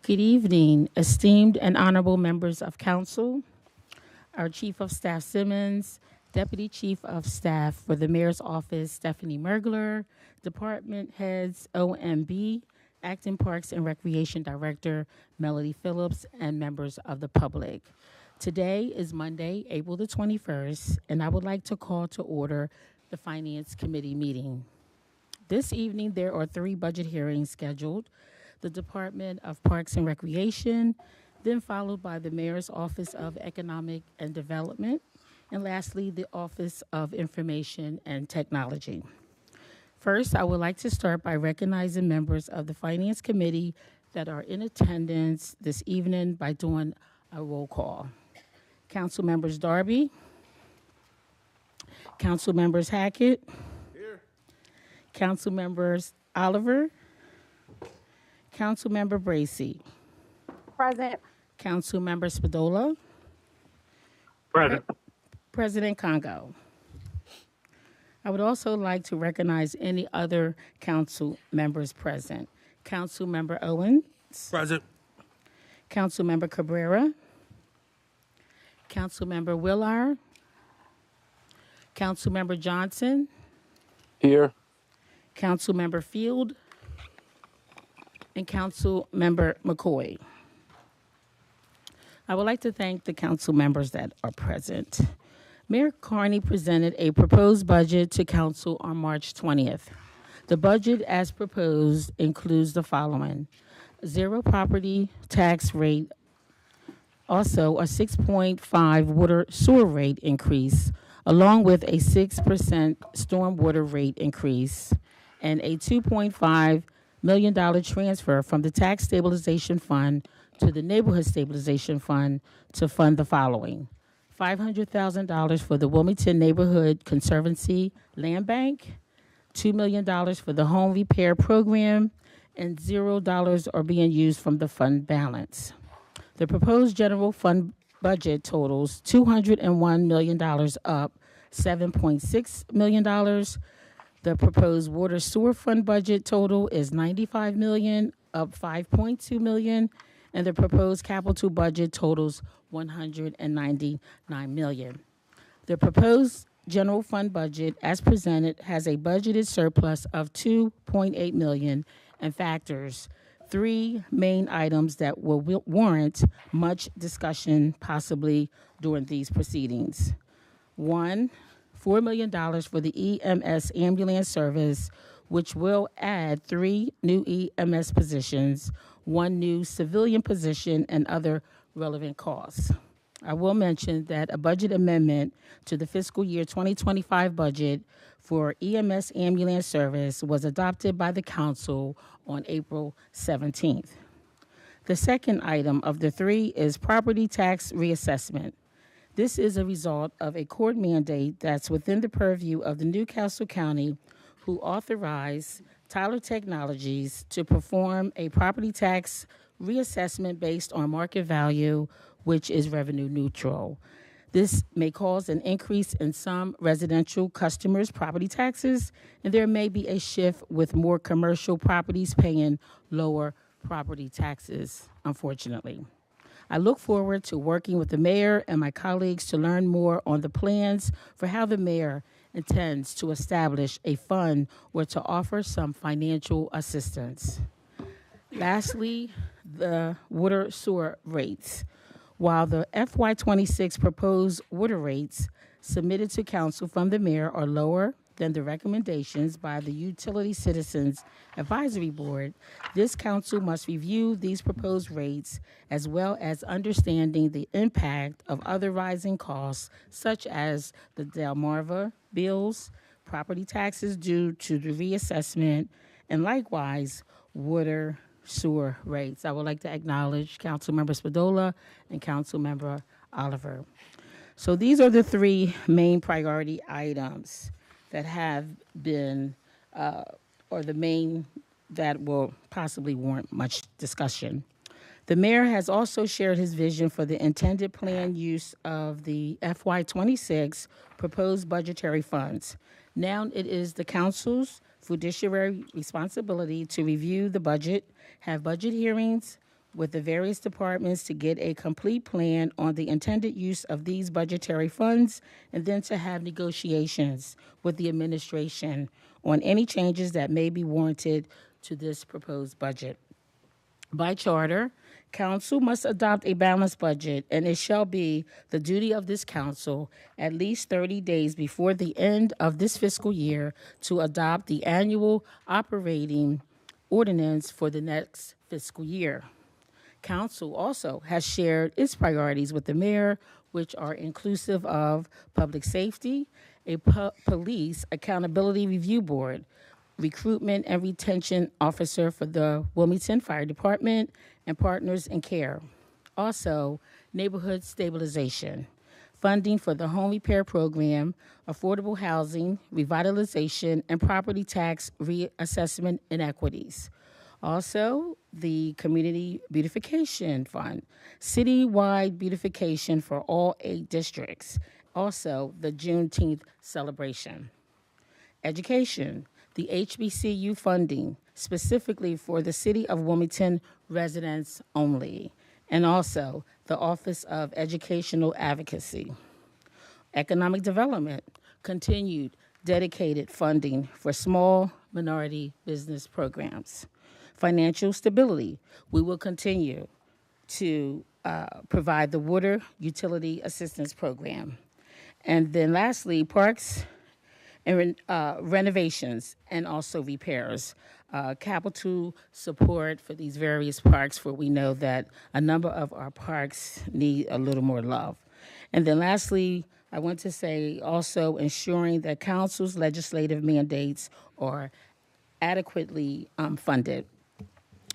Good evening, esteemed and honorable members of council, our Chief of Staff Simmons, Deputy Chief of Staff for the Mayor's Office, Stephanie Mergler, Department Heads, OMB, Acting Parks and Recreation Director, Melody Phillips, and members of the public. Today is Monday, April the 21st, and I would like to call to order the Finance Committee meeting. This evening, there are 3 budget hearings scheduled: the Department of Parks and Recreation, then followed by the Mayor's Office of Economic and Development, and lastly, the Office of Information and Technology. First, I would like to start by recognizing members of the Finance Committee that are in attendance this evening by doing a roll call. Council members Darby, Council members Hackett, here. Council members Oliver, Councilmember Bracy. Present. Councilmember Spadola. Present. President Congo. I would also like to recognize any other council members present. Councilmember Owens. Present. Councilmember Cabrera. Councilmember Willard. Councilmember Johnson. Here. Councilmember Field. And Councilmember McCoy. I would like to thank the council members that are present. Mayor Carney presented a proposed budget to council on March 20th. The budget as proposed includes the following: 0 property tax rate, also a 6.5 water sewer rate increase, along with a 6% stormwater rate increase, and a $2.5 million transfer from the Tax Stabilization Fund to the Neighborhood Stabilization Fund to fund the following: $500,000 for the Wilmington Neighborhood Conservancy Land Bank, $2 million for the Home Repair Program, and $0 are being used from the fund balance. The proposed general fund budget totals $201 million, up $7.6 million. The proposed water sewer fund budget total is $95 million, up $5.2 million, and the proposed capital budget totals $199 million. The proposed general fund budget, as presented, has a budgeted surplus of $2.8 million and factors 3 main items that will warrant much discussion, possibly during these proceedings. 1, $4 million for the EMS ambulance service, which will add 3 new EMS positions, 1 new civilian position, and other relevant costs. I will mention that a budget amendment to the fiscal year 2025 budget for EMS ambulance service was adopted by the council on April 17th. The second item of the 3 is property tax reassessment. This is a result of a court mandate that's within the purview of the Newcastle County, who authorized Tyler Technologies to perform a property tax reassessment based on market value, which is revenue neutral. This may cause an increase in some residential customers' property taxes, and there may be a shift with more commercial properties paying lower property taxes, unfortunately. I look forward to working with the mayor and my colleagues to learn more on the plans for how the mayor intends to establish a fund or to offer some financial assistance. Lastly, the water sewer rates. While the FY2026 proposed water rates submitted to council from the mayor are lower than the recommendations by the Utility Citizens Advisory Board, this council must review these proposed rates as well as understanding the impact of other rising costs such as the Delmarva bills, property taxes due to the reassessment, and likewise water sewer rates. I would like to acknowledge Councilmember Spadola and Councilmember Oliver. So these are the three main priority items that have been, or the main that will possibly warrant much discussion. The mayor has also shared his vision for the intended planned use of the FY2026 proposed budgetary funds. Now it is the council's fiduciary responsibility to review the budget, have budget hearings with the various departments to get a complete plan on the intended use of these budgetary funds, and then to have negotiations with the administration on any changes that may be warranted to this proposed budget. By charter, council must adopt a balanced budget, and it shall be the duty of this council at least 30 days before the end of this fiscal year to adopt the annual operating ordinance for the next fiscal year. Council also has shared its priorities with the mayor, which are inclusive of public safety, a police accountability review board, recruitment and retention officer for the Wilmington Fire Department, and partners in care. Also, neighborhood stabilization, funding for the home repair program, affordable housing, revitalization, and property tax reassessment inequities. Also, the Community Beautification Fund, citywide beautification for all 8 districts. Also, the Juneteenth celebration. Education, the HBCU funding, specifically for the City of Wilmington residents only, and also the Office of Educational Advocacy. Economic development, continued dedicated funding for small minority business programs. Financial stability, we will continue to provide the water utility assistance program. And then lastly, parks and renovations and also repairs. Capital support for these various parks, for we know that a number of our parks need a little more love. And then lastly, I want to say also ensuring that council's legislative mandates are adequately funded.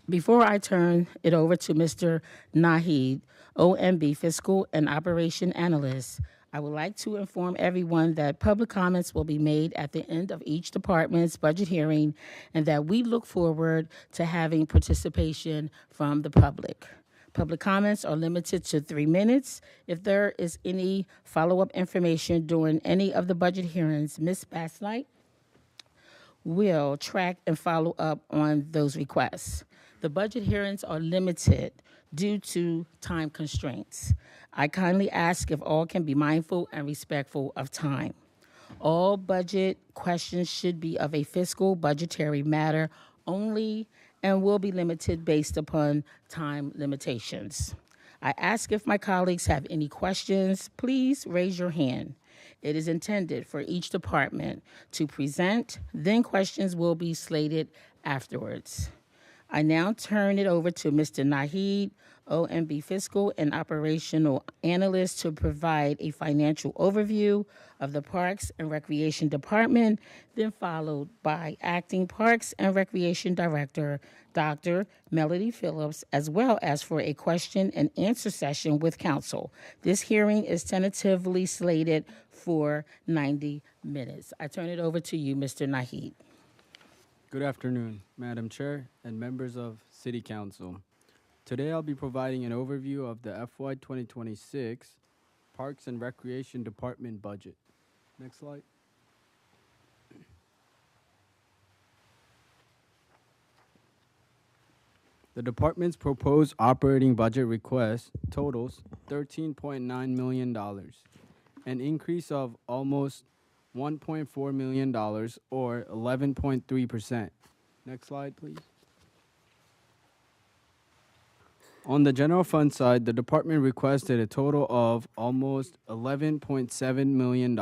Before I turn it over to Mr. Nahid, OMB Fiscal and Operation Analyst, I would like to inform everyone that public comments will be made at the end of each department's budget hearing, and that we look forward to having participation from the public. Public comments are limited to 3 minutes. If there is any follow-up information during any of the budget hearings, Ms. Basslight will track and follow up on those requests. The budget hearings are limited due to time constraints. I kindly ask if all can be mindful and respectful of time. All budget questions should be of a fiscal budgetary matter only and will be limited based upon time limitations. I ask if my colleagues have any questions, please raise your hand. It is intended for each department to present, then questions will be slated afterwards. I now turn it over to Mr. Nahid, OMB Fiscal and Operational Analyst, to provide a financial overview of the Parks and Recreation Department, then followed by Acting Parks and Recreation Director, Dr. Melody Phillips, as well as for a question and answer session with Council. This hearing is tentatively slated for 90 minutes. I turn it over to you, Mr. Nahid. Good afternoon, Madam Chair and members of City Council. Today I'll be providing an overview of the FY 2026 Parks and Recreation Department budget. Next slide. The department's proposed operating budget request totals $13.9 million, an increase of almost $1.4 million or 11.3%. Next slide, please. On the general fund side, the department requested a total of almost $11.7 million,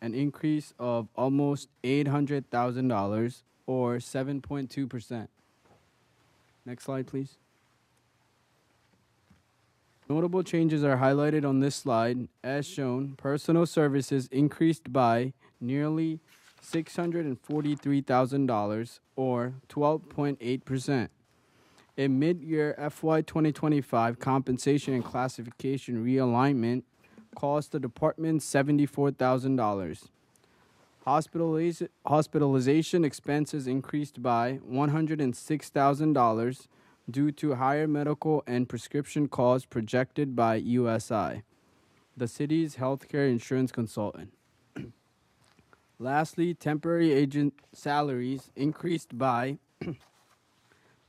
an increase of almost $800,000 or 7.2%. Next slide, please. Notable changes are highlighted on this slide. As shown, personal services increased by nearly $643,000 or 12.8%. A mid-year FY 2025 compensation and classification realignment cost the department $74,000. Hospitalization expenses increased by $106,000 due to higher medical and prescription costs projected by USI, the city's healthcare insurance consultant. Lastly, temporary agent salaries increased by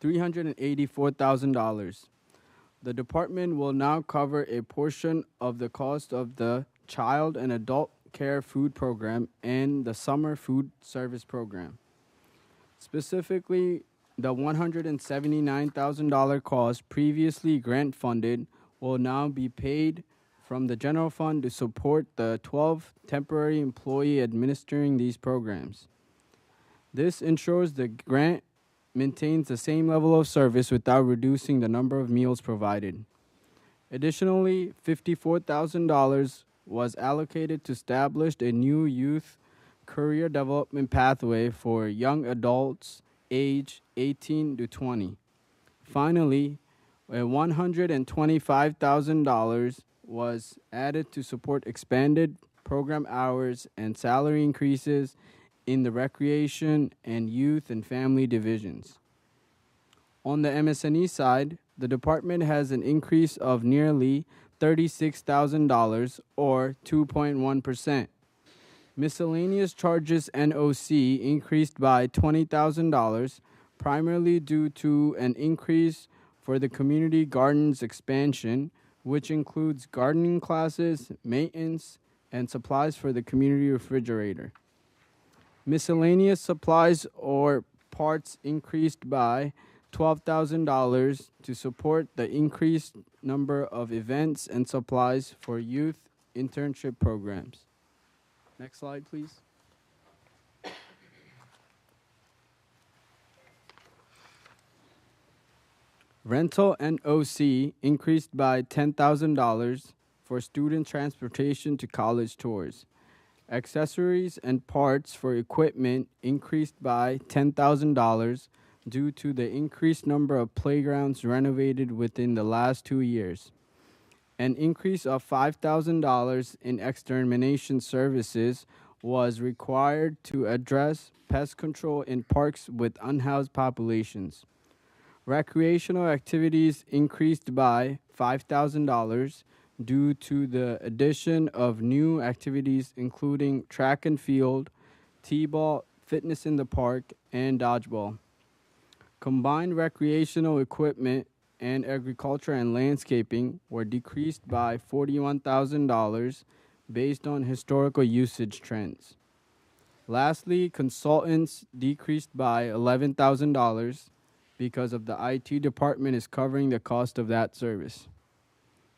$384,000. The department will now cover a portion of the cost of the child and adult care food program and the summer food service program. Specifically, the $179,000 cost previously grant funded will now be paid from the general fund to support the 12 temporary employee administering these programs. This ensures the grant maintains the same level of service without reducing the number of meals provided. Additionally, $54,000 was allocated to establish a new youth career development pathway for young adults aged 18 to 20. Finally, $125,000 was added to support expanded program hours and salary increases in the recreation and youth and family divisions. On the MSNE side, the department has an increase of nearly $36,000 or 2.1%. Miscellaneous charges NOC increased by $20,000, primarily due to an increase for the community gardens expansion, which includes gardening classes, maintenance, and supplies for the community refrigerator. Miscellaneous supplies or parts increased by $12,000 to support the increased number of events and supplies for youth internship programs. Next slide, please. Rental NOC increased by $10,000 for student transportation to college tours. Accessories and parts for equipment increased by $10,000 due to the increased number of playgrounds renovated within the last 2 years. An increase of $5,000 in extermination services was required to address pest control in parks with unhoused populations. Recreational activities increased by $5,000 due to the addition of new activities including track and field, t-ball, fitness in the park, and dodgeball. Combined recreational equipment and agriculture and landscaping were decreased by $41,000 based on historical usage trends. Lastly, consultants decreased by $11,000 because of the IT department is covering the cost of that service.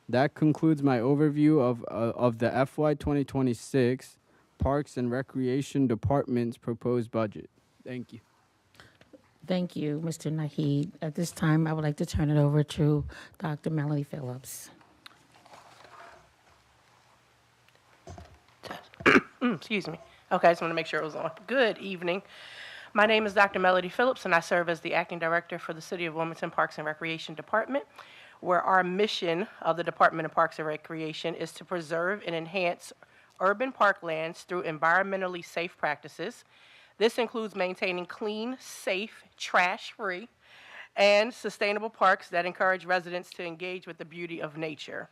That concludes my overview of the FY2026 Parks and Recreation Department's proposed budget. Thank you. Thank you, Mr. Naheed. At this time, I would like to turn it over to Dr. Melody Phillips. Excuse me. Okay, I just want to make sure it was on. Good evening. My name is Dr. Melody Phillips, and I serve as the Acting Director for the City of Wilmington Parks and Recreation Department, where our mission of the Department of Parks and Recreation is to preserve and enhance urban parklands through environmentally safe practices. This includes maintaining clean, safe, trash-free, and sustainable parks that encourage residents to engage with the beauty of nature.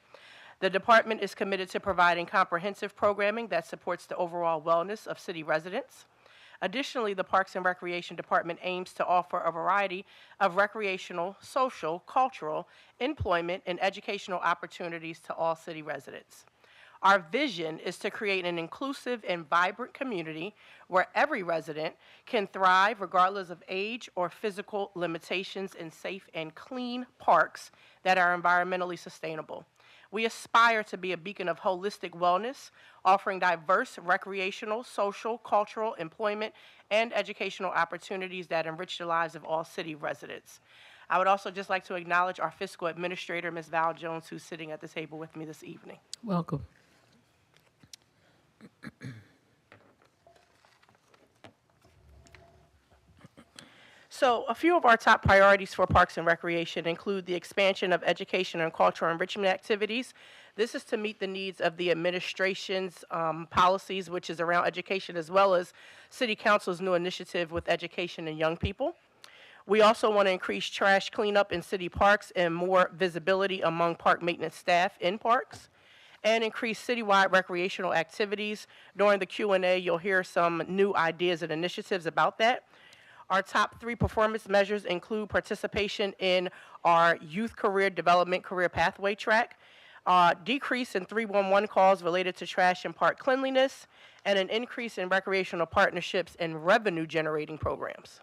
The department is committed to providing comprehensive programming that supports the overall wellness of city residents. Additionally, the Parks and Recreation Department aims to offer a variety of recreational, social, cultural, employment, and educational opportunities to all city residents. Our vision is to create an inclusive and vibrant community where every resident can thrive regardless of age or physical limitations in safe and clean parks that are environmentally sustainable. We aspire to be a beacon of holistic wellness, offering diverse recreational, social, cultural, employment, and educational opportunities that enrich the lives of all city residents. I would also just like to acknowledge our fiscal administrator, Ms. Val Jones, who's sitting at the table with me this evening. Welcome. So a few of our top priorities for Parks and Recreation include the expansion of education and cultural enrichment activities. This is to meet the needs of the administration's policies, which is around education, as well as City Council's new initiative with education and young people. We also want to increase trash cleanup in city parks and more visibility among park maintenance staff in parks, and increase citywide recreational activities. During the Q&A, you'll hear some new ideas and initiatives about that. Our top 3 performance measures include participation in our Youth Career Development Career Pathway track, decrease in 311 calls related to trash and park cleanliness, and an increase in recreational partnerships and revenue-generating programs.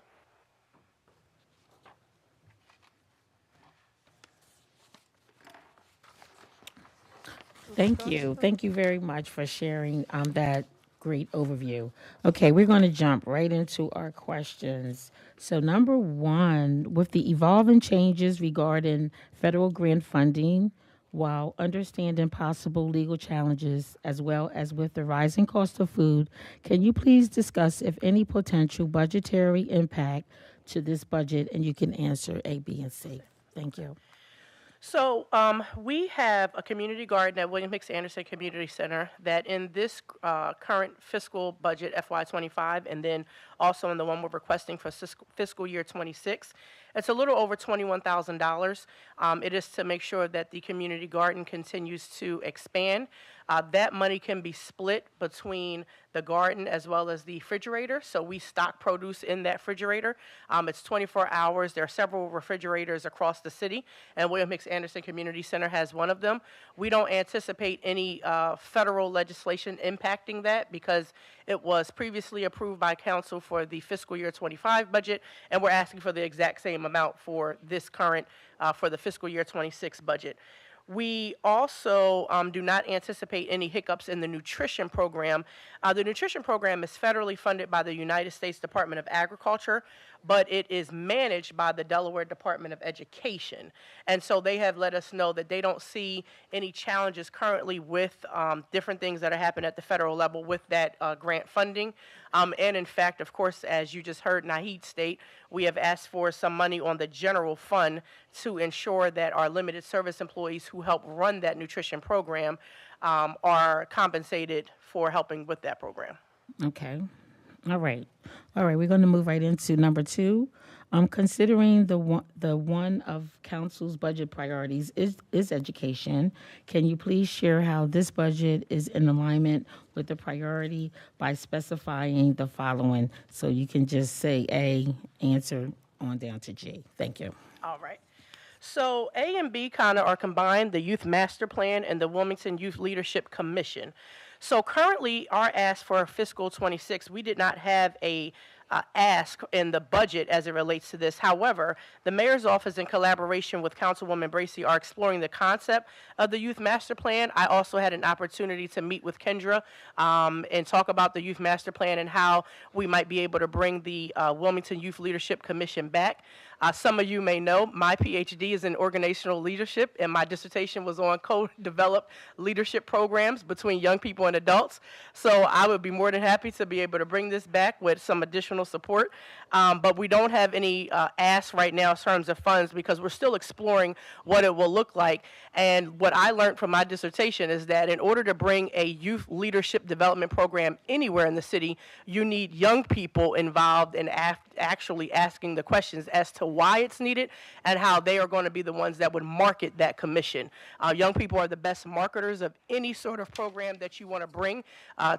Thank you. Thank you very much for sharing that great overview. Okay, we're going to jump right into our questions. So number 1, with the evolving changes regarding federal grant funding, while understanding possible legal challenges as well as with the rising cost of food, can you please discuss if any potential budgetary impact to this budget? And you can answer A, B, and C. Thank you. So we have a community garden at William Hicks Anderson Community Center that in this current fiscal budget, FY25, and then also in the one we're requesting for fiscal year 26, it's a little over $21,000. It is to make sure that the community garden continues to expand. That money can be split between the garden as well as the refrigerator. So we stock produce in that refrigerator. It's 24 hours. There are several refrigerators across the city, and William Hicks Anderson Community Center has one of them. We don't anticipate any federal legislation impacting that because it was previously approved by council for the fiscal year 25 budget, and we're asking for the exact same amount for this current, for the fiscal year 26 budget. We also do not anticipate any hiccups in the nutrition program. The nutrition program is federally funded by the United States Department of Agriculture, but it is managed by the Delaware Department of Education. And so they have let us know that they don't see any challenges currently with different things that are happening at the federal level with that grant funding. And in fact, of course, as you just heard Naheed state, we have asked for some money on the general fund to ensure that our limited service employees who help run that nutrition program are compensated for helping with that program. Okay. All right. We're going to move right into number 2. Considering the one of council's budget priorities is education, can you please share how this budget is in alignment with the priority by specifying the following? So you can just say A, answer on down to G. Thank you. All right. So A and B kind of are combined, the Youth Master Plan and the Wilmington Youth Leadership Commission. So currently, our ask for fiscal 26, we did not have a ask in the budget as it relates to this. However, the mayor's office, in collaboration with Councilwoman Bracy, are exploring the concept of the Youth Master Plan. I also had an opportunity to meet with Kendra and talk about the Youth Master Plan and how we might be able to bring the Wilmington Youth Leadership Commission back. Some of you may know my PhD is in organizational leadership, and my dissertation was on co-developed leadership programs between young people and adults. So I would be more than happy to be able to bring this back with some additional support. But we don't have any ask right now in terms of funds because we're still exploring what it will look like. And what I learned from my dissertation is that in order to bring a youth leadership development program anywhere in the city, you need young people involved in actually asking the questions as to why it's needed and how they are going to be the ones that would market that commission. Young people are the best marketers of any sort of program that you want to bring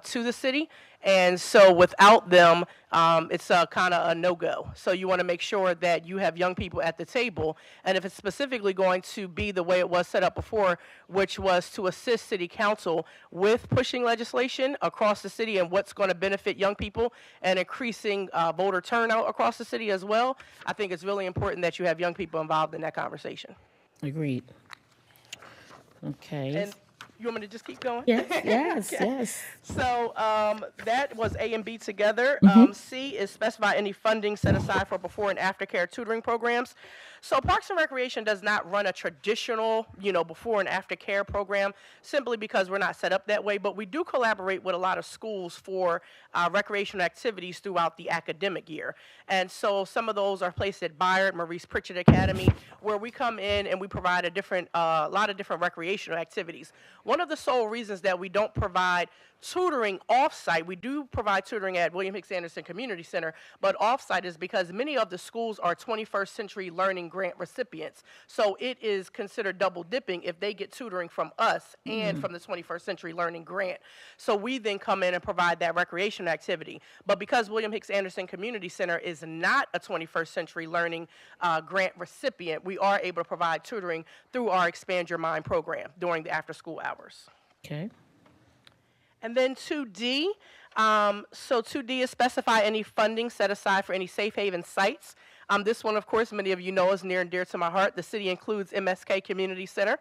to the city. And so without them, it's kind of a no-go. So you want to make sure that you have young people at the table. And if it's specifically going to be the way it was set up before, which was to assist city council with pushing legislation across the city and what's going to benefit young people and increasing voter turnout across the city as well, I think it's really important that you have young people involved in that conversation. Agreed. Okay. And You want me to just keep going? Yes, yes, Okay. yes. So that was A and B together. C is specify any funding set aside for before and after care tutoring programs. So Parks and Recreation does not run a traditional, before and after care program simply because we're not set up that way, but we do collaborate with a lot of schools for recreational activities throughout the academic year. And so some of those are placed at Byard, Maurice Pritchett Academy, where we come in and we provide a lot of different recreational activities. One of the sole reasons that we don't provide tutoring off-site, we do provide tutoring at William Hicks Anderson Community Center, but off-site is because many of the schools are 21st Century Learning Grant recipients. So it is considered double dipping if they get tutoring from us and from the 21st Century Learning Grant. So we then come in and provide that recreation activity. But because William Hicks Anderson Community Center is not a 21st Century Learning Grant recipient, we are able to provide tutoring through our Expand Your Mind program during the after-school hours. Okay. And then 2D, so 2D is specify any funding set aside for any safe haven sites. This one, of course, many of you know is near and dear to my heart. The city includes MSK Community Center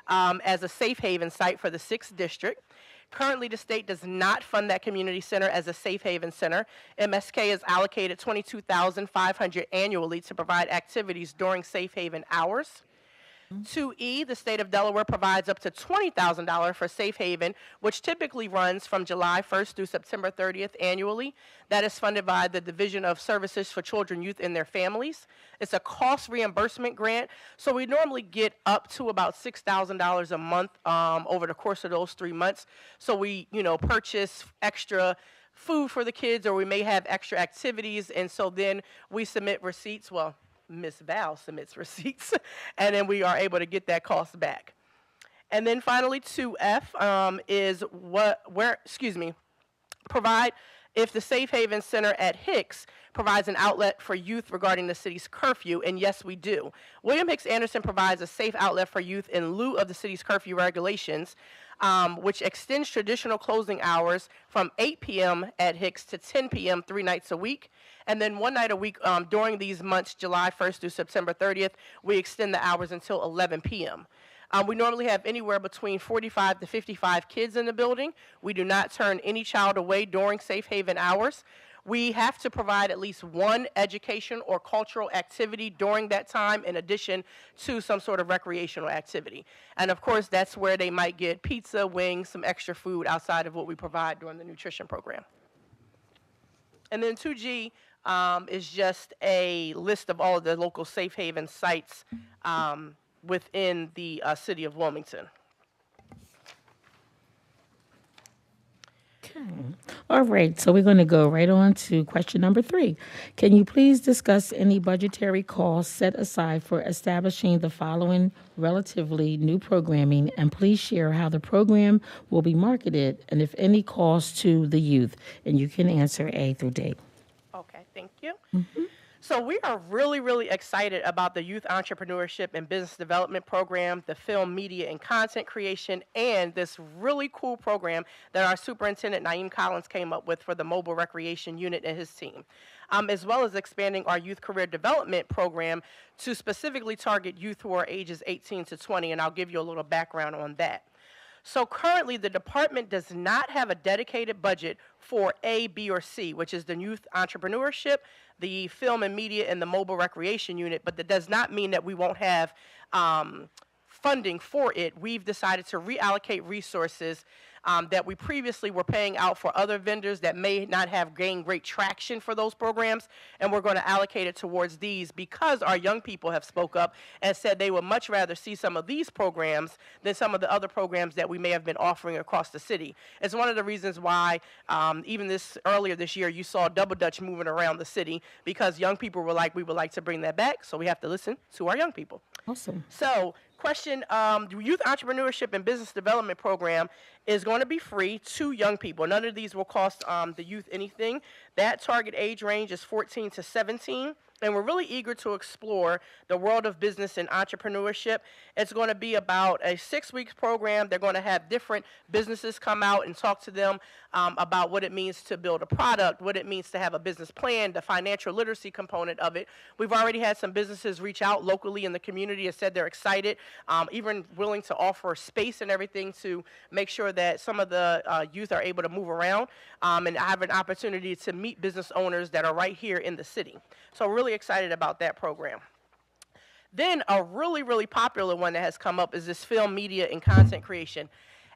as a safe haven site for the 6th district. Currently, the state does not fund that community center as a safe haven center. MSK is allocated $22,500 annually to provide activities during safe haven hours. 2E, the state of Delaware provides up to $20,000 for Safe Haven, which typically runs from July 1st through September 30th annually. That is funded by the Division of Services for Children, Youth, and Their Families. It's a cost reimbursement grant, so we normally get up to about $6,000 a month over the course of those 3 months. So we, purchase extra food for the kids, or we may have extra activities, and so then we submit receipts. Well, Ms. Val submits receipts, and then we are able to get that cost back. And then finally, 2F is provide if the Safe Haven Center at Hicks provides an outlet for youth regarding the city's curfew, and yes, we do. William Hicks Anderson provides a safe outlet for youth in lieu of the city's curfew regulations, which extends traditional closing hours from 8 p.m. at Hicks to 10 p.m. 3 nights a week. And then 1 night a week during these months, July 1st through September 30th, we extend the hours until 11 p.m. We normally have anywhere between 45 to 55 kids in the building. We do not turn any child away during Safe Haven hours. We have to provide at least one education or cultural activity during that time in addition to some sort of recreational activity. And of course, that's where they might get pizza, wings, some extra food outside of what we provide during the nutrition program. And then 2G is just a list of all of the local Safe Haven sites within the city of Wilmington. Okay. All right, so we're going to go right on to question number 3. Can you please discuss any budgetary costs set aside for establishing the following relatively new programming, and please share how the program will be marketed and if any cost to the youth? And you can answer A through D. Okay, thank you. So we are really, really excited about the Youth Entrepreneurship and Business Development Program, the Film, Media, and Content Creation, and this really cool program that our Superintendent Naeem Collins came up with for the Mobile Recreation Unit and his team, as well as expanding our Youth Career Development Program to specifically target youth who are ages 18 to 20, and I'll give you a little background on that. So currently, the department does not have a dedicated budget for A, B, or C, which is the youth entrepreneurship, the film and media, and the mobile recreation unit, but that does not mean that we won't have funding for it. We've decided to reallocate resources that we previously were paying out for other vendors that may not have gained great traction for those programs, and we're going to allocate it towards these because our young people have spoke up and said they would much rather see some of these programs than some of the other programs that we may have been offering across the city. It's one of the reasons why even earlier this year you saw Double Dutch moving around the city, because young people were like, we would like to bring that back, so we have to listen to our young people. Awesome. So question, the Youth Entrepreneurship and Business Development Program is going to be free to young people. None of these will cost the youth anything. That target age range is 14 to 17. And we're really eager to explore the world of business and entrepreneurship. It's going to be about a 6-week program. They're going to have different businesses come out and talk to them about what it means to build a product, what it means to have a business plan, the financial literacy component of it. We've already had some businesses reach out locally in the community and said they're excited even willing to offer space and everything to make sure that some of the youth are able to move around and have an opportunity to meet business owners that are right here in the city. So really excited about that program. Then a really, really popular one that has come up is this film, media, and content creation.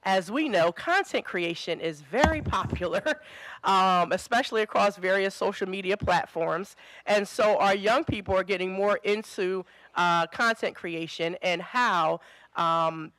As we know, content creation is very popular, especially across various social media platforms. And so our young people are getting more into content creation and how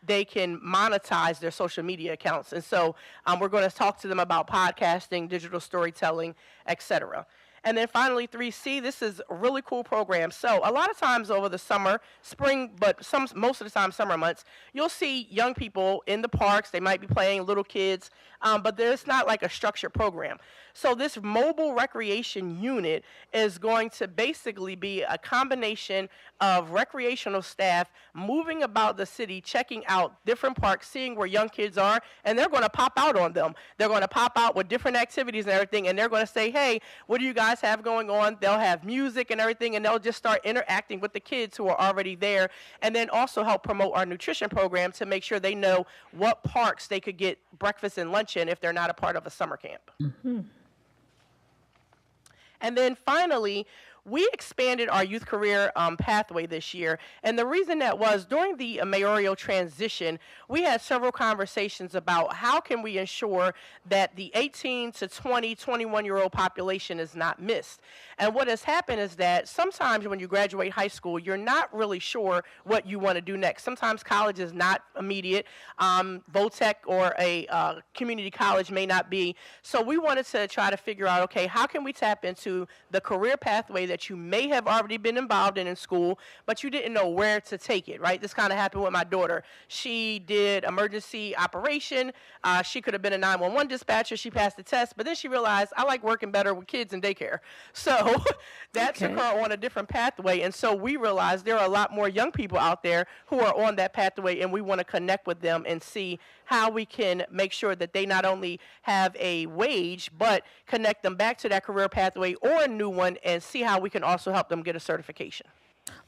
they can monetize their social media accounts. And so we're going to talk to them about podcasting, digital storytelling, etc. And then finally, 3C, this is a really cool program. So a lot of times over the summer, spring, but most of the time summer months, you'll see young people in the parks. They might be playing, little kids, but there's not like a structured program. So this mobile recreation unit is going to basically be a combination of recreational staff moving about the city, checking out different parks, seeing where young kids are, and they're going to pop out on them. They're going to pop out with different activities and everything, and they're going to say, hey, what do you guys have going on? They'll have music and everything, and they'll just start interacting with the kids who are already there, and then also help promote our nutrition program to make sure they know what parks they could get breakfast and lunch in if they're not a part of a summer camp. Mm-hmm. And then finally, we expanded our youth career pathway this year. And the reason that was during the mayoral transition, we had several conversations about how can we ensure that the 18 to 20, 21-year-old population is not missed. And what has happened is that sometimes when you graduate high school, you're not really sure what you want to do next. Sometimes college is not immediate. Votech or a community college may not be. So we wanted to try to figure out, okay, how can we tap into the career pathway that you may have already been involved in school, but you didn't know where to take it, right? This kind of happened with my daughter. She did emergency operation. She could have been a 911 dispatcher. She passed the test, but then she realized I like working better with kids in daycare. So that took her on a different pathway. And so we realized there are a lot more young people out there who are on that pathway, and we want to connect with them and see how we can make sure that they not only have a wage, but connect them back to that career pathway or a new one and see how we can also help them get a certification.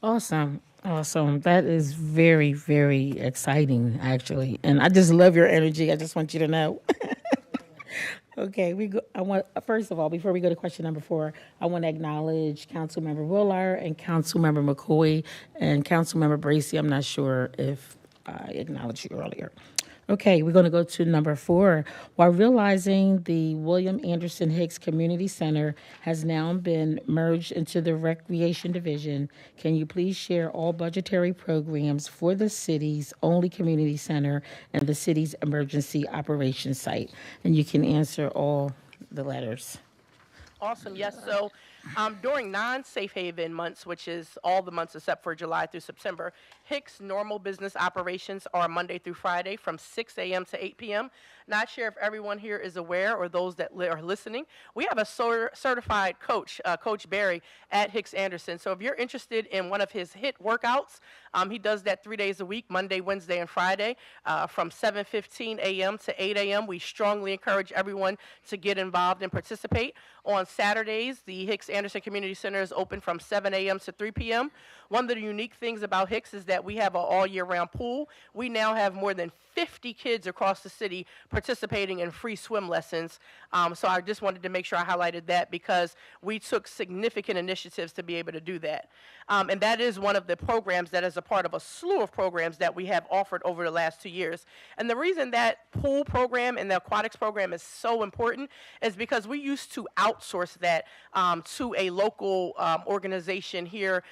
Awesome. Awesome. That is very, very exciting, actually. And I just love your energy. I just want you to know. Okay, first of all, before we go to question number 4, I want to acknowledge Councilmember Willard and Councilmember McCoy and Councilmember Bracy. I'm not sure if I acknowledged you earlier. Okay, we're going to go to number 4. While realizing the William Anderson Hicks Community Center has now been merged into the Recreation Division, can you please share all budgetary programs for the city's only community center and the city's emergency operations site? And you can answer all the letters. Awesome, yes. So during non-safe haven months, which is all the months except for July through September, Hicks normal business operations are Monday through Friday from 6 a.m. to 8 p.m. Not sure if everyone here is aware or those that are listening. We have a certified coach, Coach Barry, at Hicks Anderson. So if you're interested in one of his HIT workouts, he does that 3 days a week, Monday, Wednesday, and Friday, from 7:15 a.m. to 8 a.m. We strongly encourage everyone to get involved and participate. On Saturdays, the Hicks Anderson Community Center is open from 7 a.m. to 3 p.m. One of the unique things about Hicks is that we have an all-year-round pool. We now have more than 50 kids across the city participating in free swim lessons. So I just wanted to make sure I highlighted that because we took significant initiatives to be able to do that. And that is one of the programs that is a part of a slew of programs that we have offered over the last 2 years. And the reason that pool program and the aquatics program is so important is because we used to outsource that to a local organization here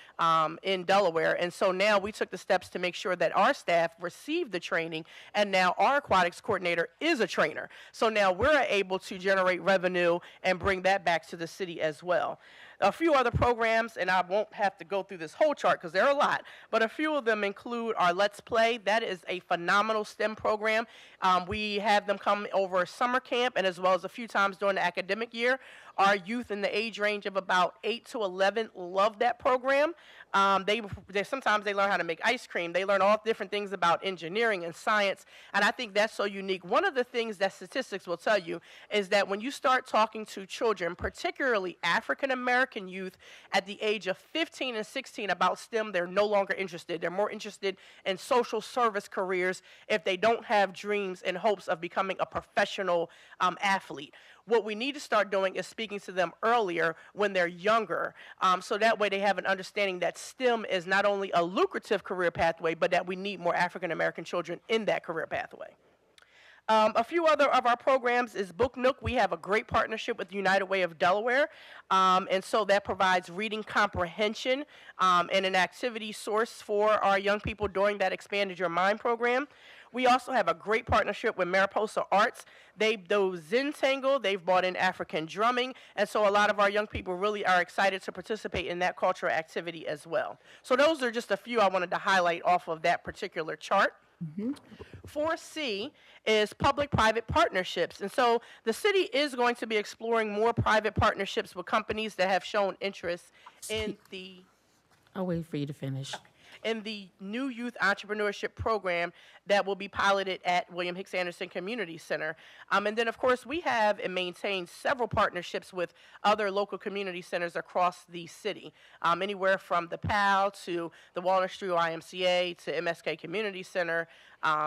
in Delaware. And so now we took the steps to make sure that our staff received the training, and now our aquatics coordinator is a trainer. So now we're able to generate revenue and bring that back to the city as well. A few other programs, and I won't have to go through this whole chart because there are a lot, but a few of them include our Let's Play. That is a phenomenal STEM program. We have them come over summer camp and as well as a few times during the academic year. Our youth in the age range of about 8 to 11 love that program. Sometimes they learn how to make ice cream. They learn all different things about engineering and science, and I think that's so unique. One of the things that statistics will tell you is that when you start talking to children, particularly African American American youth at the age of 15 and 16 about STEM, they're no longer interested. They're more interested in social service careers if they don't have dreams and hopes of becoming a professional athlete. What we need to start doing is speaking to them earlier when they're younger, so that way they have an understanding that STEM is not only a lucrative career pathway, but that we need more African American children in that career pathway. A few other of our programs is Book Nook. We have a great partnership with United Way of Delaware, and so that provides reading comprehension and an activity source for our young people during that Expanded Your Mind program. We also have a great partnership with Mariposa Arts. They do Zentangle, they've brought in African drumming, and so a lot of our young people really are excited to participate in that cultural activity as well. So those are just a few I wanted to highlight off of that particular chart. 4C is public-private partnerships. And so the city is going to be exploring more private partnerships with companies that have shown interest in the I'll wait for you to finish. in the new youth entrepreneurship program that will be piloted at William Hicks Anderson Community Center. And then, of course, we have and maintain several partnerships with other local community centers across the city, anywhere from the PAL to the Walnut Street YMCA to MSK Community Center.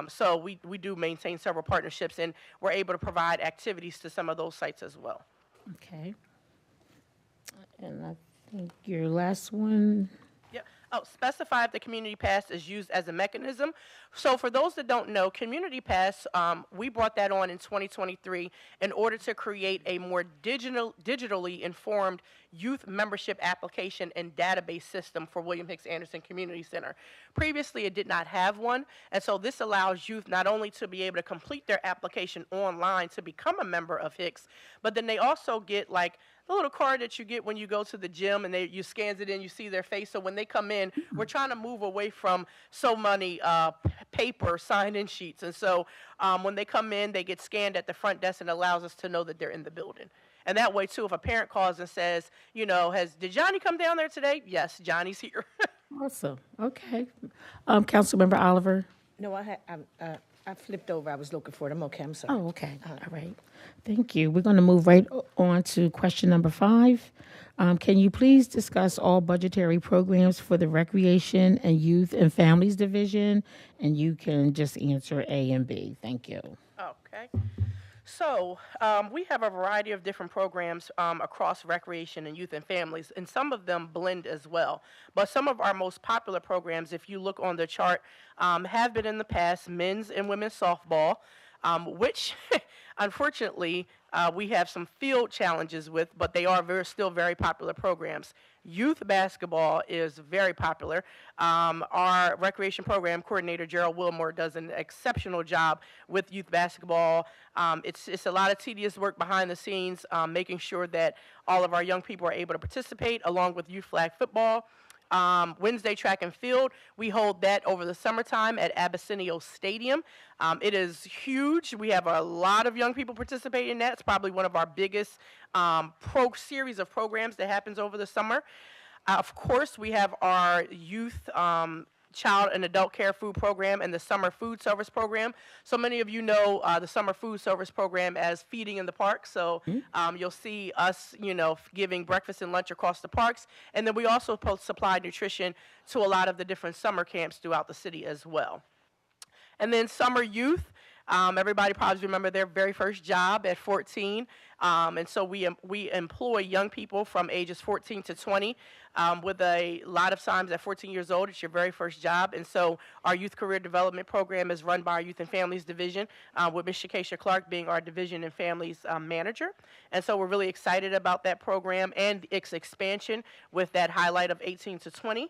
So we do maintain several partnerships, and we're able to provide activities to some of those sites as well. Okay. And I think your last one. Yep. Oh, specify if the Community Pass is used as a mechanism. So for those that don't know, Community Pass, we brought that on in 2023 in order to create a more digitally informed youth membership application and database system for William Hicks Anderson Community Center. Previously, it did not have one, and so this allows youth not only to be able to complete their application online to become a member of Hicks, but then they also get like the little card that you get when you go to the gym and you scans it in, you see their face. So when they come in, we're trying to move away from so many paper sign-in sheets. And so when they come in, they get scanned at the front desk, and it allows us to know that they're in the building. And that way, too, if a parent calls and says, you know, did Johnny come down there today? Yes, Johnny's here. Awesome. Okay. Councilmember Oliver. No, I flipped over. I was looking for it. I'm okay. I'm sorry. Oh, okay. All right. Thank you. We're going to move right on to question number 5. Can you please discuss all budgetary programs for the Recreation and Youth and Families Division? And you can just answer A and B. Thank you. Okay. So we have a variety of different programs across recreation and youth and families, and some of them blend as well. But some of our most popular programs, if you look on the chart, have been in the past men's and women's softball, which unfortunately we have some field challenges with, but they are still very popular programs. Youth basketball is very popular. Our recreation program coordinator, Gerald Wilmore, does an exceptional job with youth basketball. It's a lot of tedious work behind the scenes, making sure that all of our young people are able to participate, along with youth flag football. Wednesday track and field, we hold that over the summertime at Abyssinian Stadium. It is huge. We have a lot of young people participating in that. It's probably one of our biggest series of programs that happens over the summer. Of course, we have our youth child and adult care food program and the summer food service program. So many of you know the summer food service program as Feeding in the Park. So you'll see us, giving breakfast and lunch across the parks. And then we also supply nutrition to a lot of the different summer camps throughout the city as well. And then summer youth. Everybody probably remember their very first job at 14. And so we employ young people from ages 14 to 20 with a lot of times at 14 years old, it's your very first job. And so our youth career development program is run by our youth and families division with Ms. Shakesha Clark being our division and families manager. And so we're really excited about that program and its expansion with that highlight of 18 to 20.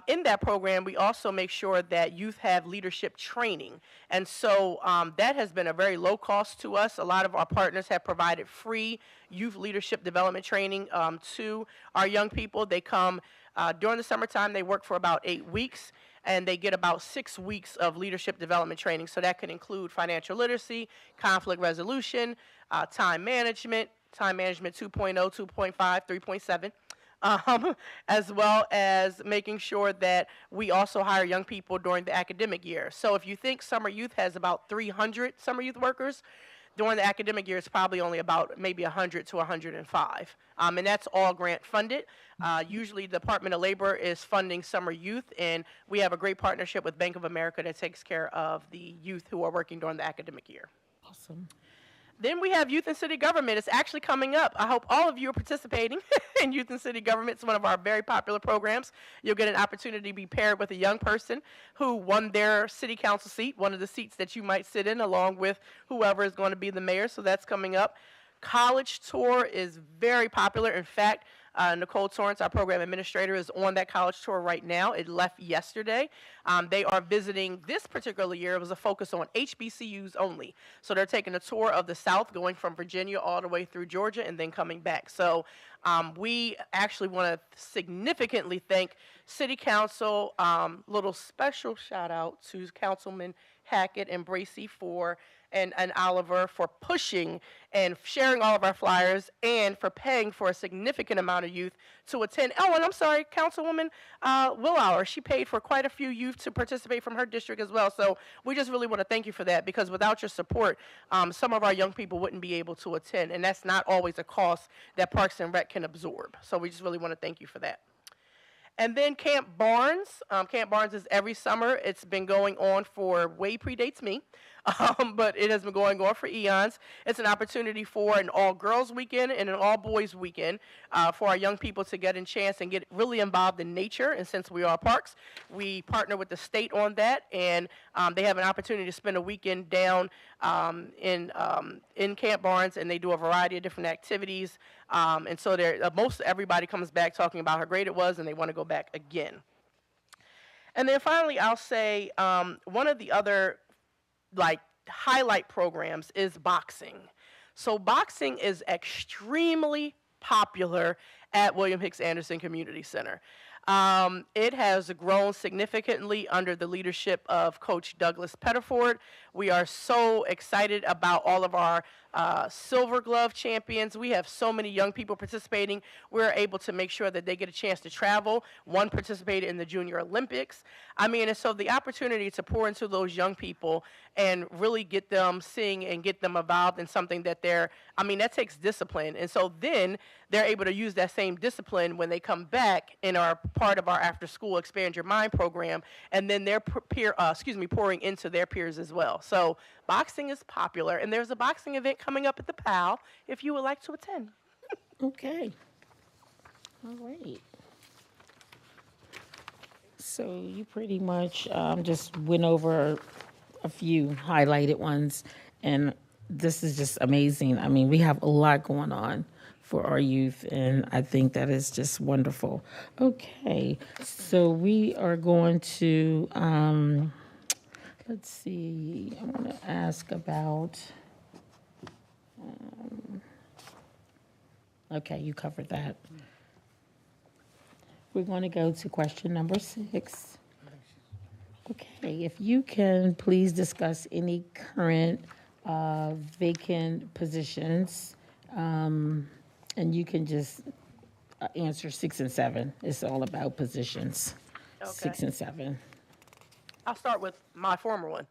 In that program, we also make sure that youth have leadership training. And so that has been a very low cost to us. A lot of our partners have provided free youth leadership development training to our young people. They come during the summertime, they work for about 8 weeks, and they get about 6 weeks of leadership development training. So that could include financial literacy, conflict resolution, time management 2.0, 2.5, 3.7. As well as making sure that we also hire young people during the academic year. So if you think summer youth has about 300 summer youth workers, during the academic year, it's probably only about maybe 100 to 105. And that's all grant funded. Usually the Department of Labor is funding summer youth, and we have a great partnership with Bank of America that takes care of the youth who are working during the academic year. Awesome. Then we have Youth and City Government. It's actually coming up. I hope all of you are participating in Youth and City Government. It's one of our very popular programs. You'll get an opportunity to be paired with a young person who won their city council seat, one of the seats that you might sit in, along with whoever is going to be the mayor. So that's coming up. College tour is very popular. In fact, Nicole Torrance, our program administrator, is on that college tour right now. It left yesterday. They are visiting this particular year. It was a focus on HBCUs only. So they're taking a tour of the South, going from Virginia all the way through Georgia and then coming back. So we actually want to significantly thank City Council. Little special shout out to Councilman Hackett and Bracy and Oliver for pushing and sharing all of our flyers and for paying for a significant amount of youth to attend. Oh, and I'm sorry, Councilwoman Willauer, she paid for quite a few youth to participate from her district as well. So we just really want to thank you for that, because without your support, some of our young people wouldn't be able to attend, and that's not always a cost that Parks and Rec can absorb. So we just really want to thank you for that. And then Camp Barnes. Camp Barnes is every summer. It's been going on for way predates me, but it has been going on for eons. It's an opportunity for an all-girls weekend and an all-boys weekend for our young people to get a chance and get really involved in nature. And since we are parks, we partner with the state on that, and they have an opportunity to spend a weekend down in Camp Barnes, and they do a variety of different activities. And so most everybody comes back talking about how great it was, and they want to go back again. And then finally, I'll say one of the other highlight programs is boxing. So boxing is extremely popular at William Hicks Anderson Community Center. It has grown significantly under the leadership of Coach Douglas Pettiford. We are so excited about all of our Silver Glove champions. We have so many young people participating. We're able to make sure that they get a chance to travel. One participated in the Junior Olympics. And so the opportunity to pour into those young people and really get them seeing and get them involved in something that that takes discipline. And so then they're able to use that same discipline when they come back and are part of our after-school Expand Your Mind program, and then they're pouring into their peers as well. So boxing is popular, and there's a boxing event coming up at the PAL if you would like to attend. Okay. All right. So you pretty much just went over a few highlighted ones, and this is just amazing. We have a lot going on for our youth, and I think that is just wonderful. Okay, so we are going to, let's see, I want to ask about, okay, you covered that. We're going to go to question number 6. Okay, if you can please discuss any current vacant positions, and you can just answer 6 and 7. It's all about positions. Okay. 6 and 7. I'll start with my former one.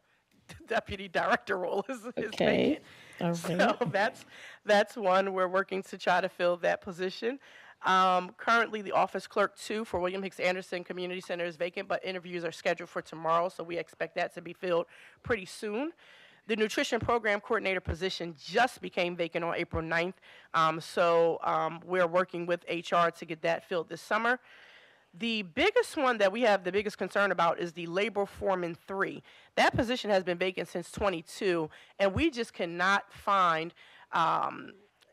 Deputy director role is Okay. vacant. All right. So that's one. We're working to try to fill that position. Currently, the office clerk 2 for William Hicks Anderson Community Center is vacant, but interviews are scheduled for tomorrow, so we expect that to be filled pretty soon. The nutrition program coordinator position just became vacant on April 9th, so we're working with HR to get that filled this summer. The biggest one that we have the biggest concern about is the labor foreman 3. That position has been vacant since 22, and we just cannot find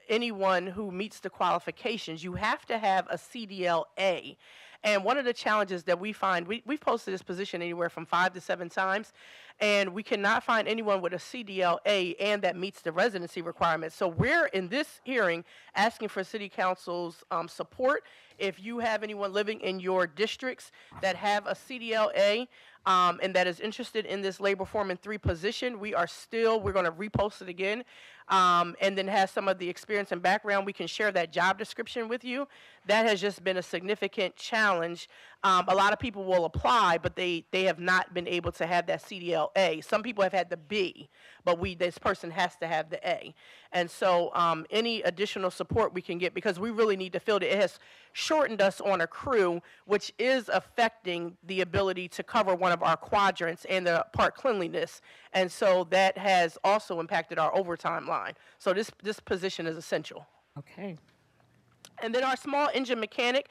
anyone who meets the qualifications. You have to have a CDL-A. And one of the challenges that we find, we've posted this position anywhere from 5 to 7 times, and we cannot find anyone with a CDL-A and that meets the residency requirements. So we're, in this hearing, asking for City Council's support. If you have anyone living in your districts that have a CDL-A and that is interested in this labor foreman 3 position, we're going to repost it again, and then has some of the experience and background. We can share that job description with you. That has just been a significant challenge A lot of people will apply, but they have not been able to have that CDL-A. Some people have had the B, but this person has to have the A. And so any additional support we can get, because we really need to fill it. It has shortened us on a crew, which is affecting the ability to cover one of our quadrants and the park cleanliness. And so that has also impacted our overtime line. So this position is essential. Okay. And then our small engine mechanic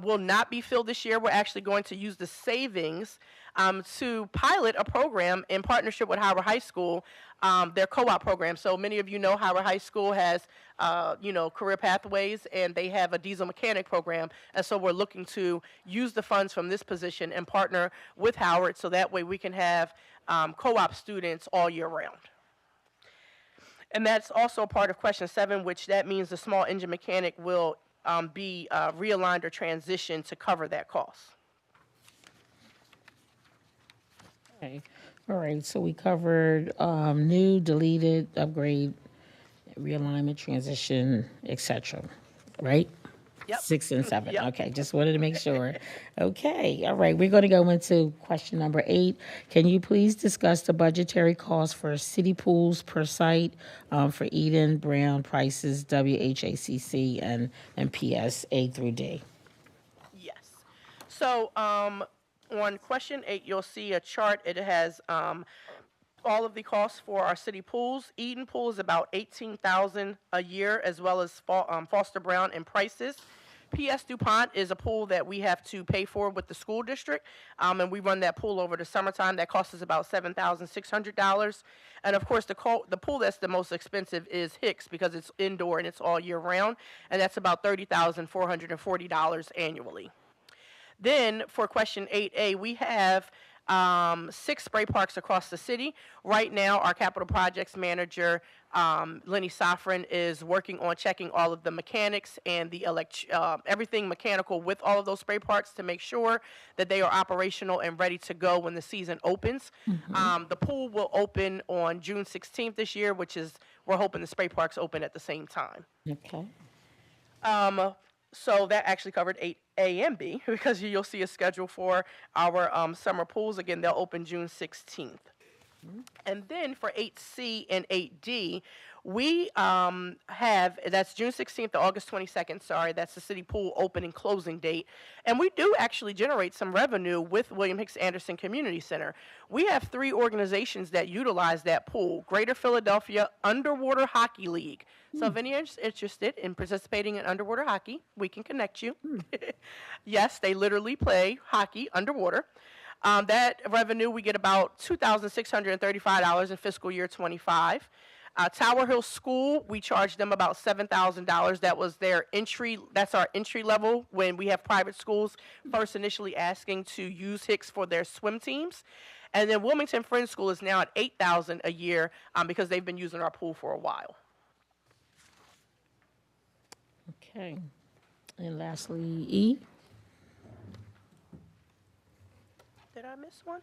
will not be filled this year. We're actually going to use the savings to pilot a program in partnership with Howard High School, their co-op program. So many of you know Howard High School has, career pathways, and they have a diesel mechanic program. And so we're looking to use the funds from this position and partner with Howard, so that way we can have co-op students all year round. And that's also part of question 7, which that means the small engine mechanic will be realigned or transitioned to cover that cost. Okay. All right. So we covered new, deleted, upgrade, realignment, transition, etc. Right? Yep. 6 and 7. Yep. Okay, just wanted to make sure. Okay, all right, we're going to go into question number 8. Can you please discuss the budgetary cost for city pools per site for Eden, Brown, Prices, WHACC, and PS A through D? Yes. So on question 8, you'll see a chart. It has all of the costs for our city pools. Eden Pool is about $18,000 a year, as well as Foster Brown and Prices. PS DuPont is a pool that we have to pay for with the school district, and we run that pool over the summertime. That costs us about $7,600. And of course, the pool that's the most expensive is Hicks, because it's indoor and it's all year round, and that's about $30,440 annually. Then for question 8A, we have 6 spray parks across the city. Right now, our capital projects manager, Lenny Safran, is working on checking all of the mechanics and the everything mechanical with all of those spray parks to make sure that they are operational and ready to go when the season opens. The pool will open on June 16th this year, which is, we're hoping the spray parks open at the same time. Okay. So that actually covered 8A and B, because you'll see a schedule for our summer pools. Again, they'll open June 16th. And then for 8C and 8D, we have, that's June 16th to August 22nd, sorry, that's the city pool open and closing date. And we do actually generate some revenue with William Hicks Anderson Community Center. We have 3 organizations that utilize that pool: Greater Philadelphia Underwater Hockey League. So if anyone's interested in participating in underwater hockey, we can connect you. Yes, they literally play hockey underwater. That revenue, we get about $2,635 in fiscal year 25. Tower Hill School, we charge them about $7,000. That was their entry. That's our entry level when we have private schools first initially asking to use Hicks for their swim teams. And then Wilmington Friends School is now at $8,000 a year because they've been using our pool for a while. Okay. And lastly, E. Did I miss one?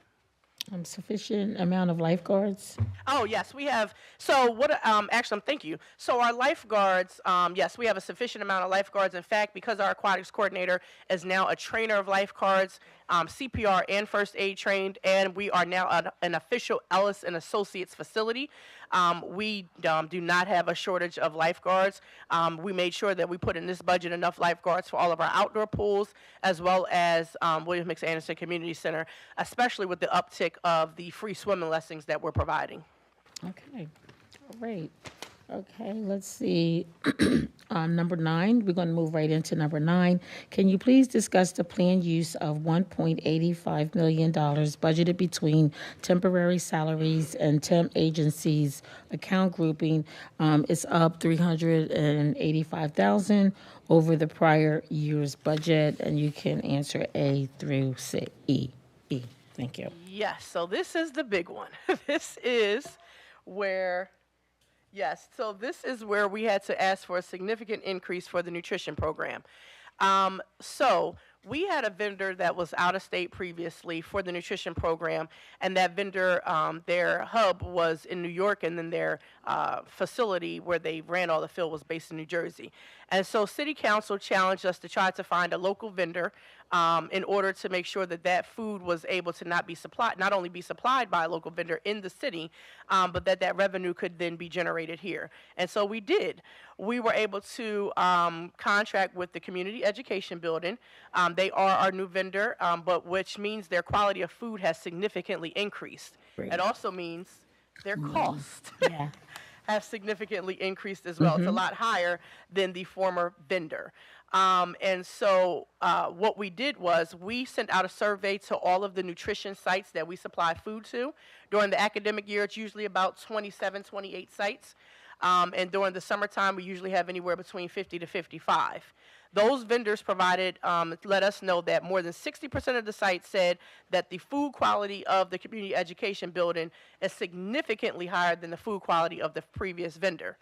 Sufficient amount of lifeguards. Oh, yes, we have. So what, actually, thank you. So our lifeguards, yes, we have a sufficient amount of lifeguards. In fact, because our aquatics coordinator is now a trainer of lifeguards, CPR and first aid trained, and we are now an official Ellis and Associates facility. We do not have a shortage of lifeguards. We made sure that we put in this budget enough lifeguards for all of our outdoor pools, as well as William Hicks Anderson Community Center, especially with the uptick of the free swimming lessons that we're providing. Okay. All right. Okay, let's see. Number 9, we're going to move right into number 9. Can you please discuss the planned use of $1.85 million budgeted between temporary salaries and temp agencies account grouping? It's up $385,000 over the prior year's budget, and you can answer A through C, E. Thank you. Yes, so this is the big one. This is where... Yes, so this is where we had to ask for a significant increase for the nutrition program. So we had a vendor that was out of state previously for the nutrition program, and that vendor, their hub was in New York, and then their facility where they ran all the field was based in New Jersey. And so City Council challenged us to try to find a local vendor in order to make sure that that food was able to not only be supplied by a local vendor in the city, but that revenue could then be generated here. And so we did. We were able to contract with the Community Education Building. They are our new vendor, but which means their quality of food has significantly increased. Great. It also means their cost Yeah. have significantly increased as well. It's a lot higher than the former vendor. And so what we did was we sent out a survey to all of the nutrition sites that we supply food to. During the academic year, it's usually about 27, 28 sites. And during the summertime, we usually have anywhere between 50 to 55. Those vendors provided, let us know that more than 60% of the sites said that the food quality of the community education building is significantly higher than the food quality of the previous vendor.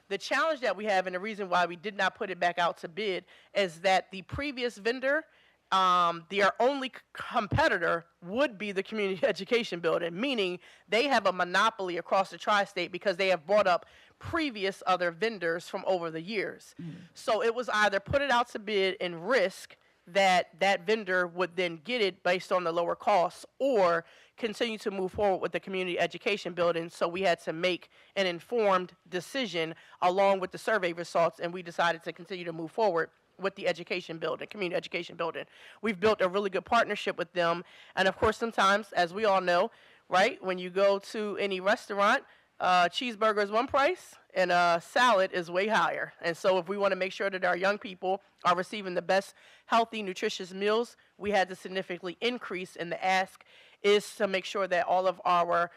The challenge that we have, and the reason why we did not put it back out to bid, is that the previous vendor, their only competitor would be the community education building, meaning they have a monopoly across the tri-state because they have bought up previous other vendors from over the years. So it was either put it out to bid and risk that vendor would then get it based on the lower costs, or continue to move forward with the community education building. So we had to make an informed decision along with the survey results, and we decided to continue to move forward with the education building, community education building. We've built a really good partnership with them, and of course sometimes, as we all know, right, when you go to any restaurant, cheeseburger is one price and a salad is way higher. And so if we want to make sure that our young people are receiving the best healthy, nutritious meals, we had to significantly increase, and the ask is to make sure that all of our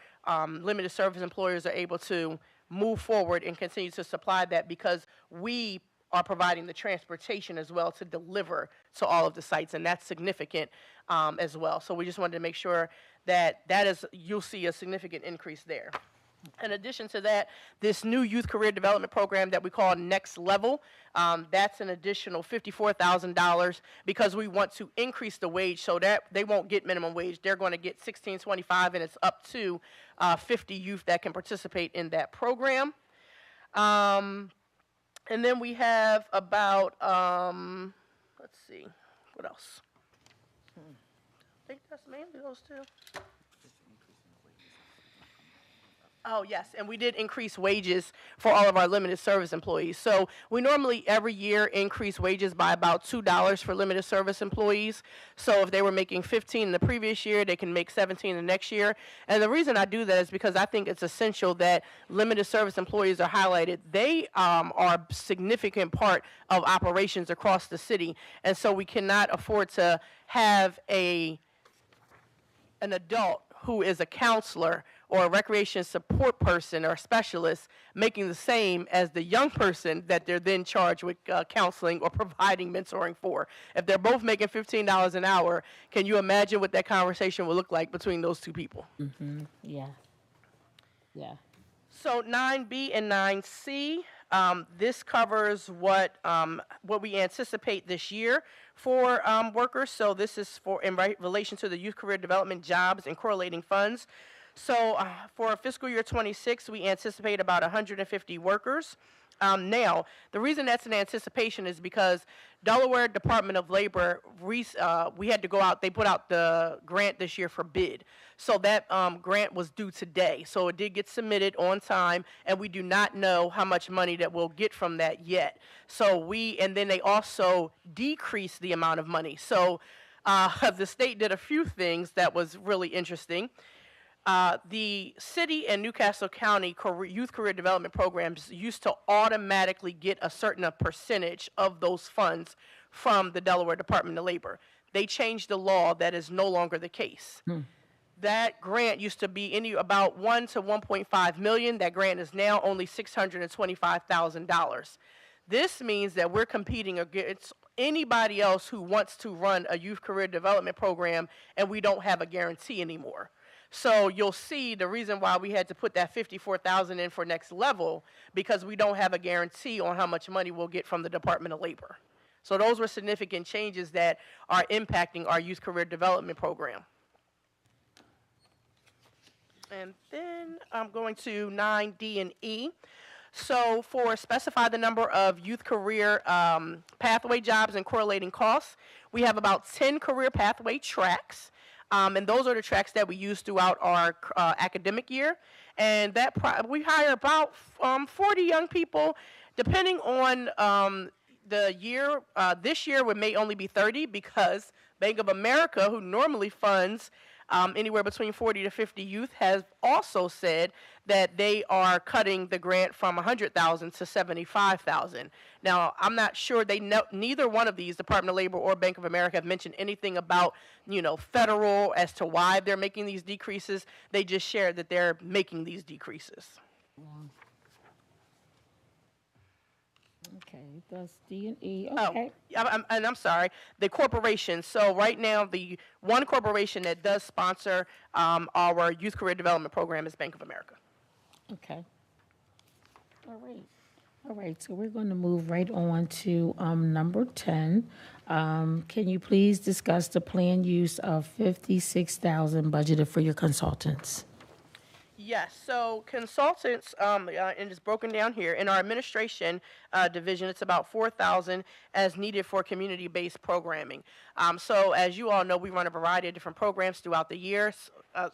limited service employers are able to move forward and continue to supply that, because we are providing the transportation as well to deliver to all of the sites, and that's significant as well. So we just wanted to make sure that you'll see a significant increase there. In addition to that, this new youth career development program that we call Next Level, that's an additional $54,000 because we want to increase the wage so that they won't get minimum wage. They're going to get $16.25, and it's up to 50 youth that can participate in that program. And then we have about, let's see, what else? I think that's mainly those two. Oh, yes, and we did increase wages for all of our limited service employees. So we normally every year increase wages by about $2 for limited service employees. So if they were making $15 in the previous year, they can make $17 the next year. And the reason I do that is because I think it's essential that limited service employees are highlighted. They are a significant part of operations across the city, and so we cannot afford to have an adult who is a counselor or a recreation support person or a specialist making the same as the young person that they're then charged with counseling or providing mentoring for. If they're both making $15 an hour, can you imagine what that conversation will look like between those two people? Yeah. Yeah. So 9B and 9C, this covers what we anticipate this year for workers. So this is in relation to the Youth Career Development Jobs and correlating funds. So for fiscal year 26, we anticipate about 150 workers. Now, the reason that's an anticipation is because Delaware Department of Labor, we had to go out, they put out the grant this year for bid. So that grant was due today. So it did get submitted on time, and we do not know how much money that we'll get from that yet. So and then they also decreased the amount of money. So the state did a few things that was really interesting. The city and Newcastle County youth career development programs used to automatically get a certain percentage of those funds from the Delaware Department of Labor. They changed the law. That is no longer the case. That grant used to be about $1 to $1.5 million. That grant is now only $625,000. This means that we're competing against anybody else who wants to run a youth career development program, and we don't have a guarantee anymore. So you'll see the reason why we had to put that $54,000 in for Next Level, because we don't have a guarantee on how much money we'll get from the Department of Labor. So those were significant changes that are impacting our youth career development program. And then I'm going to 9D and E. So for specify the number of youth career pathway jobs and correlating costs, we have about 10 career pathway tracks. And those are the tracks that we use throughout our academic year. And that we hire about 40 young people, depending on the year. This year, we may only be 30 because Bank of America, who normally funds anywhere between 40 to 50 youth, has also said that they are cutting the grant from 100,000 to 75,000. Now, I'm not sure neither one of these, Department of Labor or Bank of America, have mentioned anything about, federal as to why they're making these decreases. They just shared that they're making these decreases. Okay, that's D and E. Oh, Okay. I'm sorry, the corporation. So right now, the one corporation that does sponsor our youth career development program is Bank of America. Okay. All right. All right, so we're going to move right on to number 10. Can you please discuss the planned use of $56,000 budgeted for your consultants? Yes, so consultants, and it's broken down here. In our administration division, it's about 4,000 as needed for community-based programming. So as you all know, we run a variety of different programs throughout the year,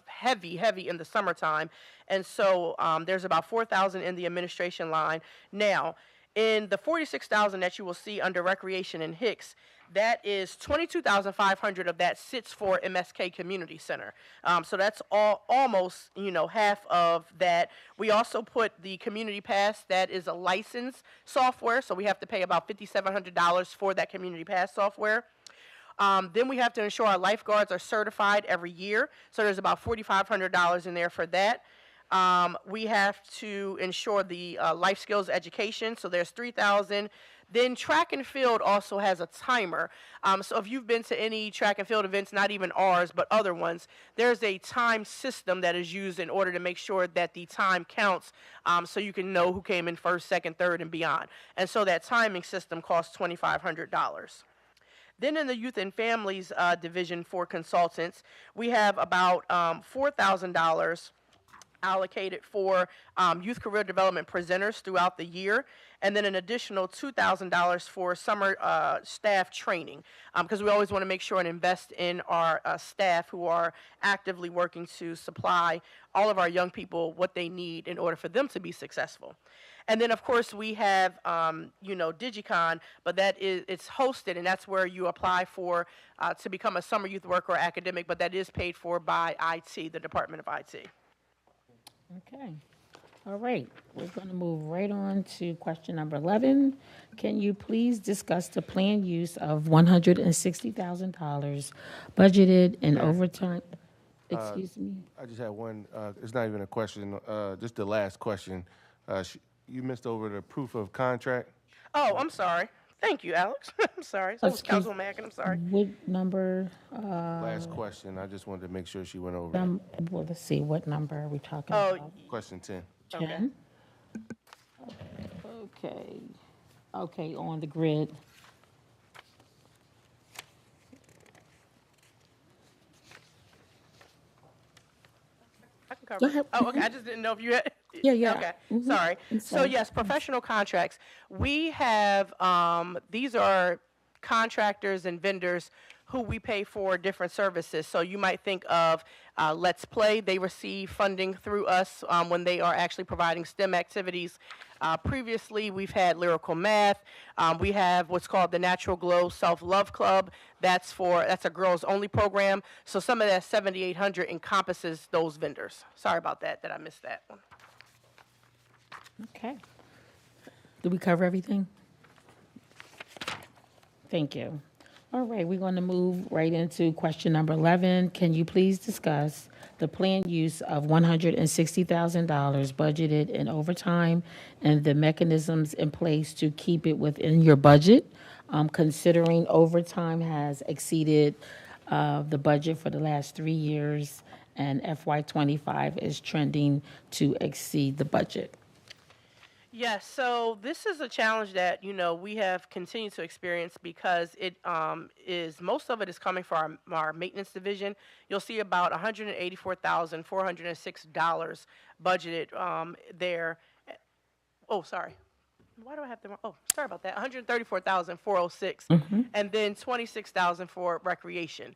heavy in the summertime. And so there's about 4,000 in the administration line. Now, in the 46,000 that you will see under recreation and Hicks, that is 22,500 of that sits for MSK Community Center. So that's almost, half of that. We also put the Community Pass, that is a licensed software, so we have to pay about $5,700 for that Community Pass software. Then we have to ensure our lifeguards are certified every year, so there's about $4,500 in there for that. We have to ensure the life skills education, so there's 3,000. Then track and field also has a timer. So if you've been to any track and field events, not even ours, but other ones, there's a time system that is used in order to make sure that the time counts, so you can know who came in first, second, third, and beyond. And so that timing system costs $2,500. Then in the Youth and Families division for consultants, we have about $4,000 allocated for youth career development presenters throughout the year, and then an additional $2,000 for summer staff training, because we always want to make sure and invest in our staff who are actively working to supply all of our young people what they need in order for them to be successful. And then, of course, we have, DigiCon, but it's hosted, and that's where you apply for to become a summer youth worker or academic, but that is paid for by IT, the Department of IT. Okay. All right. We're going to move right on to question number 11. Can you please discuss the planned use of $160,000 budgeted in overtime? Excuse me. I just had one, it's not even a question, just the last question. You missed over the proof of contract. Oh, I'm sorry. Thank you, Alex. I'm sorry. So was Councilwoman Mack, and I'm sorry. What number? Last question, I just wanted to make sure she went over it. Well, let's see. What number are we talking about? Question 10. 10? Okay. Okay, on the grid. I can cover Go it. ahead. Oh, okay. I just didn't know if you had. Yeah. Okay. Mhm. Sorry. It's So fine. yes, professional contracts. We have these are contractors and vendors who we pay for different services. So you might think of Let's Play. They receive funding through us when they are actually providing STEM activities. Previously, we've had Lyrical Math. We have what's called the Natural Glow Self-Love Club. That's a girls-only program. So some of that 7,800 encompasses those vendors. Sorry about that I missed that one. Okay. Did we cover everything? Thank you. All right, we're going to move right into question number 11. Can you please discuss the planned use of $160,000 budgeted in overtime and the mechanisms in place to keep it within your budget, considering overtime has exceeded the budget for the last 3 years and FY25 is trending to exceed the budget? Yes, so this is a challenge that we have continued to experience because it is most of it is coming from our maintenance division. You'll see about $184,406 budgeted there. Oh, sorry. Why do I have the wrong? Oh, sorry about that. 134,406, and then 26,000 for recreation.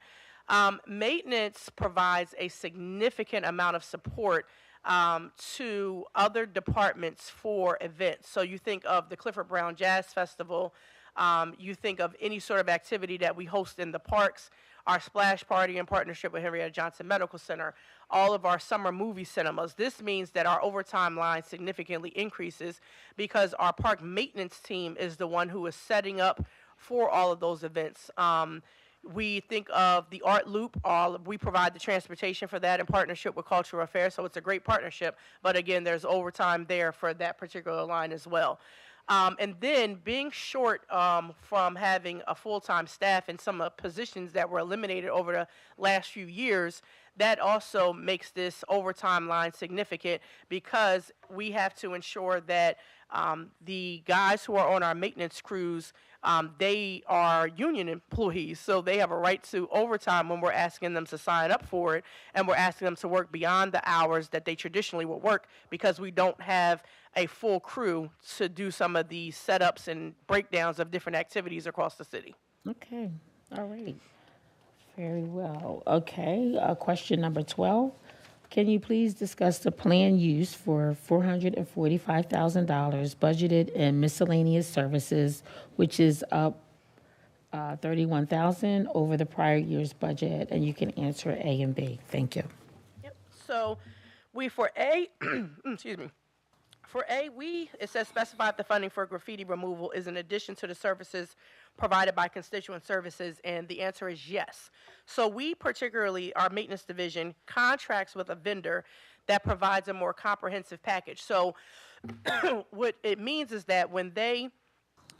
Maintenance provides a significant amount of support to other departments for events. So you think of the Clifford Brown Jazz Festival, you think of any sort of activity that we host in the parks, our splash party in partnership with Henrietta Johnson Medical Center, all of our summer movie cinemas. This means that our overtime line significantly increases because our park maintenance team is the one who is setting up for all of those events. We think of the Art Loop. We provide the transportation for that in partnership with Cultural Affairs, so it's a great partnership. But again, there's overtime there for that particular line as well. And then being short from having a full-time staff in some positions that were eliminated over the last few years, that also makes this overtime line significant because we have to ensure that the guys who are on our maintenance crews, they are union employees, so they have a right to overtime when we're asking them to sign up for it, and we're asking them to work beyond the hours that they traditionally would work because we don't have a full crew to do some of the setups and breakdowns of different activities across the city. Okay, all right. Very well. Okay, question number 12. Can you please discuss the planned use for $445,000 budgeted in miscellaneous services, which is up 31,000 over the prior year's budget? And you can answer A and B. Thank you. Yep. So for A, excuse me. For A, it says specify if the funding for graffiti removal is in addition to the services provided by constituent services, and the answer is yes. So we particularly, our maintenance division, contracts with a vendor that provides a more comprehensive package. So what it means is that when they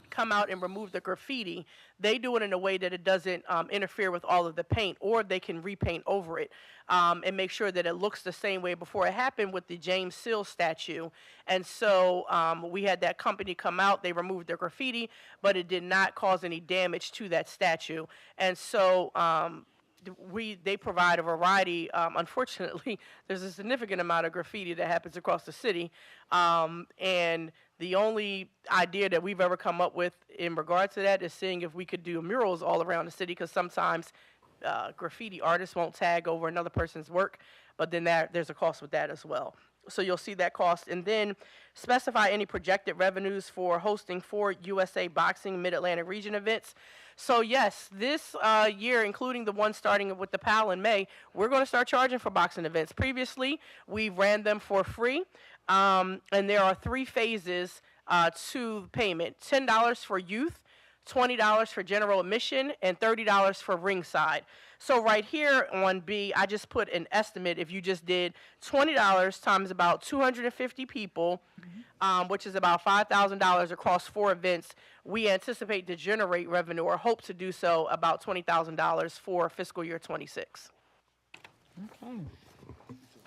come out and remove the graffiti, they do it in a way that it doesn't interfere with all of the paint, or they can repaint over it and make sure that it looks the same way. Before it happened with the James Seal statue, and so we had that company come out, they removed their graffiti, but it did not cause any damage to that statue, and so they provide a variety. Unfortunately, there's a significant amount of graffiti that happens across the city, and the only idea that we've ever come up with in regard to that is seeing if we could do murals all around the city, because sometimes graffiti artists won't tag over another person's work, but then there's a cost with that as well. So you'll see that cost. And then specify any projected revenues for hosting 4 USA Boxing Mid-Atlantic Region events. So yes, this year, including the one starting with the PAL in May, we're going to start charging for boxing events. Previously, we ran them for free, and there are 3 phases to payment: $10 for youth, $20 for general admission, and $30 for ringside. So right here on B, I just put an estimate. If you just did $20 times about 250 people, which is about $5,000 across 4 events, we anticipate to generate revenue, or hope to do so, about $20,000 for fiscal year 26. Okay.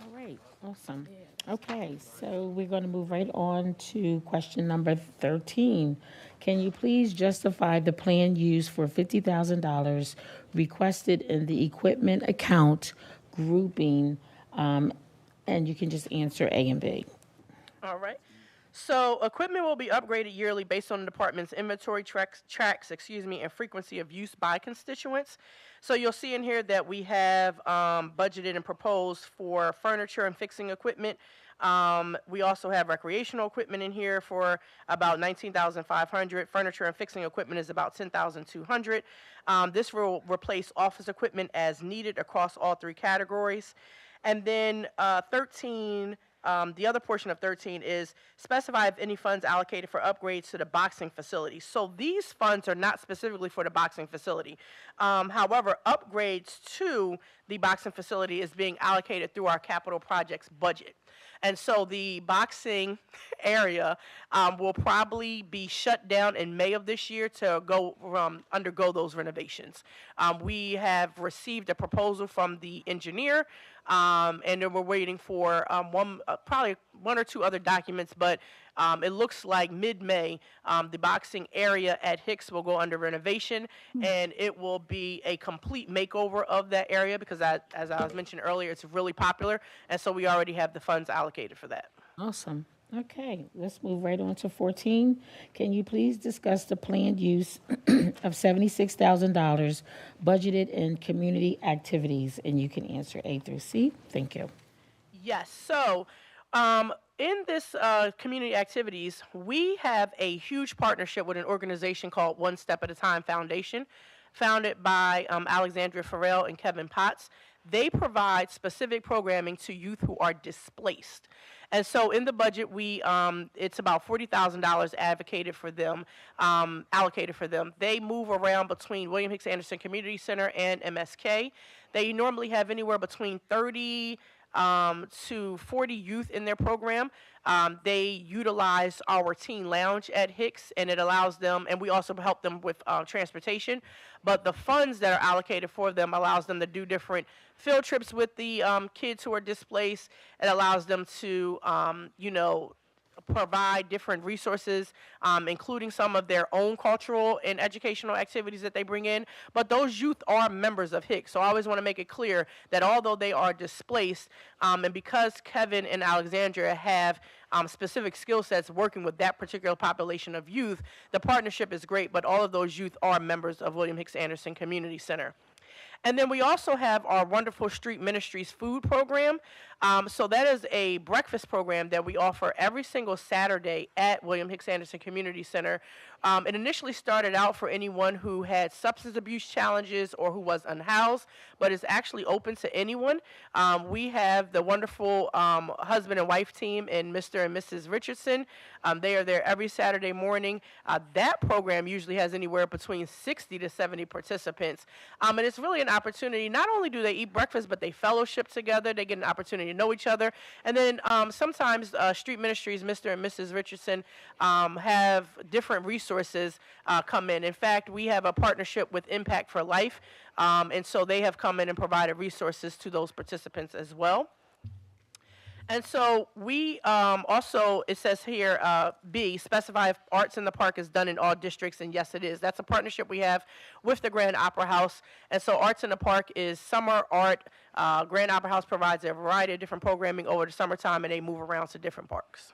All right. Awesome. Okay, so we're going to move right on to question number 13. Can you please justify the planned use for $50,000 requested in the equipment account grouping? And you can just answer A and B. All right. So equipment will be upgraded yearly based on the department's inventory tracks, and frequency of use by constituents. So you'll see in here that we have budgeted and proposed for furniture and fixing equipment. We also have recreational equipment in here for about $19,500. Furniture and fixing equipment is about $10,200. This will replace office equipment as needed across all 3 categories. And then 13. The other portion of 13 is specify if any funds allocated for upgrades to the boxing facility. So these funds are not specifically for the boxing facility. However, upgrades to the boxing facility is being allocated through our capital projects budget. And so the boxing area will probably be shut down in May of this year to undergo those renovations. We have received a proposal from the engineer, and then we're waiting for probably 1 or 2 other documents, but It looks like mid-May, the boxing area at Hicks will go under renovation, and it will be a complete makeover of that area because, as I was mentioning earlier, it's really popular, and so we already have the funds allocated for that. Awesome. Okay, let's move right on to 14. Can you please discuss the planned use of $76,000 budgeted in community activities? And you can answer A through C. Thank you. Yes. So, in this community activities, we have a huge partnership with an organization called One Step at a Time Foundation, founded by Alexandria Farrell and Kevin Potts. They provide specific programming to youth who are displaced. And so in the budget, it's about $40,000 allocated for them. They move around between William Hicks Anderson Community Center and MSK. They normally have anywhere between 30 to 40 youth in their program. They utilize our teen lounge at Hicks, and it allows them, and we also help them with transportation. But the funds that are allocated for them allows them to do different field trips with the kids who are displaced. It allows them to, provide different resources, including some of their own cultural and educational activities that they bring in. But those youth are members of Hicks. So I always want to make it clear that although they are displaced, and because Kevin and Alexandria have specific skill sets working with that particular population of youth, the partnership is great, but all of those youth are members of William Hicks Anderson Community Center. And then we also have our wonderful Street Ministries food program. So that is a breakfast program that we offer every single Saturday at William Hicks Anderson Community Center. It initially started out for anyone who had substance abuse challenges or who was unhoused, but it's actually open to anyone. We have the wonderful husband and wife team and Mr. and Mrs. Richardson. They are there every Saturday morning. That program usually has anywhere between 60 to 70 participants. And it's really an opportunity. Not only do they eat breakfast, but they fellowship together. They get an opportunity to know each other. And then sometimes Street Ministries, Mr. and Mrs. Richardson, have different resources come in. In fact, we have a partnership with Impact for Life, and so they have come in and provided resources to those participants as well. And so we also, it says here, B, specify if arts in the park is done in all districts, and yes, it is. That's a partnership we have with the Grand Opera House. And so arts in the park is summer art. Grand Opera House provides a variety of different programming over the summertime, and they move around to different parks.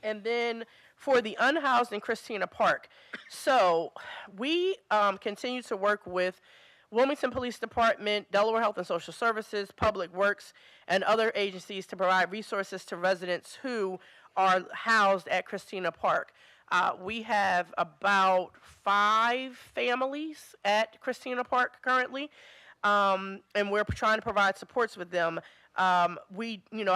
And then for the unhoused in Christina Park, so we continue to work with Wilmington Police Department, Delaware Health and Social Services, Public Works, and other agencies to provide resources to residents who are housed at Christina Park. We have about 5 families at Christina Park currently, and we're trying to provide supports with them. I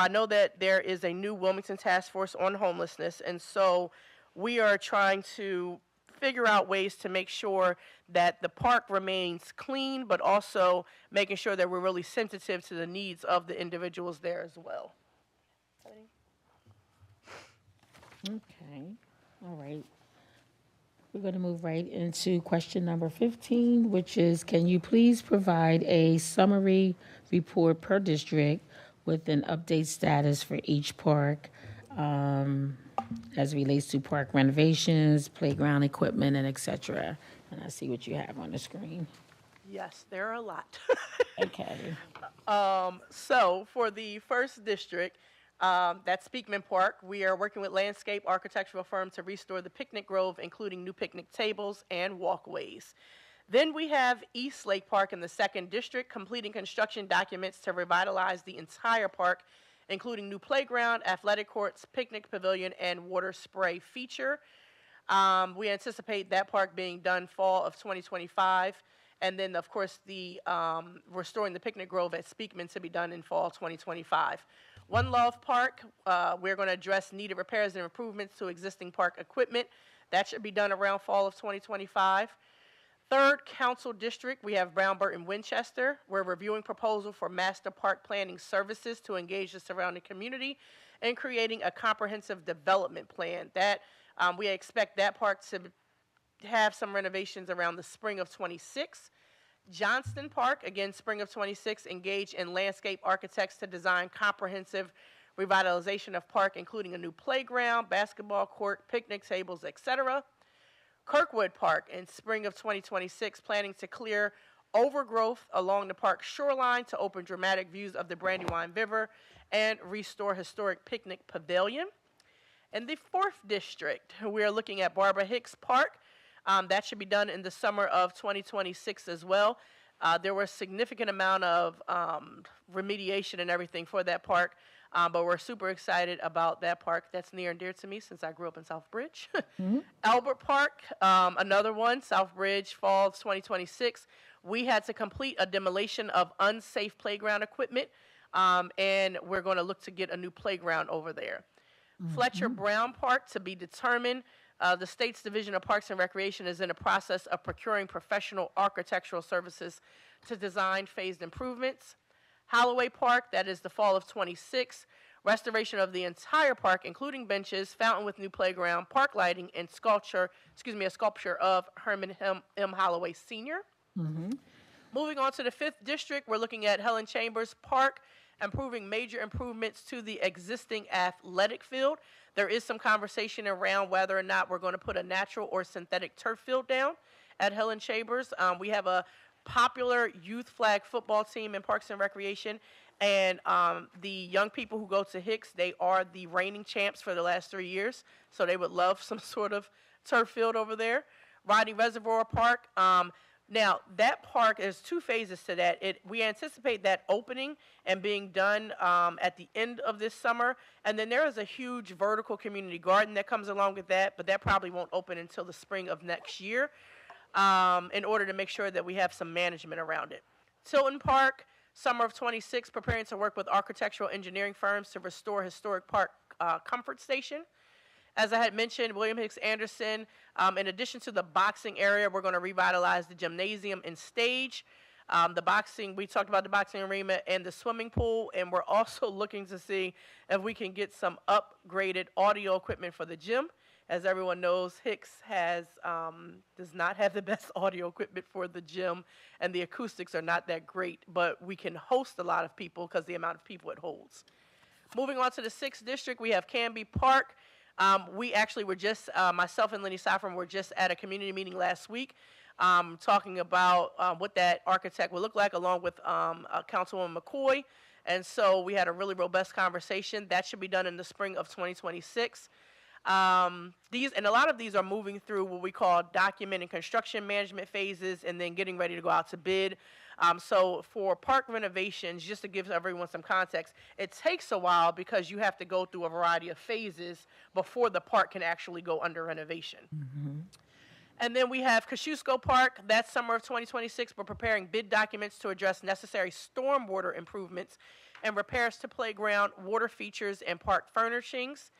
know that there is a new Wilmington Task Force on Homelessness, and so we are trying to figure out ways to make sure that the park remains clean, but also making sure that we're really sensitive to the needs of the individuals there as well. Okay, all right. We're going to move right into question number 15, which is, can you please provide a summary report per district with an update status for each park as it relates to park renovations, playground equipment, and et cetera? And I see what you have on the screen. Yes, there are a lot. Okay. So for the first district, that's Speakman Park, we are working with landscape architectural firm to restore the picnic grove, including new picnic tables and walkways. Then we have East Lake Park in the second district, completing construction documents to revitalize the entire park, including new playground, athletic courts, picnic pavilion, and water spray feature. We anticipate that park being done fall of 2025. And then, of course, the restoring the picnic grove at Speakman to be done in fall 2025. One Love Park, we're going to address needed repairs and improvements to existing park equipment. That should be done around fall of 2025. Third Council District, we have Brown Burton Winchester. We're reviewing proposal for master park planning services to engage the surrounding community and creating a comprehensive development plan. That we expect that park to have some renovations around the spring of 26. Johnston Park, again, spring of 26, engage in landscape architects to design comprehensive revitalization of park, including a new playground, basketball court, picnic tables, etc. Kirkwood Park in spring of 2026, planning to clear overgrowth along the park shoreline to open dramatic views of the Brandywine River and restore historic picnic pavilion. In the 4th district, we are looking at Barbara Hicks Park. That should be done in the summer of 2026 as well. There was a significant amount of remediation and everything for that park, but we're super excited about that park. That's near and dear to me since I grew up in Southbridge. Albert Park, another one, Southbridge, fall of 2026. We had to complete a demolition of unsafe playground equipment, and we're going to look to get a new playground over there. Fletcher Brown Park to be determined. The state's Division of Parks and Recreation is in the process of procuring professional architectural services to design phased improvements. Holloway Park, that is the fall of 26. Restoration of the entire park, including benches, fountain with new playground, park lighting, and a sculpture of Herman M. Holloway Sr. Moving on to the 5th district, we're looking at Helen Chambers Park, improving major improvements to the existing athletic field. There is some conversation around whether or not we're going to put a natural or synthetic turf field down at Helen Chambers. We have a popular youth flag football team in Parks and Recreation, and the young people who go to Hicks, they are the reigning champs for the last 3 years, so they would love some sort of turf field over there. Rodney Reservoir Park. Now, that park, there's 2 phases to that. We anticipate that opening and being done at the end of this summer. And then there is a huge vertical community garden that comes along with that, but that probably won't open until the spring of next year in order to make sure that we have some management around it. Tilton Park, summer of 26, preparing to work with architectural engineering firms to restore historic park comfort station. As I had mentioned, William Hicks Anderson, in addition to the boxing area, we're going to revitalize the gymnasium and stage. We talked about the boxing arena and the swimming pool, and we're also looking to see if we can get some upgraded audio equipment for the gym. As everyone knows, Hicks does not have the best audio equipment for the gym, and the acoustics are not that great, but we can host a lot of people because the amount of people it holds. Moving on to the 6th district, we have Canby Park. We actually were just, myself and Lenny Saffron were just at a community meeting last week talking about what that architect would look like along with Councilwoman McCoy. And so we had a really robust conversation. That should be done in the spring of 2026. And a lot of these are moving through what we call document and construction management phases and then getting ready to go out to bid. So for park renovations, just to give everyone some context, it takes a while because you have to go through a variety of phases before the park can actually go under renovation. And then we have Kosciuszko Park. That's summer of 2026. We're preparing bid documents to address necessary stormwater improvements and repairs to playground, water features, and park furnishings.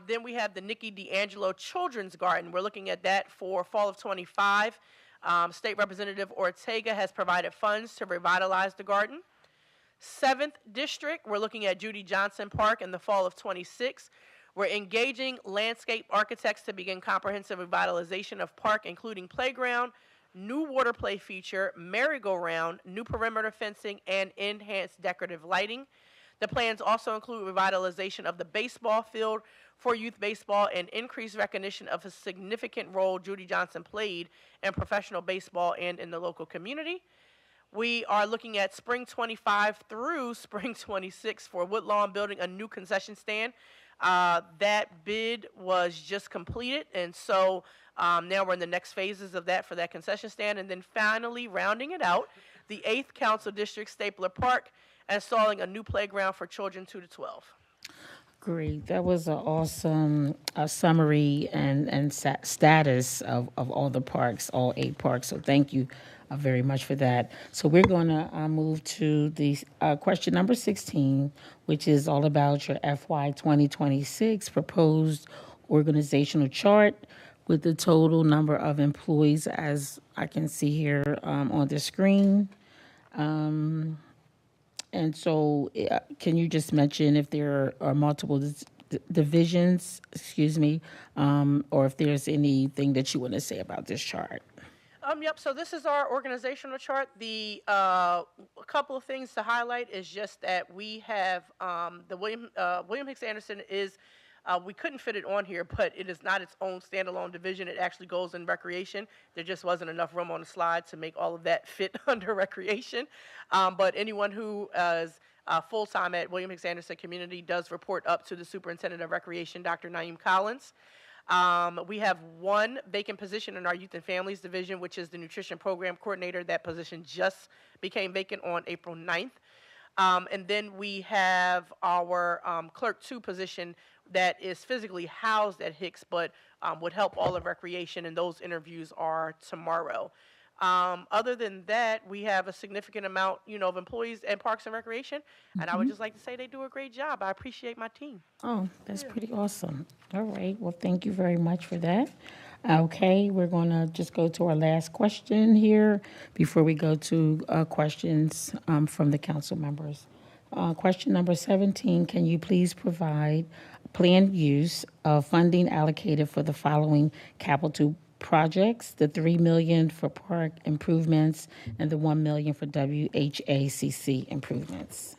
Then we have the Nikki D'Angelo Children's Garden. We're looking at that for fall of 25. State Representative Ortega has provided funds to revitalize the garden. 7th District, we're looking at Judy Johnson Park in the fall of 26. We're engaging landscape architects to begin comprehensive revitalization of park, including playground, new water play feature, merry-go-round, new perimeter fencing, and enhanced decorative lighting. The plans also include revitalization of the baseball field for youth baseball and increased recognition of a significant role Judy Johnson played in professional baseball and in the local community. We are looking at spring 25 through spring 26 for Woodlawn building a new concession stand. That bid was just completed, and so now we're in the next phases of that for that concession stand. And then finally, rounding it out, the 8th Council District, Stapler Park, installing a new playground for children 2 to 12. Great. That was an awesome summary and status of all the parks, all 8 parks. So thank you very much for that. So we're going to move to the question number 16, which is all about your FY2026 proposed organizational chart with the total number of employees, as I can see here on the screen. And so can you just mention if there are multiple divisions, or if there's anything that you want to say about this chart? Yep, so this is our organizational chart. A couple of things to highlight is just that we have, the William Hicks Anderson is, we couldn't fit it on here, but it is not its own standalone division. It actually goes in recreation. There just wasn't enough room on the slide to make all of that fit under recreation. But anyone who is full-time at William Hicks Anderson Community does report up to the Superintendent of Recreation, Dr. Naeem Collins. We have one vacant position in our Youth and Families Division, which is the Nutrition Program Coordinator. That position just became vacant on April 9th. And then we have our Clerk 2 position that is physically housed at Hicks, but would help all of recreation, and those interviews are tomorrow. Other than that, we have a significant amount, of employees at Parks and Recreation, and I would just like to say they do a great job. I appreciate my team. Oh, that's pretty awesome. All right, well, thank you very much for that. Okay, we're going to just go to our last question here before we go to questions from the council members. Question number 17, can you please provide planned use of funding allocated for the following capital projects, the $3 million for park improvements and the $1 million for WHACC improvements?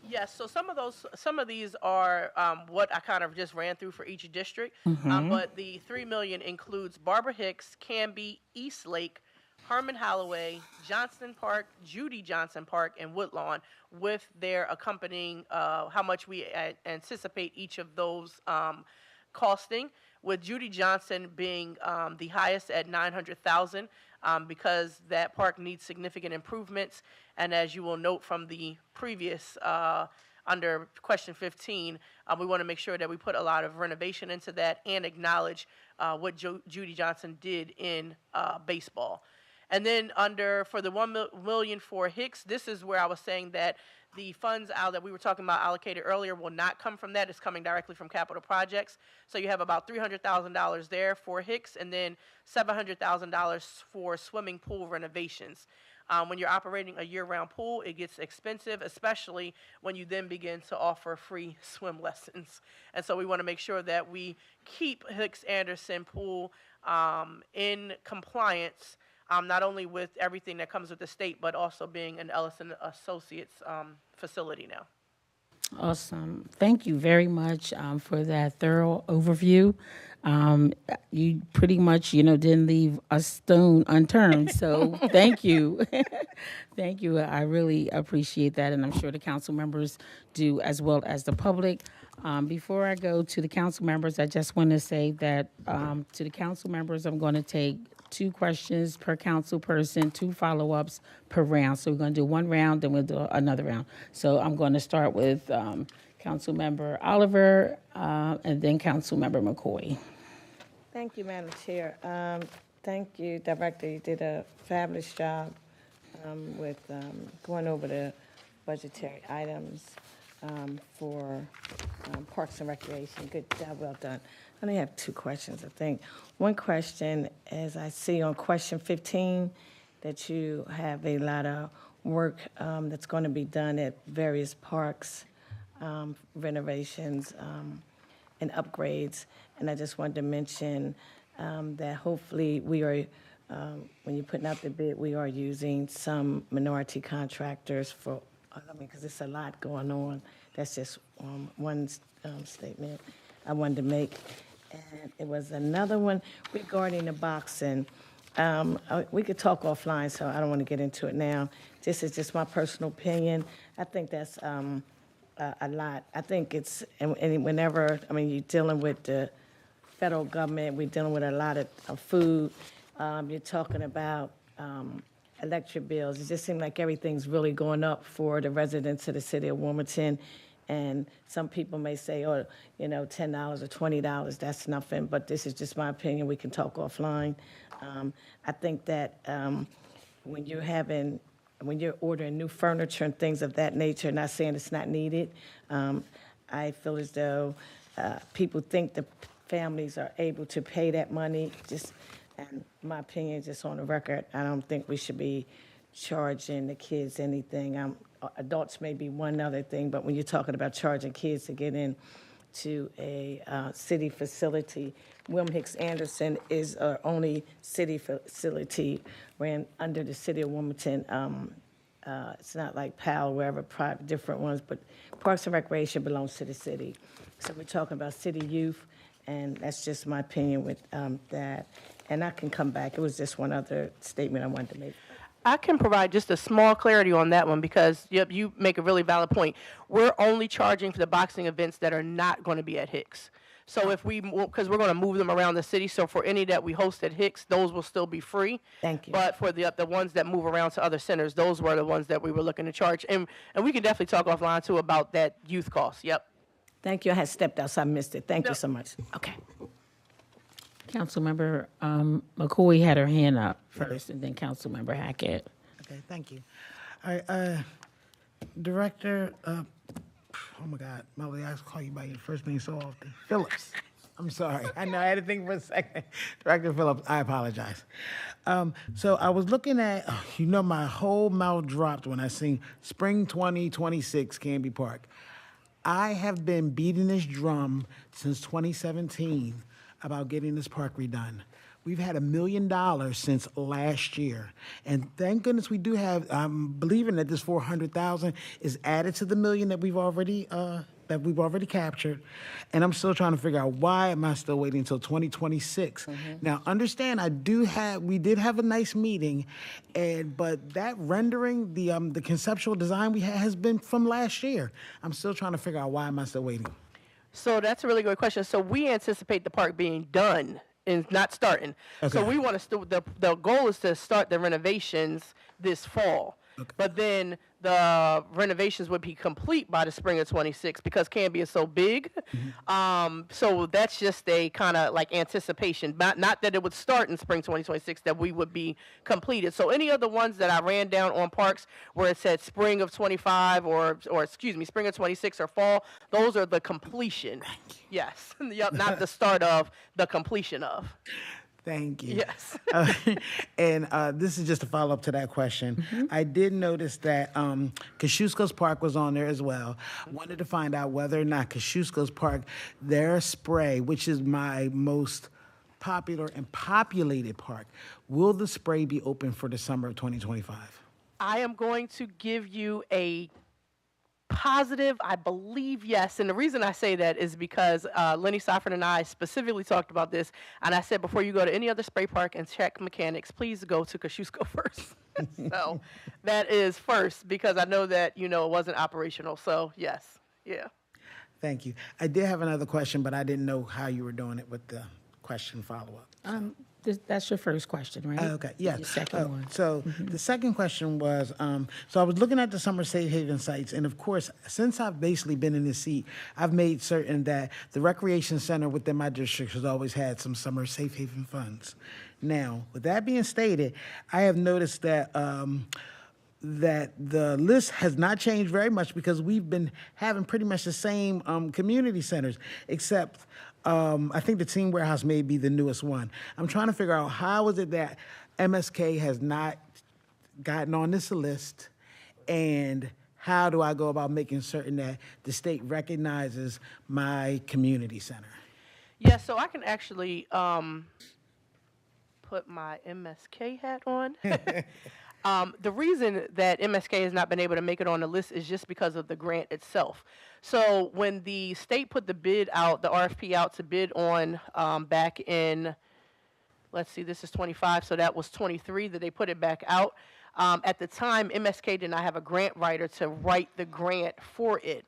Yes, so some of these are what I kind of just ran through for each district. But the $3 million includes Barbara Hicks, Canby, East Lake, Herman Holloway, Johnston Park, Judy Johnson Park, and Woodlawn, with their accompanying how much we anticipate each of those costing, with Judy Johnson being the highest at $900,000 because that park needs significant improvements. And as you will note from the previous under question 15, we want to make sure that we put a lot of renovation into that and acknowledge what Judy Johnson did in baseball. And then for the $1 million for Hicks, this is where I was saying that the funds out that we were talking about allocated earlier will not come from that. It's coming directly from capital projects. So you have about $300,000 there for Hicks, and then $700,000 for swimming pool renovations. When you're operating a year-round pool, it gets expensive, especially when you then begin to offer free swim lessons. And so we want to make sure that we keep Hicks Anderson Pool in compliance, not only with everything that comes with the state, but also being an Ellison Associates facility now. Awesome. Thank you very much for that thorough overview. You pretty much, didn't leave a stone unturned. So thank you. Thank you. I really appreciate that. And I'm sure the council members do, as well as the public. Before I go to the council members, I just want to say that to the council members, I'm going to take 2 questions per council person, 2 follow-ups per round. So we're going to do 1 round, then we'll do another round. So I'm going to start with Council Member Oliver and then Council Member McCoy. Thank you, Madam Chair. Thank you, Director. You did a fabulous job with going over the budgetary items for Parks and Recreation. Good job, well done. I only have 2 questions, I think. One question, as I see on question 15, that you have a lot of work that's going to be done at various parks, renovations and upgrades. And I just wanted to mention that hopefully we are, when you're putting out the bid, we are using some minority contractors for, because it's a lot going on. That's just one statement I wanted to make. And it was another one regarding the boxing. We could talk offline, so I don't want to get into it now. This is just my personal opinion. I think that's a lot. I think it's, and whenever, you're dealing with the federal government, we're dealing with a lot of food. You're talking about electric bills. It just seems like everything's really going up for the residents of the city of Wilmington. And some people may say, $10 or $20, that's nothing. But this is just my opinion. We can talk offline. I think that when you're ordering new furniture and things of that nature, not saying it's not needed, I feel as though people think the families are able to pay that money. And my opinion, just on the record, I don't think we should be charging the kids anything. Adults may be one other thing, but when you're talking about charging kids to get in to a city facility. William Hicks Anderson is our only city facility ran under the city of Wilmington. It's not like PAL, wherever private, different ones, but Parks and Recreation belongs to the city. So we're talking about city youth, and that's just my opinion with that. And I can come back. It was just one other statement I wanted to make. I can provide just a small clarity on that one because yep, you make a really valid point. We're only charging for the boxing events that are not going to be at Hicks. So if we, because we're going to move them around the city, so for any that we host at Hicks, those will still be free. Thank you. But for the ones that move around to other centers, those were the ones that we were looking to charge. And we can definitely talk offline too about that youth cost. Yep. Thank you. I had stepped out, so I missed it. Thank you so much. Okay. Councilmember McCoy had her hand up first, and then Councilmember Hackett. Okay, thank you. All right, Director, oh my God, Melody, I call you by your first name so often. Phillips. I'm sorry. I know I had to think for a second. Director Phillips, I apologize. So I was looking at, my whole mouth dropped when I seen Spring 2026 Canby Park. I have been beating this drum since 2017 about getting this park redone. We've had $1 million since last year, and thank goodness we do have. I'm believing that this 400,000 is added to the million that we've already captured, and I'm still trying to figure out why am I still waiting until 2026. Now, understand, we did have a nice meeting, but that rendering, the conceptual design we had has been from last year. I'm still trying to figure out why am I still waiting. So that's a really good question. So we anticipate the park being done and not starting. Okay. So we want to the goal is to start the renovations this fall. Okay. But then the renovations would be complete by the spring of 26 because Canby is so big. So that's just a kind of like anticipation, not that it would start in spring 2026, that we would be completed. So any of the ones that I ran down on parks where it said spring of 25 or excuse me, spring of 26 or fall, those are the completion. Yes, not the start of, the completion of. Thank you. Yes. And this is just a follow-up to that question. I did notice that Kosciuszko's Park was on there as well. Wanted to find out whether or not Kosciuszko's Park, their spray, which is my most popular and populated park, will the spray be open for the summer of 2025? I am going to give you a positive, I believe yes. And the reason I say that is because Lenny Sofford and I specifically talked about this. And I said, before you go to any other spray park and check mechanics, please go to Kosciuszko first. So that is first, because I know that, it wasn't operational. So yes, yeah. Thank you. I did have another question, but I didn't know how you were doing it with the question follow-up. That's your first question, right? Okay, yes. Your second one. So the second question was, so I was looking at the summer safe haven sites, and of course, since I've basically been in this seat, I've made certain that the recreation center within my district has always had some summer safe haven funds. Now, with that being stated, I have noticed that that the list has not changed very much because we've been having pretty much the same community centers, except I think the Teen Warehouse may be the newest one. I'm trying to figure out how is it that MSK has not gotten on this list, and how do I go about making certain that the state recognizes my community center? Yeah, so I can actually put my MSK hat on. The reason that MSK has not been able to make it on the list is just because of the grant itself. So when the state put the bid out, the RFP out to bid on back in, let's see, this is 25, so that was 23 that they put it back out. At the time, MSK did not have a grant writer to write the grant for it.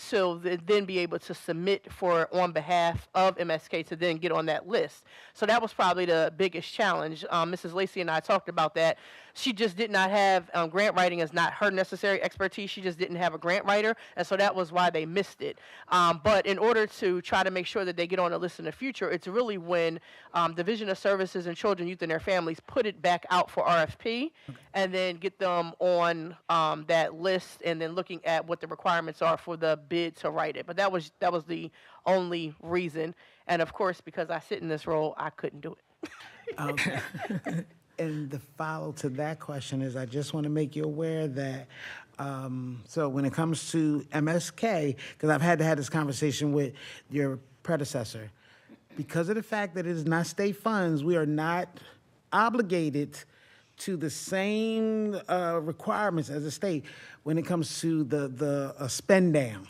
So then be able to submit for on behalf of MSK to then get on that list. So that was probably the biggest challenge. Mrs. Lacey and I talked about that. She just did not have, grant writing is not her necessary expertise. She just didn't have a grant writer, and so that was why they missed it. But in order to try to make sure that they get on the list in the future, it's really when Division of Services and Children, Youth, and their families put it back out for RFP, and then get them on that list, and then looking at what the requirements are for the bid to write it. But that was the only reason. And of course, because I sit in this role, I couldn't do it. Okay. And the follow to that question is, I just want to make you aware that, so when it comes to MSK, because I've had to have this conversation with your predecessor, because of the fact that it is not state funds, we are not obligated to the same requirements as the state when it comes to the spend down.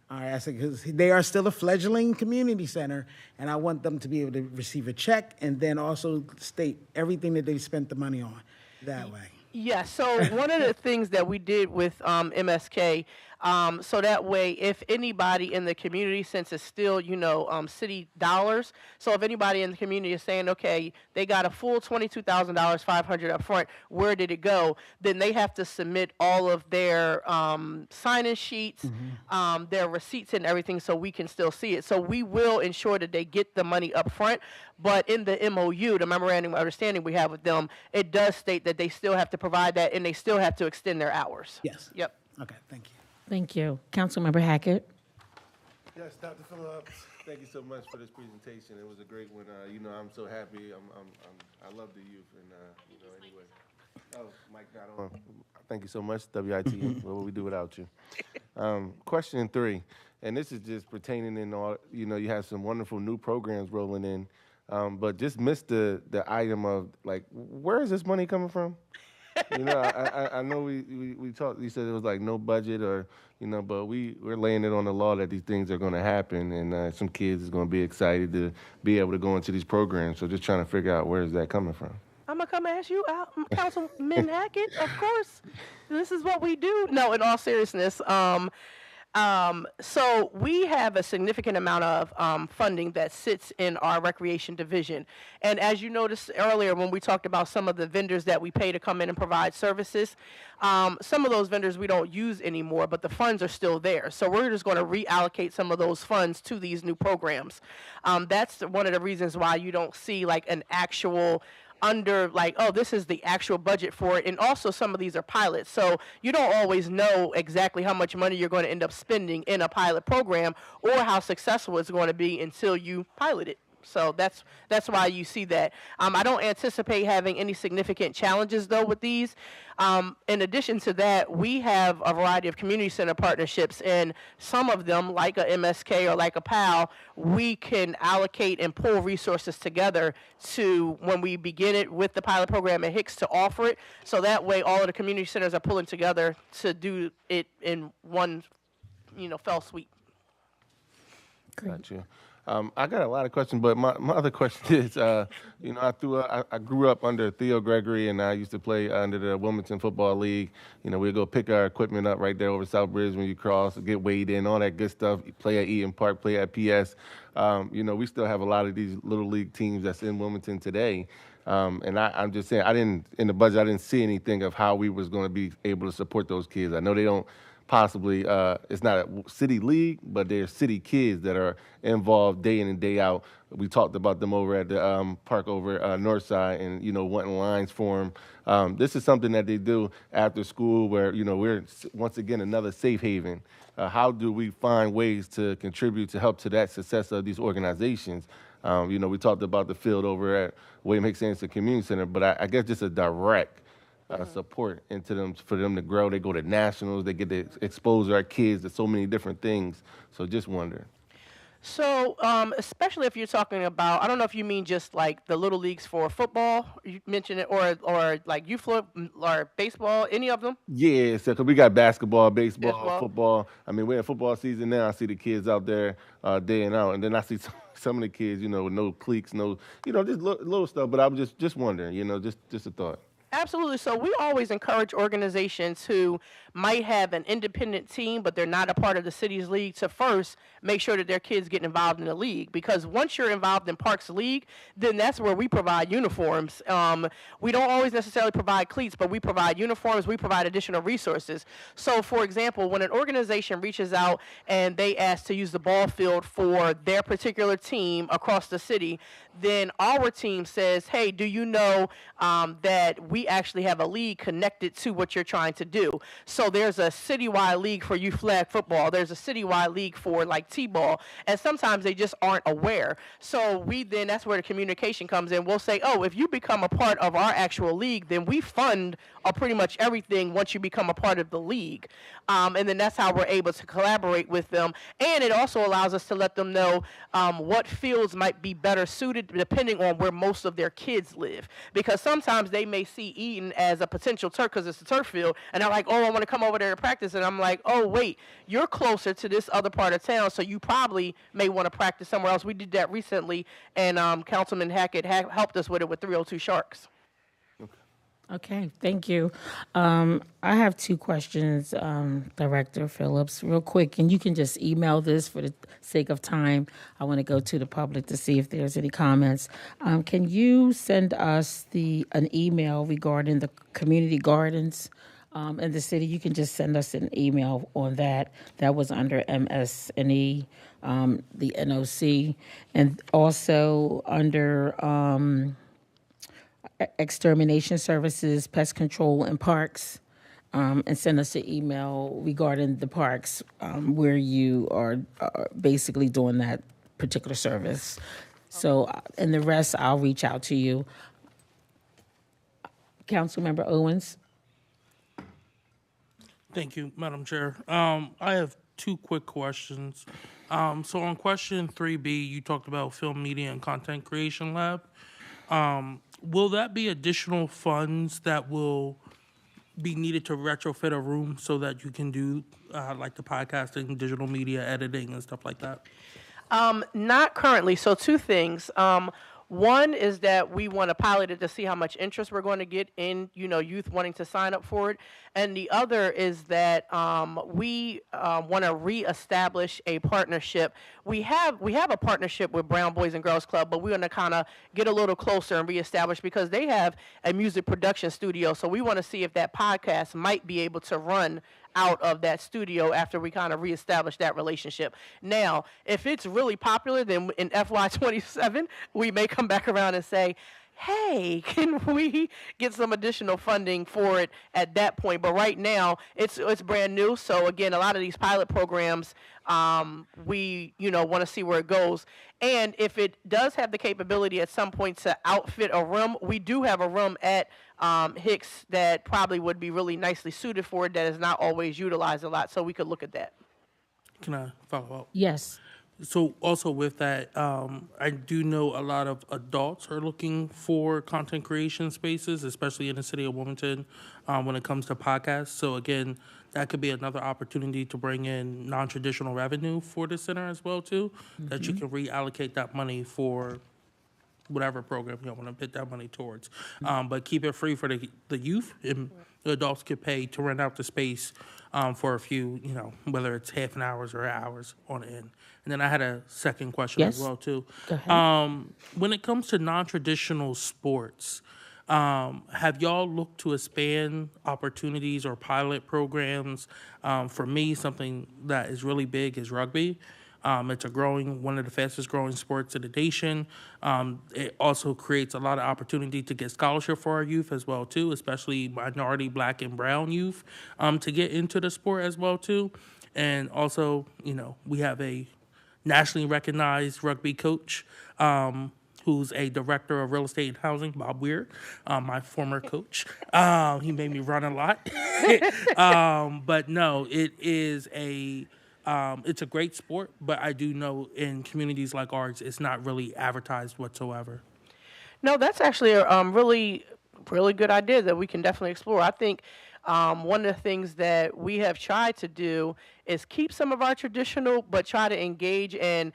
All right, I said, because they are still a fledgling community center, and I want them to be able to receive a check and then also state everything that they spent the money on that way. Yeah, so one of the things that we did with MSK, so that way if anybody in the community, since it's still, city dollars, so if anybody in the community is saying, okay, they got a full $22,000, $500 up front, where did it go? Then they have to submit all of their sign-in sheets, their receipts and everything so we can still see it. So we will ensure that they get the money up front, but in the MOU, the memorandum of understanding we have with them, it does state that they still have to provide that and they still have to extend their hours. Yes. Yep. Okay, thank you. Thank you. Councilmember Hackett. Yes, Dr. Phillips, thank you so much for this presentation. It was a great one. I'm so happy. I love the youth, and anyway. Oh, Mike not on. Thank you so much, WIT. What would we do without you? Question 3, and this is just pertaining in all. You have some wonderful new programs rolling in, but just missed the item of like, where is this money coming from? I know we talked. You said it was like no budget or but we're laying it on the law that these things are going to happen, and some kids is going to be excited to be able to go into these programs. So just trying to figure out where is that coming from. I'm going to come ask you out, Councilman Hackett, of course. This is what we do. No, in all seriousness, so we have a significant amount of funding that sits in our recreation division. And as you noticed earlier when we talked about some of the vendors that we pay to come in and provide services, some of those vendors we don't use anymore, but the funds are still there. So we're just going to reallocate some of those funds to these new programs. That's one of the reasons why you don't see like an actual under like, oh, this is the actual budget for it. And also some of these are pilots. So you don't always know exactly how much money you're going to end up spending in a pilot program or how successful it's going to be until you pilot it. So that's why you see that. I don't anticipate having any significant challenges, though, with these. In addition to that, we have a variety of community center partnerships, and some of them, like a MSK or like a PAL, we can allocate and pull resources together to, when we begin it with the pilot program at Hicks, to offer it. So that way, all of the community centers are pulling together to do it in one, fell sweep. Gotcha. I got a lot of questions, but my other question is, I grew up under Theo Gregory, and I used to play under the Wilmington Football League. We'd go pick our equipment up right there over South Bridge when you cross, get weighed in, all that good stuff. Play at Eaton Park, play at PS. We still have a lot of these little league teams that's in Wilmington today. And I'm just saying, in the budget, I didn't see anything of how we was going to be able to support those kids. I know they don't. Possibly, it's not a city league, but they're city kids that are involved day in and day out. We talked about them over at the park over Northside and, wanting lines for them. This is something that they do after school where, we're, once again, another safe haven. How do we find ways to contribute to help to that success of these organizations? We talked about the field over at William Hicks Anderson Community Center, but I guess just a direct support into them for them to grow. They go to nationals. They get to expose our kids to so many different things. So just wondering. So especially if you're talking about, I don't know if you mean just like the little leagues for football, you mentioned it, or like youth or baseball, any of them? Yeah, so 'cause we got basketball, baseball, football. I mean, we're in football season now. I see the kids out there day and out, and then I see some of the kids, with no cleats, no, just little stuff. But I was just wondering, just a thought. Absolutely. So we always encourage organizations who might have an independent team, but they're not a part of the city's league, to first make sure that their kids get involved in the league. Because once you're involved in Parks League, then that's where we provide uniforms. We don't always necessarily provide cleats, but we provide uniforms. We provide additional resources. So, for example, when an organization reaches out and they ask to use the ball field for their particular team across the city, then our team says, hey, do you know that we actually have a league connected to what you're trying to do. So there's a citywide league for youth flag football. There's a citywide league for like T-ball, and sometimes they just aren't aware. So that's where the communication comes in. We'll say, oh, if you become a part of our actual league, then we fund pretty much everything once you become a part of the league. And then that's how we're able to collaborate with them. And it also allows us to let them know what fields might be better suited depending on where most of their kids live. Because sometimes they may see Eaton as a potential turf because it's a turf field, and they're like, oh, I want to come over there to practice. And I'm like, oh, wait, you're closer to this other part of town, so you probably may want to practice somewhere else. We did that recently, and Councilman Hackett helped us with it with 302 Sharks. Okay, thank you. I have two questions, Director Phillips, real quick, and you can just email this for the sake of time. I want to go to the public to see if there's any comments. Can you send us an email regarding the community gardens in the city? You can just send us an email on that. That was under MSNE, the NOC, and also under Extermination Services, Pest Control, and Parks, and send us an email regarding the parks where you are basically doing that particular service. So, and the rest, I'll reach out to you. Councilmember Owens? Thank you, Madam Chair. I have two quick questions. So on question 3B, you talked about Film, Media, and Content Creation Lab. Will that be additional funds that will be needed to retrofit a room so that you can do like the podcasting, digital media editing, and stuff like that? Not currently. So two things. One is that we want to pilot it to see how much interest we're going to get in, youth wanting to sign up for it. And the other is that we want to reestablish a partnership. We have a partnership with Brown Boys and Girls Club, but we want to kind of get a little closer and reestablish because they have a music production studio. So we want to see if that podcast might be able to run out of that studio after we kind of reestablish that relationship. Now, if it's really popular, then in FY2027, we may come back around and say, hey, can we get some additional funding for it at that point? But right now, it's brand new. So again, a lot of these pilot programs, we want to see where it goes. And if it does have the capability at some point to outfit a room, we do have a room at Hicks that probably would be really nicely suited for it that is not always utilized a lot. So we could look at that. Can I follow up? Yes. So also with that, I do know a lot of adults are looking for content creation spaces, especially in the city of Wilmington, when it comes to podcasts. So again, that could be another opportunity to bring in non-traditional revenue for the center as well too, that you can reallocate that money for whatever program you want to put that money towards. But keep it free for the youth, and the adults could pay to rent out the space for a few, whether it's half an hour or hours on end. And then I had a second question as well too. Go ahead. When it comes to non-traditional sports, have y'all looked to expand opportunities or pilot programs? For me, something that is really big is rugby. It's one of the fastest growing sports in the nation. It also creates a lot of opportunity to get scholarship for our youth as well too, especially minority, Black, and brown youth, to get into the sport as well too. And also, we have a nationally recognized rugby coach, who's a director of real estate and housing, Bob Weir, my former coach. He made me run a lot. But no, it is it's a great sport, but I do know in communities like ours, it's not really advertised whatsoever. No, that's actually a really, really good idea that we can definitely explore. I think one of the things that we have tried to do is keep some of our traditional, but try to engage and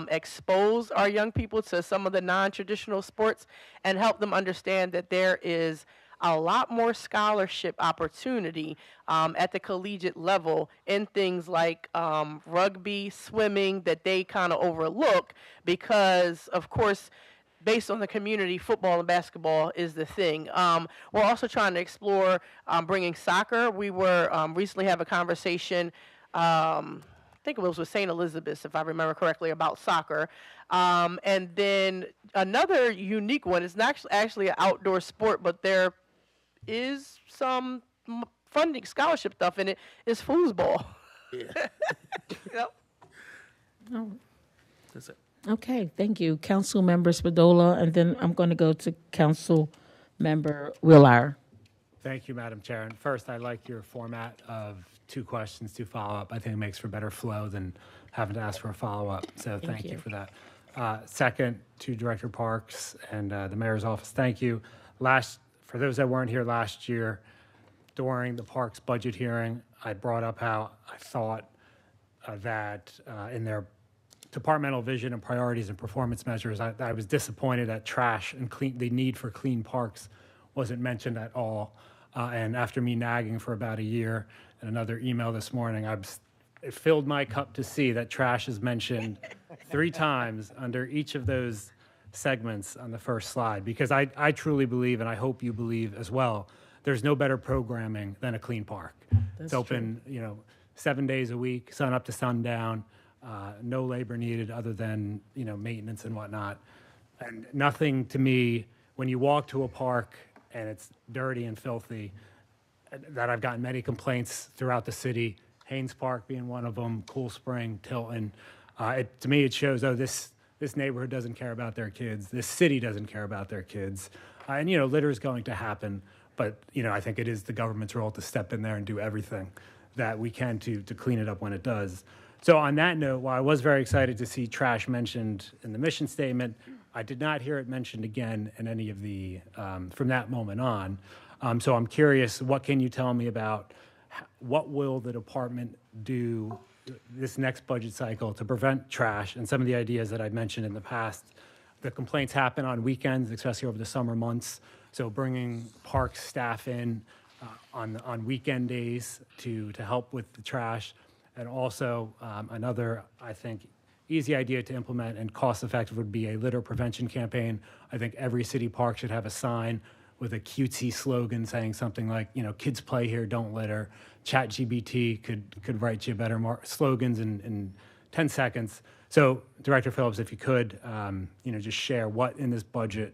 expose our young people to some of the non-traditional sports and help them understand that there is a lot more scholarship opportunity at the collegiate level in things like rugby, swimming, that they kind of overlook because, of course, based on the community, football and basketball is the thing. We're also trying to explore bringing soccer. We were recently have a conversation, I think it was with St. Elizabeth's, if I remember correctly, about soccer. And then another unique one is not actually an outdoor sport, but they're is some funding scholarship stuff in it, is foosball. Yep. That's it. Okay, thank you. Council Member Spadola, and then I'm going to go to Council Member Willard. Thank you, Madam Chair. And first, I like your format of 2 questions, 2 follow-up. I think it makes for better flow than having to ask for a follow-up. So thank you you. for that. Second, to Director Parks and the Mayor's office, thank you. For those that weren't here last year, during the Parks budget hearing, I brought up how I thought that in their departmental vision and priorities and performance measures, I was disappointed that trash and the need for clean parks wasn't mentioned at all. And after me nagging for about a year and another email this morning, it filled my cup to see that trash is mentioned 3 times under each of those segments on the first slide. Because I truly believe, and I hope you believe as well, there's no better programming than a clean park. It's open, 7 days a week, sun up to sundown. No labor needed other than, maintenance and whatnot. And nothing to me, when you walk to a park and it's dirty and filthy, that I've gotten many complaints throughout the city, Haynes Park being one of them, Cool Spring, Tilton. To me, it shows, this neighborhood doesn't care about their kids. This city doesn't care about their kids. And, litter is going to happen. But, I think it is the government's role to step in there and do everything that we can to clean it up when it does. So on that note, while I was very excited to see trash mentioned in the mission statement, I did not hear it mentioned again in any of the, from that moment on. So I'm curious, what can you tell me about what will the department do this next budget cycle to prevent trash and some of the ideas that I've mentioned in the past? The complaints happen on weekends, especially over the summer months. So bringing park staff in on weekend days to help with the trash. And also another, I think, easy idea to implement and cost-effective would be a litter prevention campaign. I think every city park should have a sign with a cutesy slogan saying something like, kids play here, don't litter. ChatGPT could write you better slogans in 10 seconds. So, Director Phillips, if you could, just share what in this budget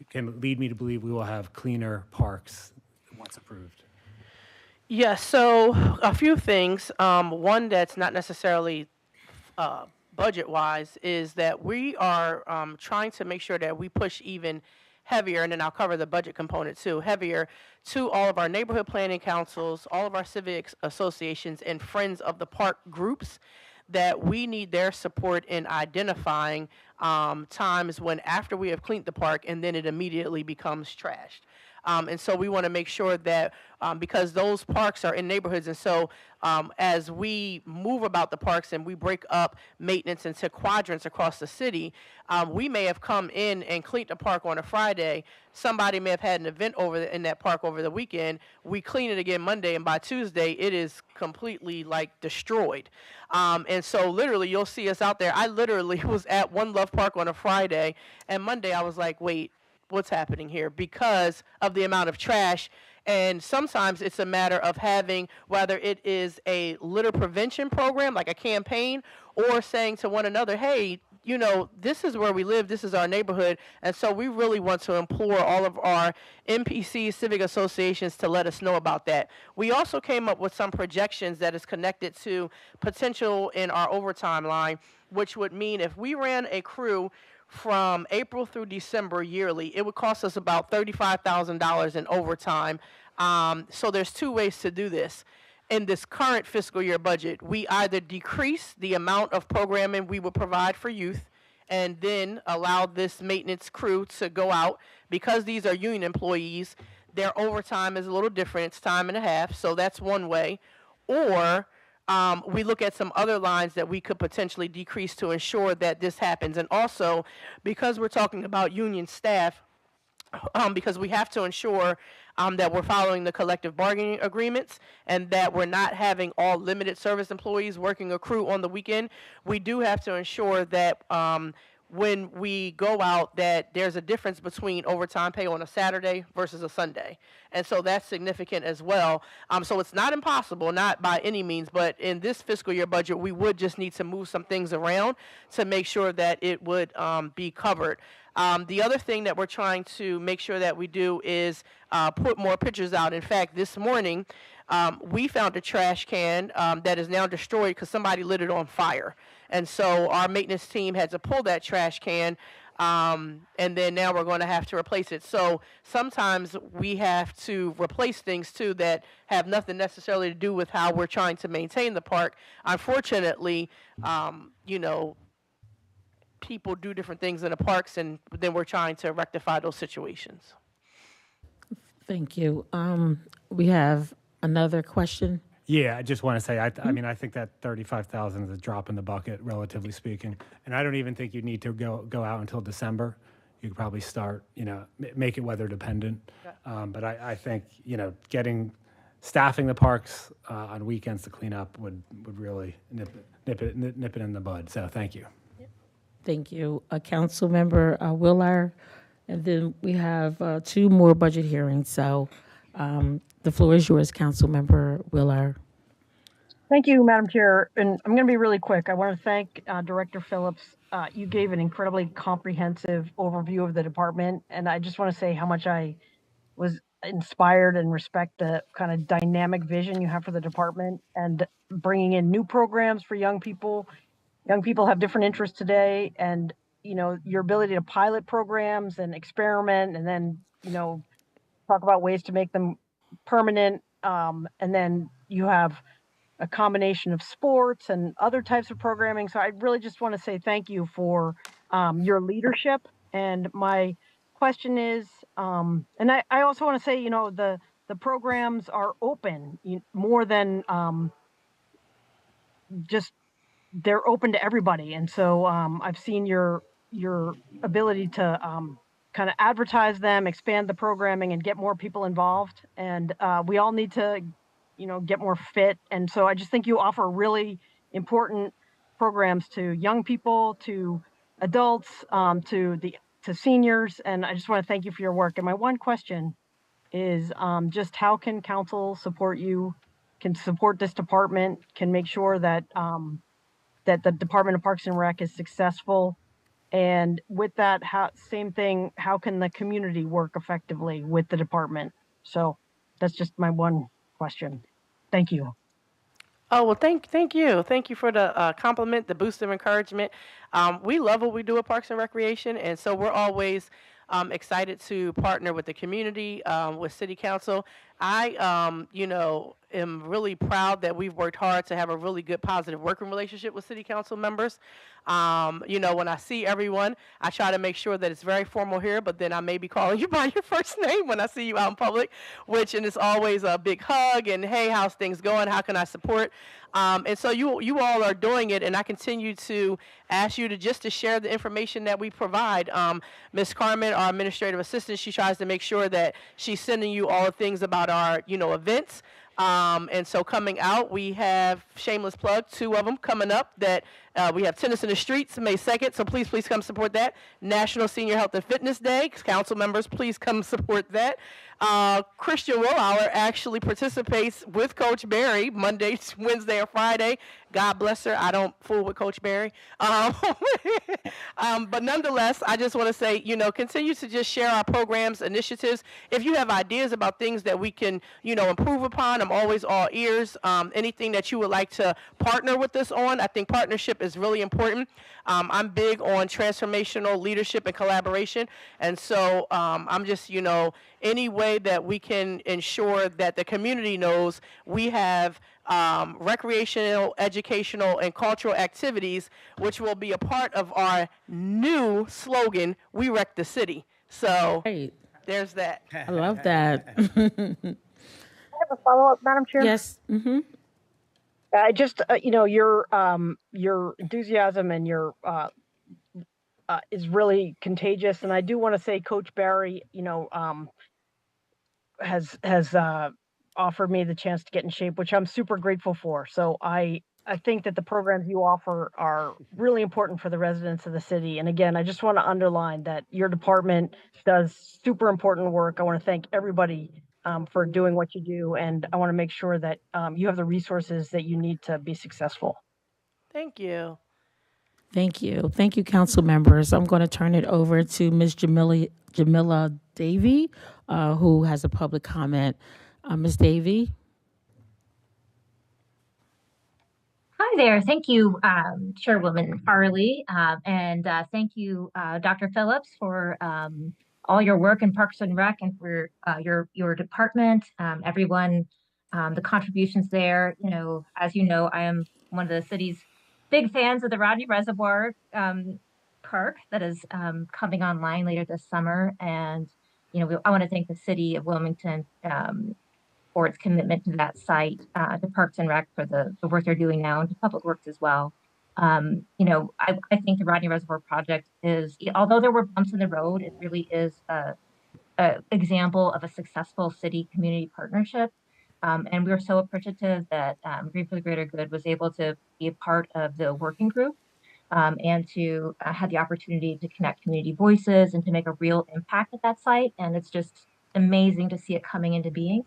can lead me to believe we will have cleaner parks once approved. Yes, so a few things. One that's not necessarily budget-wise is that we are trying to make sure that we push even heavier, and then I'll cover the budget component too, heavier to all of our neighborhood planning councils, all of our civic associations, and friends of the park groups, that we need their support in identifying times when after we have cleaned the park and then it immediately becomes trashed. And so we want to make sure that because those parks are in neighborhoods, and so as we move about the parks and we break up maintenance into quadrants across the city, we may have come in and cleaned the park on a Friday. Somebody may have had an event in that park over the weekend. We clean it again Monday, and by Tuesday, it is completely destroyed. And so literally, you'll see us out there. I literally was at One Love Park on a Friday, and Monday I was like, wait, what's happening here, because of the amount of trash. And sometimes it's a matter of having, whether it is a litter prevention program, like a campaign, or saying to one another, hey, this is where we live, this is our neighborhood. And so we really want to implore all of our MPCs, civic associations, to let us know about that. We also came up with some projections that is connected to potential in our overtime line, which would mean if we ran a crew from April through December yearly, it would cost us about $35,000 in overtime. So there's 2 ways to do this. In this current fiscal year budget, we either decrease the amount of programming we would provide for youth and then allow this maintenance crew to go out. Because these are union employees, their overtime is a little different. It's time and a half, so that's one way. Or we look at some other lines that we could potentially decrease to ensure that this happens. And also, because we're talking about union staff, because we have to ensure that we're following the collective bargaining agreements and that we're not having all limited service employees working a crew on the weekend, we do have to ensure that when we go out that there's a difference between overtime pay on a Saturday versus a Sunday. And so that's significant as well. So it's not impossible, not by any means, but in this fiscal year budget, we would just need to move some things around to make sure that it would be covered. The other thing that we're trying to make sure that we do is put more pictures out. In fact, this morning, we found a trash can that is now destroyed because somebody lit it on fire. And so our maintenance team had to pull that trash can, and then now we're going to have to replace it. So sometimes we have to replace things too that have nothing necessarily to do with how we're trying to maintain the park. Unfortunately, you know, people do different things in the parks, and then we're trying to rectify those situations. Thank you. We have another question. Yeah, I just want to say, I mean, I think that 35,000 is a drop in the bucket, relatively speaking. And I don't even think you need to go out until December. You could probably start, you know, make it weather dependent. But I think, you know, staffing the parks on weekends to clean up would really nip it in the bud. So thank you. Thank you. Council Member Willard, and then we have 2 more budget hearings. So the floor is yours, Council Member Willard. Thank you, Madam Chair. And I'm going to be really quick. I want to thank Director Phillips. You gave an incredibly comprehensive overview of the department. And I just want to say how much I was inspired and respect the kind of dynamic vision you have for the department and bringing in new programs for young people. Young people have different interests today, and you know, your ability to pilot programs and experiment, and then, you know, talk about ways to make them permanent. And then you have a combination of sports and other types of programming. So I really just want to say thank you for your leadership. And my question is, and I also want to say, you know, the programs are open more than just they're open to everybody. And so I've seen your ability to kind of advertise them, expand the programming, and get more people involved. And we all need to, you know, get more fit. And so I just think you offer really important programs to young people, to adults, to seniors. And I just want to thank you for your work. And my one question is just how can council support you, can support this department, can make sure that that the Department of Parks and Rec is successful. And with that, same thing, how can the community work effectively with the department? So that's just my one question. Thank you. Oh, well, thank you. Thank you for the compliment, the boost of encouragement. We love what we do at Parks and Recreation, and so we're always excited to partner with the community, with City Council. I, you know, am really proud that we've worked hard to have a really good, positive working relationship with City Council members. You know, when I see everyone, I try to make sure that it's very formal here, but then I may be calling you by your first name when I see you out in public, and it's always a big hug and, hey, how's things going? How can I support? And so you all are doing it, and I continue to ask you to share the information that we provide. Ms. Carmen, our administrative assistant, she tries to make sure that she's sending you all the things about our, you know, events. And so coming out, we have, shameless plug, 2 of them coming up that we have Tennis in the Streets, May 2nd, so please come support that. National Senior Health and Fitness Day, council members, please come support that. Christian Willauer actually participates with Coach Barry Monday, Wednesday, or Friday. God bless her. I don't fool with Coach Barry. But nonetheless, I just want to say, you know, continue to just share our programs, initiatives. If you have ideas about things that we can, you know, improve upon, I'm always all ears. Anything that you would like to partner with us on, I think partnership is really important. I'm big on transformational leadership and collaboration. And so I'm just, you know, any way that we can ensure that the community knows we have recreational, educational, and cultural activities, which will be a part of our new slogan, We Wreck the City. So Great. there's that. I love that. I have a follow-up, Madam Chair. Yes. Mm-hmm. I just, you know, your enthusiasm and your is really contagious. And I do want to say Coach Barry, you know, has offered me the chance to get in shape, which I'm super grateful for. So I think that the programs you offer are really important for the residents of the city. And again, I just want to underline that your department does super important work. I want to thank everybody for doing what you do. And I want to make sure that you have the resources that you need to be successful. Thank you. Thank you. Thank you, council members. I'm going to turn it over to Ms. Jamila Davy, who has a public comment. Ms. Davy? Hi there. Thank you, Chairwoman Farley, and thank you, Dr. Phillips, for all your work in Parks and Rec and for your department, everyone, the contributions there. As you know, I am one of the city's big fans of the Rodney Reservoir Park that is coming online later this summer, and I want to thank the city of Wilmington. For its commitment to that site, to Parks and Rec for the work they're doing now, and to Public Works as well. I think the Rodney Reservoir project is, although there were bumps in the road, it really is a example of a successful city community partnership. And we are so appreciative that Green for the Greater Good was able to be a part of the working group, and to have the opportunity to connect community voices and to make a real impact at that site. And it's just amazing to see it coming into being.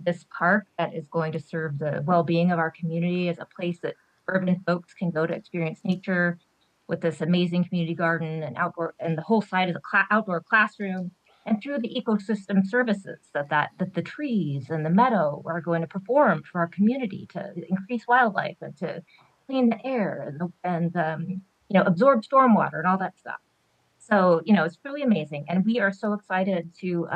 This park that is going to serve the well-being of our community as a place that urban folks can go to experience nature, with this amazing community garden and outdoor, and the whole site is a outdoor classroom. And through the ecosystem services that the trees and the meadow are going to perform for our community to increase wildlife and to clean the air and absorb stormwater and all that stuff. So, it's really amazing. And we are so excited to,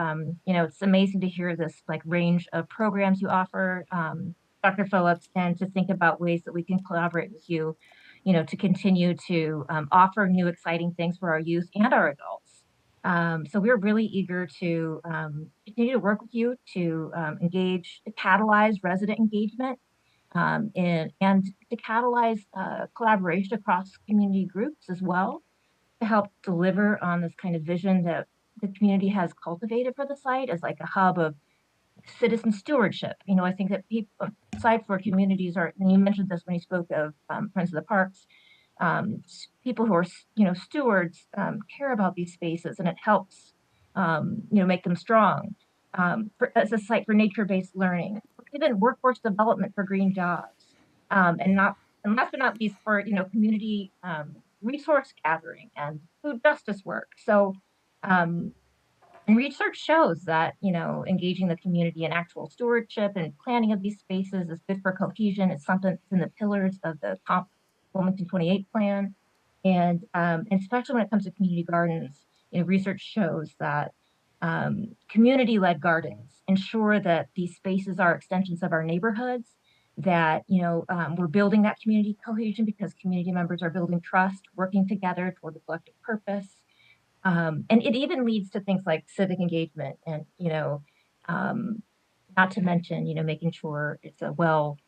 it's amazing to hear this like range of programs you offer, Dr. Phillips, and to think about ways that we can collaborate with you, to continue to offer new exciting things for our youth and our adults. So we're really eager to continue to work with you to engage, to catalyze resident engagement, and to catalyze collaboration across community groups as well, to help deliver on this kind of vision that the community has cultivated for the site as like a hub of citizen stewardship. I think that people, site for communities are, and you mentioned this when you spoke of Friends of the Parks, people who are, stewards, care about these spaces, and it helps, make them strong. As a site for nature-based learning, even workforce development for green jobs, and last but not least for community resource gathering and food justice work. So, and research shows that engaging the community in actual stewardship and planning of these spaces is good for cohesion. It's something that's in the pillars of the Wilmington 28 plan, and especially when it comes to community gardens, research shows that community-led gardens ensure that these spaces are extensions of our neighborhoods, that we're building that community cohesion because community members are building trust, working together toward a collective purpose. And it even leads to things like civic engagement and, um, not to mention, making sure it's a well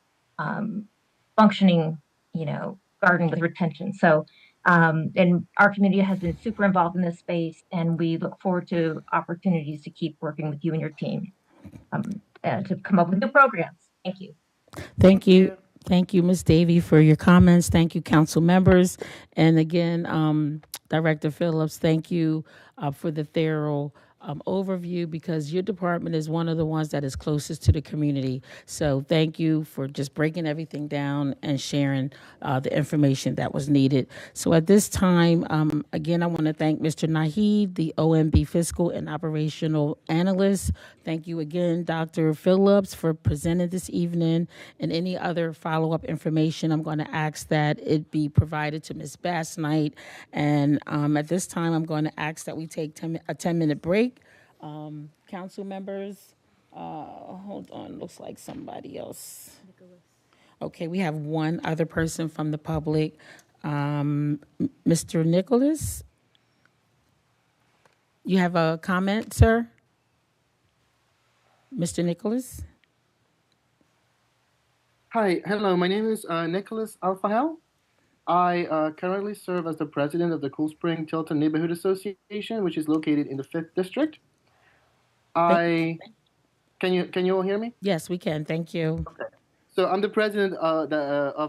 functioning, garden with retention. So, and our community has been super involved in this space, and we look forward to opportunities to keep working with you and your team, to come up with new programs. Thank you. Thank you. Thank you, Ms. Davy, for your comments. Thank you, council members. And again, Director Phillips, thank you for the thorough overview, because your department is one of the ones that is closest to the community. So thank you for just breaking everything down and sharing the information that was needed. So at this time, again, I want to thank Mr. Nahid, the OMB Fiscal and Operational Analyst. Thank you again, Dr. Phillips, for presenting this evening. And any other follow-up information, I'm going to ask that it be provided to Ms. Bass Knight. And at this time, I'm going to ask that we take a 10-minute break. Council members, hold on, looks like somebody else. Okay, we have one other person from the public. Mr. Nicholas, you have a comment, sir? Mr. Nicholas? Hi, hello, my name is Nicholas Alfahel. I currently serve as the president of the Cool Spring Tilton Neighborhood Association, which is located in the 5th District. Can you all hear me? Yes, we can. Thank you. Okay. So I'm the president of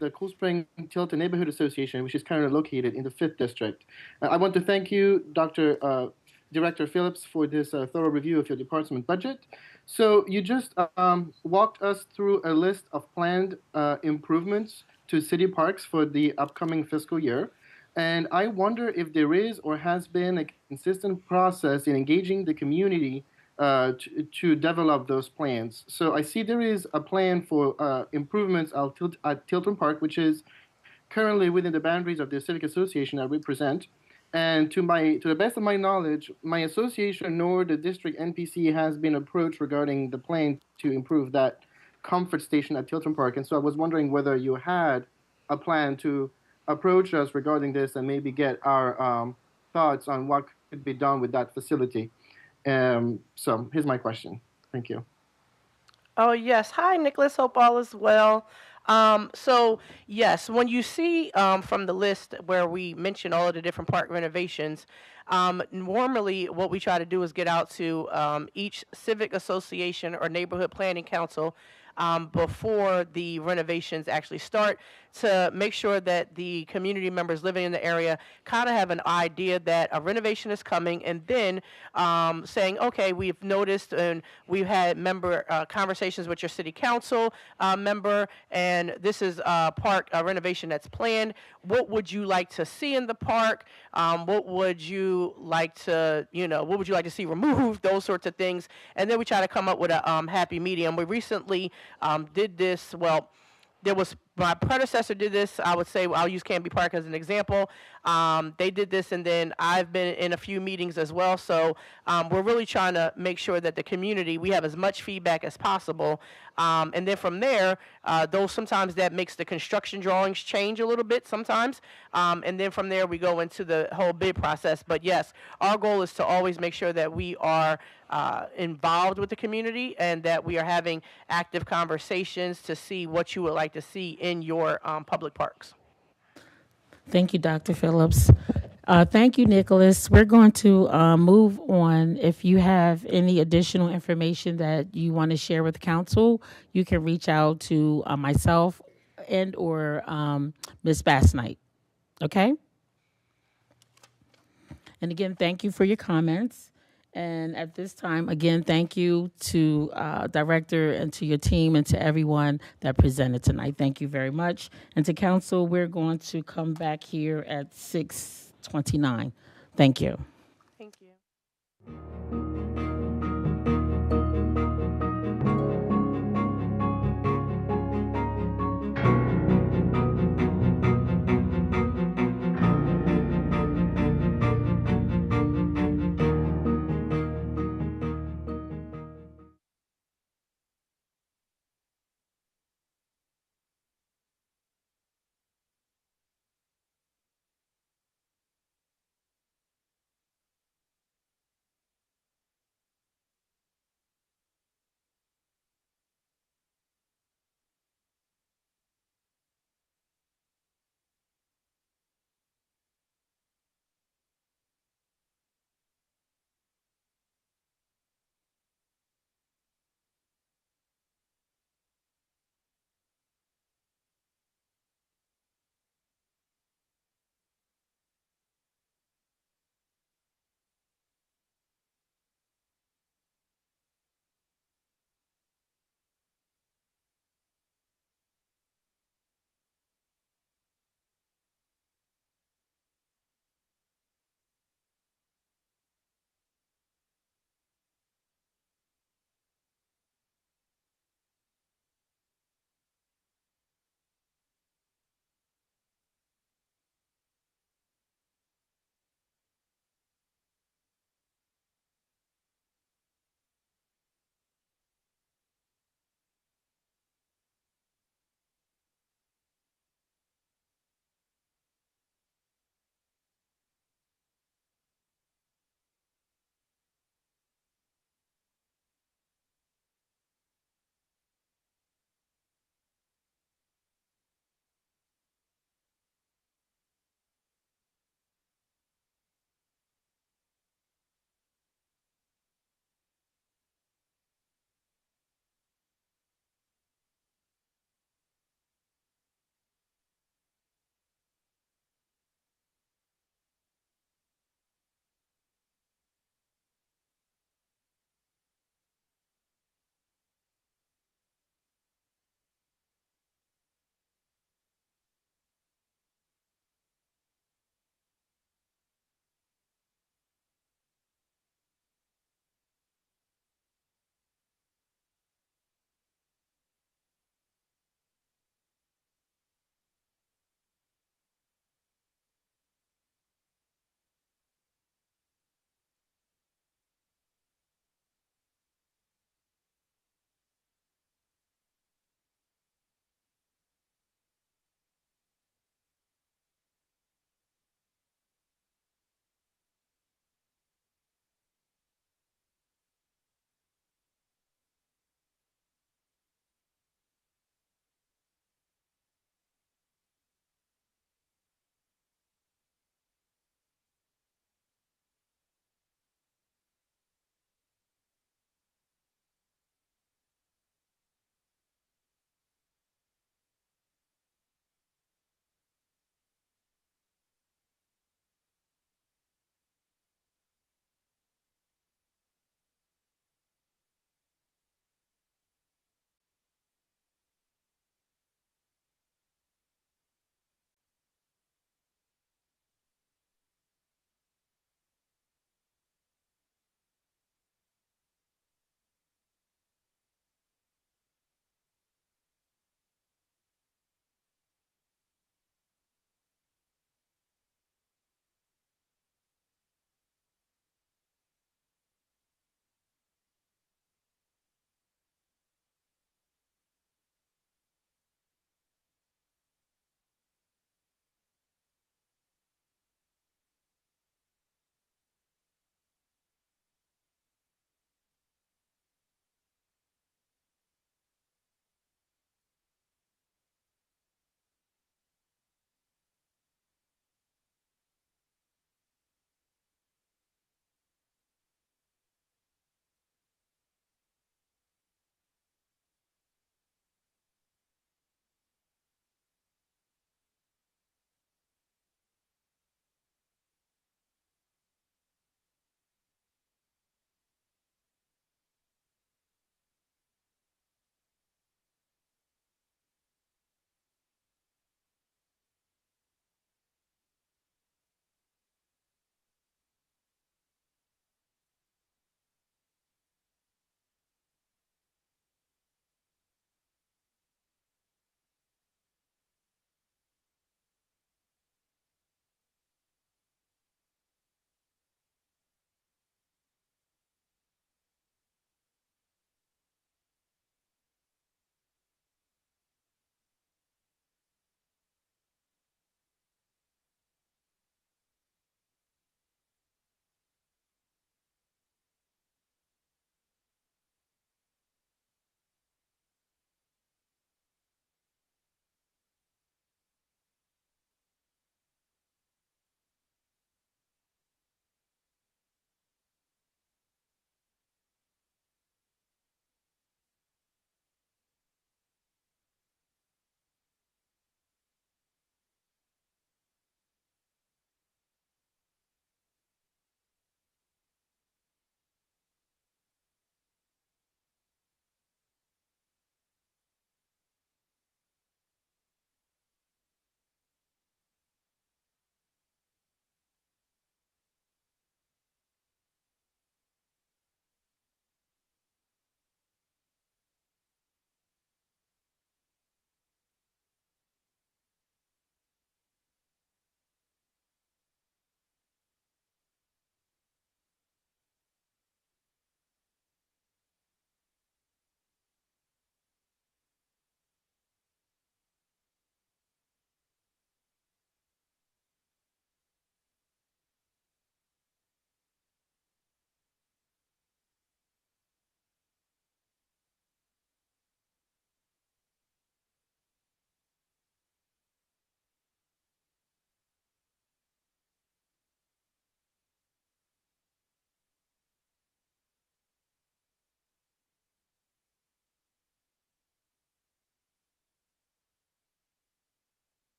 the Cool Spring Tilton Neighborhood Association, which is currently located in the 5th District. I want to thank you, Director Phillips, for this thorough review of your department budget. So you just walked us through a list of planned improvements to city parks for the upcoming fiscal year. And I wonder if there is or has been a consistent process in engaging the community to develop those plans. So I see there is a plan for improvements at Tilton Park, which is currently within the boundaries of the civic association I represent. And to the best of my knowledge, my association nor the district NPC has been approached regarding the plan to improve that comfort station at Tilton Park. And so I was wondering whether you had a plan to approach us regarding this and maybe get our thoughts on what could be done with that facility. So here's my question. Thank you. Oh, yes. Hi, Nicholas. Hope all is well. So, yes, when you see from the list where we mention all of the different park renovations, normally what we try to do is get out to each civic association or neighborhood planning council before the renovations actually start to make sure that the community members living in the area kind of have an idea that a renovation is coming, and then saying, okay, we've noticed and we've had member conversations with your city council member, and this is a park renovation that's planned. What would you like to see in the park? What would you like to, what would you like to see removed? Those sorts of things. And then we try to come up with a happy medium. We recently did this, well, there was my predecessor did this. I would say I'll use Canby Park as an example. They did this, and then I've been in a few meetings as well. So we're really trying to make sure that the community, we have as much feedback as possible. And then from there, though sometimes that makes the construction drawings change a little bit sometimes. And then from there, we go into the whole bid process. But yes, our goal is to always make sure that we are involved with the community and that we are having active conversations to see what you would like to see in your public parks. Thank you, Dr. Phillips. Thank you, Nicholas. We're going to move on. If you have any additional information that you want to share with council, you can reach out to myself and or Ms. Bassnight. Okay? And again, thank you for your comments. And at this time, again, thank you to Director and to your team and to everyone that presented tonight. Thank you very much. And to council, we're going to come back here at 6:29. Thank you. Thank you.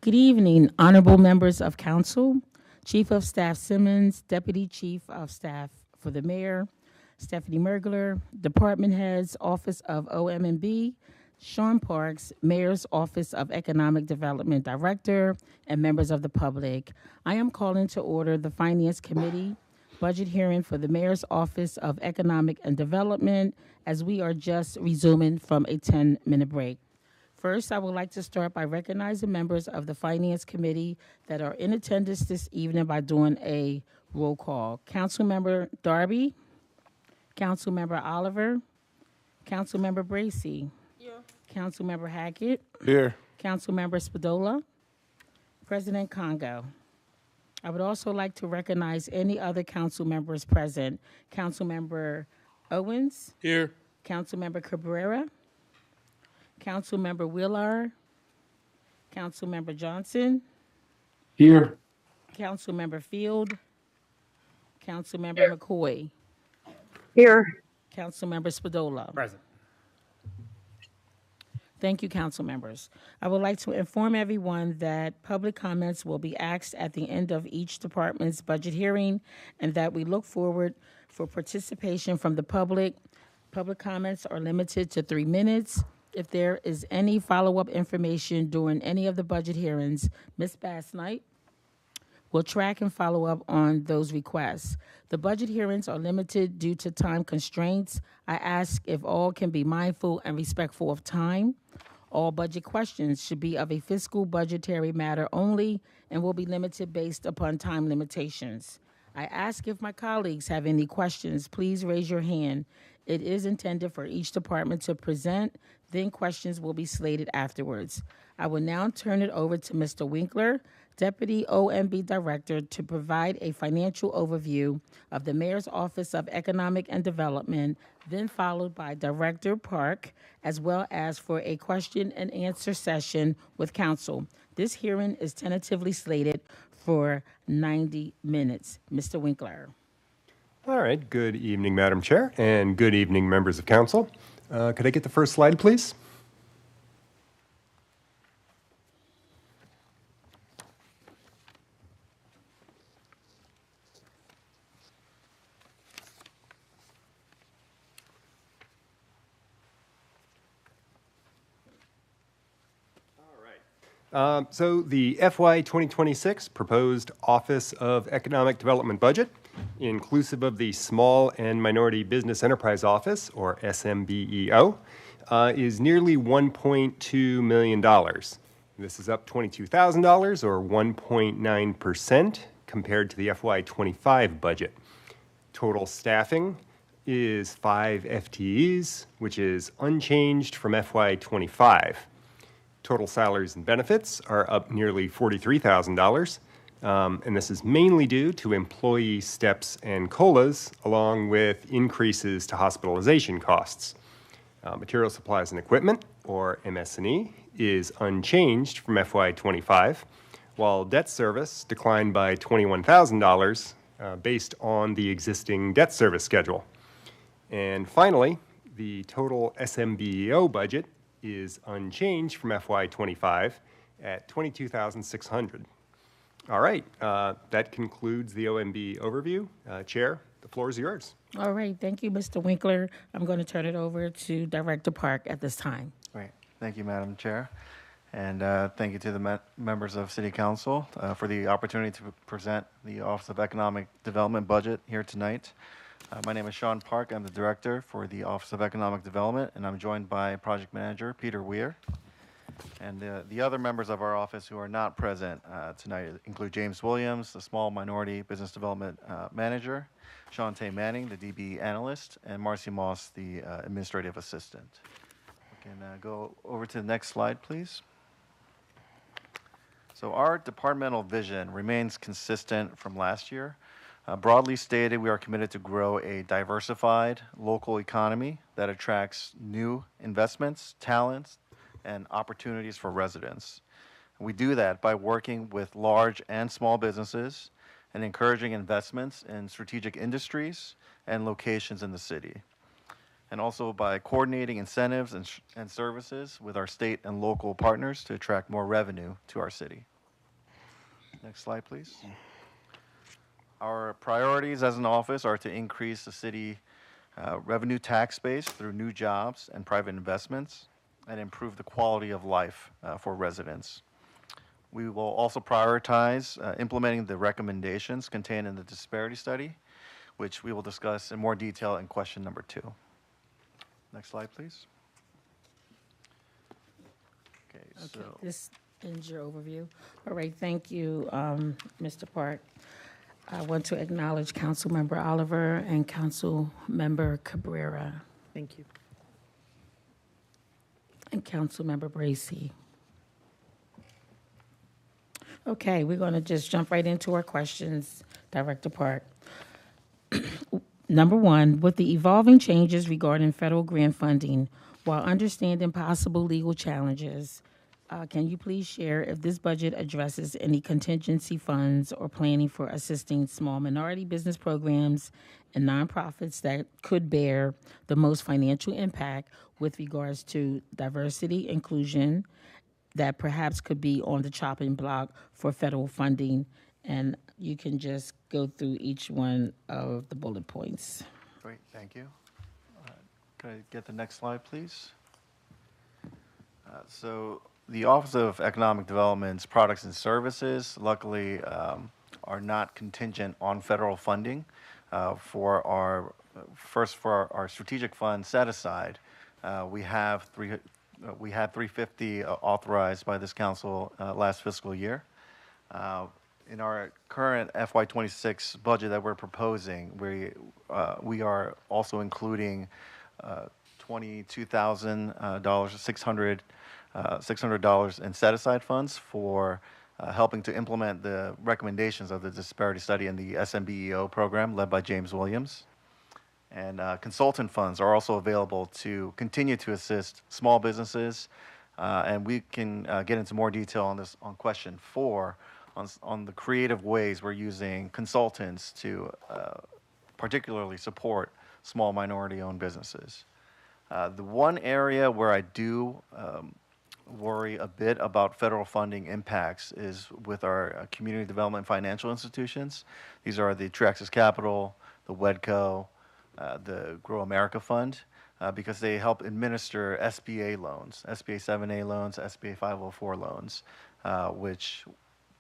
Good evening, honorable members of council, Chief of Staff Simmons, Deputy Chief of Staff for the Mayor, Stephanie Mergler, Department Heads, Office of OM&B, Sean Parks, Mayor's Office of Economic Development Director, and members of the public. I am calling to order the Finance Committee budget hearing for the Mayor's Office of Economic and Development as we are just resuming from a 10-minute break. First, I would like to start by recognizing members of the Finance Committee that are in attendance this evening by doing a roll call. Councilmember Darby, Councilmember Oliver, Councilmember Bracy, Councilmember Hackett, Here. Councilmember Spadola, President Congo. I would also like to recognize any other council members present. Councilmember Owens, Here. Councilmember Cabrera, Councilmember Wheeler, Councilmember Johnson, Here. Councilmember Field, Councilmember McCoy, Here. Councilmember Spadola. Present. Thank you, council members. I would like to inform everyone that public comments will be asked at the end of each department's budget hearing and that we look forward for participation from the public. Public comments are limited to 3 minutes. If there is any follow-up information during any of the budget hearings, Ms. Bass-Knight will track and follow up on those requests. The budget hearings are limited due to time constraints. I ask if all can be mindful and respectful of time. All budget questions should be of a fiscal budgetary matter only and will be limited based upon time limitations. I ask if my colleagues have any questions, please raise your hand. It is intended for each department to present, then questions will be slated afterwards. I will now turn it over to Mr. Winkler, Deputy OMB Director, to provide a financial overview of the Mayor's Office of Economic and Development, then followed by Director Park, as well as for a question and answer session with council. This hearing is tentatively slated for 90 minutes. Mr. Winkler. All right. Good evening, Madam Chair, and good evening, members of council. Could I get the first slide, please? So the FY 2026 proposed Office of Economic Development budget, inclusive of the Small and Minority Business Enterprise Office, or SMBEO, is nearly $1.2 million. This is up $22,000 or 1.9% compared to the FY25 budget. Total staffing is 5 FTEs, which is unchanged from FY25. Total salaries and benefits are up nearly $43,000, and this is mainly due to employee steps and COLAs, along with increases to hospitalization costs. Material supplies and equipment, or MS&E, is unchanged from FY25, while debt service declined by $21,000 based on the existing debt service schedule. And finally, the total SMBEO budget is unchanged from FY25 at $22,600. All right, that concludes the OMB overview. Chair, the floor is yours. All right, thank you, Mr. Winkler. I'm going to turn it over to Director Park at this time. Great. Thank you, Madam Chair. And thank you to the members of City Council for the opportunity to present the Office of Economic Development budget here tonight. My name is Sean Park. I'm the Director for the Office of Economic Development, and I'm joined by Project Manager Peter Weir. And the other members of our office who are not present tonight include James Williams, the Small Minority Business Development Manager, Shantae Manning, the DB Analyst, and Marcy Moss, the Administrative Assistant. We can go over to the next slide, please. So our departmental vision remains consistent from last year. Broadly stated, we are committed to grow a diversified local economy that attracts new investments, talents, and opportunities for residents. We do that by working with large and small businesses and encouraging investments in strategic industries and locations in the city. And also by coordinating incentives and services with our state and local partners to attract more revenue to our city. Next slide, please. Our priorities as an office are to increase the city revenue tax base through new jobs and private investments and improve the quality of life for residents. We will also prioritize implementing the recommendations contained in the disparity study, which we will discuss in more detail in question number 2. Next slide, please. Okay, Okay, so this ends your overview. All right, thank you, Mr. Park. I want to acknowledge Councilmember Oliver and Councilmember Cabrera Thank you. and Councilmember Bracy. Okay, we're going to just jump right into our questions, Director Park. Number 1, with the evolving changes regarding federal grant funding, while understanding possible legal challenges, can you please share if this budget addresses any contingency funds or planning for assisting small minority business programs and nonprofits that could bear the most financial impact with regards to diversity, inclusion, that perhaps could be on the chopping block for federal funding? And you can just go through each one of the bullet points. great, thank you. Could I get the next slide, please? So the Office of Economic Development's products and services, luckily, are not contingent on federal funding. For our strategic fund set aside, we had 350 authorized by this council last fiscal year. In our current FY2026 budget that we're proposing, we are also including $22,000, $600 in set-aside funds for helping to implement the recommendations of the disparity study in the SMBEO program led by James Williams. And consultant funds are also available to continue to assist small businesses. And we can get into more detail on this on question 4 on the creative ways we're using consultants to particularly support small minority-owned businesses. The one area where I do worry a bit about federal funding impacts is with our community development financial institutions. These are the Truaxis Capital, the WEDCO, the Grow America Fund, because they help administer SBA loans, SBA 7A loans, SBA 504 loans, which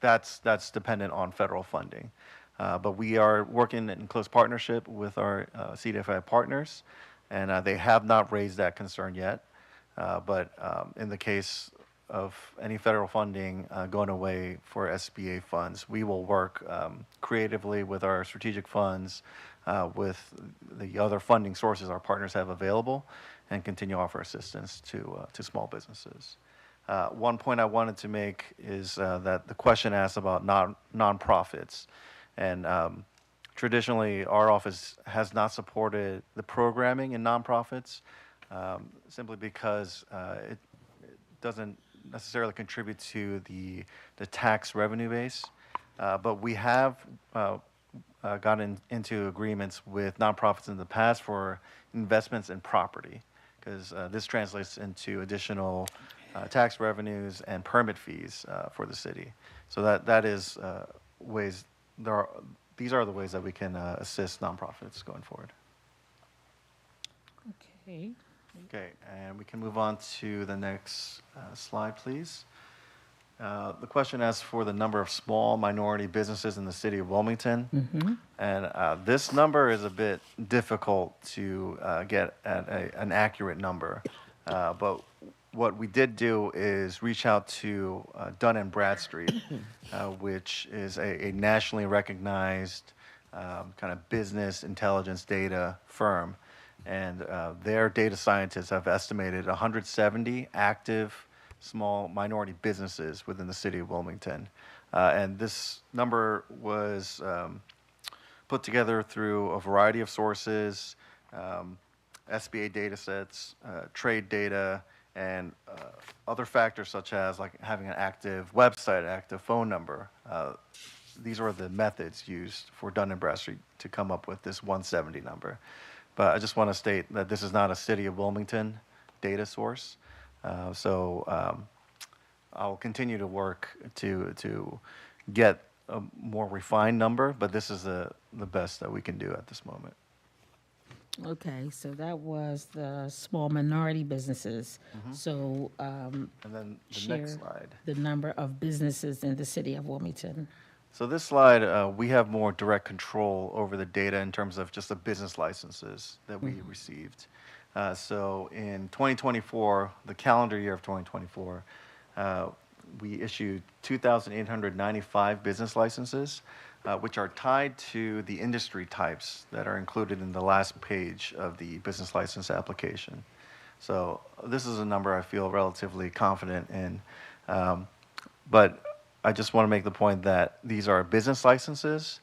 that's dependent on federal funding. But we are working in close partnership with our CDFI partners, and they have not raised that concern yet. But in the case of any federal funding going away for SBA funds, we will work creatively with our strategic funds, with the other funding sources our partners have available, and continue to offer assistance to small businesses. One point I wanted to make is that the question asked about nonprofits. And traditionally, our office has not supported the programming in nonprofits simply because it doesn't necessarily contribute to the tax revenue base. But we have gotten into agreements with nonprofits in the past for investments in property, because this translates into additional tax revenues and permit fees for the city. So that is ways. These are the ways that we can assist nonprofits going forward. Okay. Okay, and we can move on to the next slide, please. The question asks for the number of small minority businesses in the city of Wilmington. And this number is a bit difficult to get at an accurate number. But what we did do is reach out to Dun & Bradstreet, which is a nationally recognized kind of business intelligence data firm. And their data scientists have estimated 170 active small minority businesses within the city of Wilmington. And this number was put together through a variety of sources, SBA data sets, trade data, and other factors such as like having an active website, active phone number. These are the methods used for Dun & Bradstreet to come up with this 170 number. But I just want to state that this is not a city of Wilmington data source. So I'll continue to work to get a more refined number, but this is the best that we can do at this moment. Okay, so that was the small minority businesses. So, And then the share next slide. the number of businesses in the city of Wilmington. So this slide, we have more direct control over the data in terms of just the business licenses that we received. So in 2024, the calendar year of 2024, we issued 2,895 business licenses, which are tied to the industry types that are included in the last page of the business license application. So this is a number I feel relatively confident in. But I just want to make the point that these are business licenses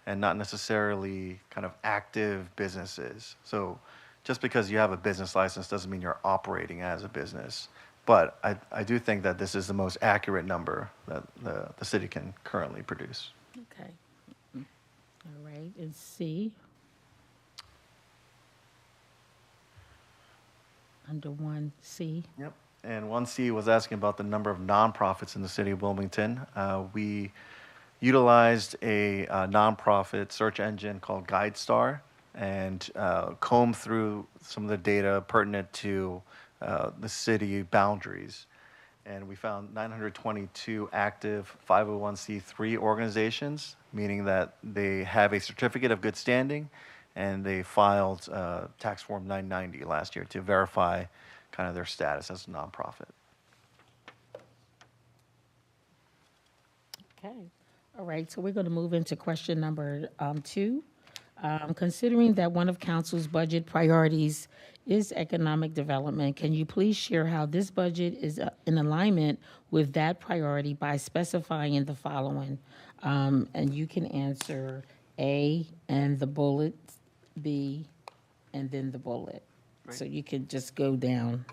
and not necessarily kind of active businesses. So just because you have a business license doesn't mean you're operating as a business. But I do think that this is the most accurate number that the city can currently produce. Okay. All right, and C. Under 1C. Yep. And 1C was asking about the number of nonprofits in the city of Wilmington. We utilized a nonprofit search engine called GuideStar and combed through some of the data pertinent to the city boundaries. And we found 922 active 501c3 organizations, meaning that they have a certificate of good standing and they filed tax form 990 last year to verify kind of their status as a nonprofit. Okay. All right, so we're going to move into question number 2. Considering that one of council's budget priorities is economic development, can you please share how this budget is in alignment with that priority by specifying the following? And you can answer A and the bullet, B, and then the bullet. Great. So you can just go down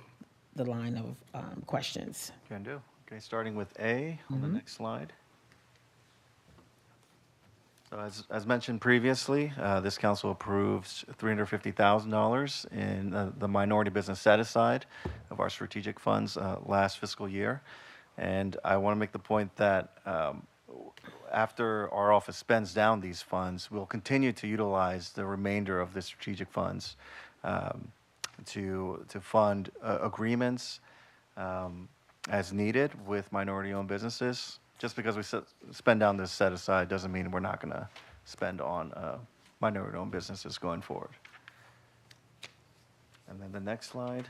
the line of questions. Can do. Okay, starting with A on the next slide. So as mentioned previously, this council approved $350,000 in the minority business set aside of our strategic funds last fiscal year. And I want to make the point that after our office spends down these funds, we'll continue to utilize the remainder of the strategic funds to fund agreements as needed with minority-owned businesses. Just because we spend down this set aside doesn't mean we're not going to spend on minority-owned businesses going forward. And then the next slide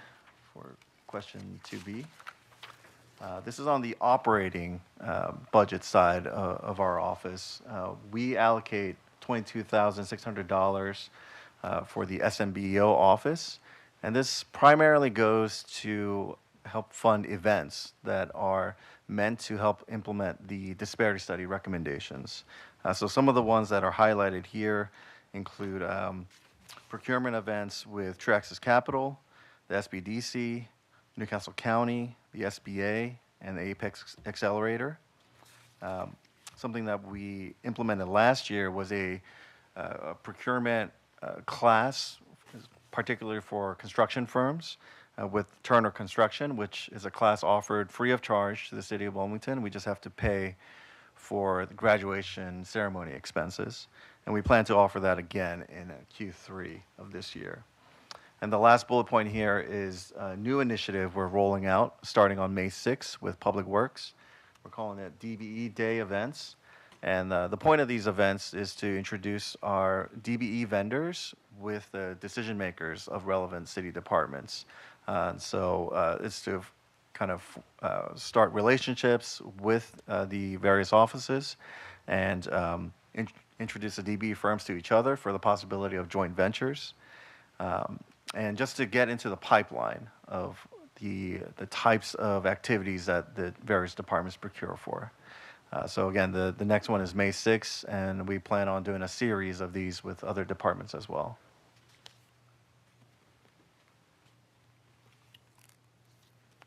for question 2B. This is on the operating budget side of our office. We allocate $22,600 for the SMBEO office, and this primarily goes to help fund events that are meant to help implement the disparity study recommendations. So some of the ones that are highlighted here include procurement events with True Access Capital, the SBDC, Newcastle County, the SBA, and the Apex Accelerator. Something that we implemented last year was a procurement class, particularly for construction firms, with Turner Construction, which is a class offered free of charge to the city of Wilmington. We just have to pay for the graduation ceremony expenses. And we plan to offer that again in Q3 of this year. And the last bullet point here is a new initiative we're rolling out starting on May 6th with Public Works. We're calling it DBE Day events. And the point of these events is to introduce our DBE vendors with the decision makers of relevant city departments. So it's to kind of start relationships with the various offices and introduce the DBE firms to each other for the possibility of joint ventures. And just to get into the pipeline of the types of activities that the various departments procure for. So again, the next one is May 6th, and we plan on doing a series of these with other departments as well.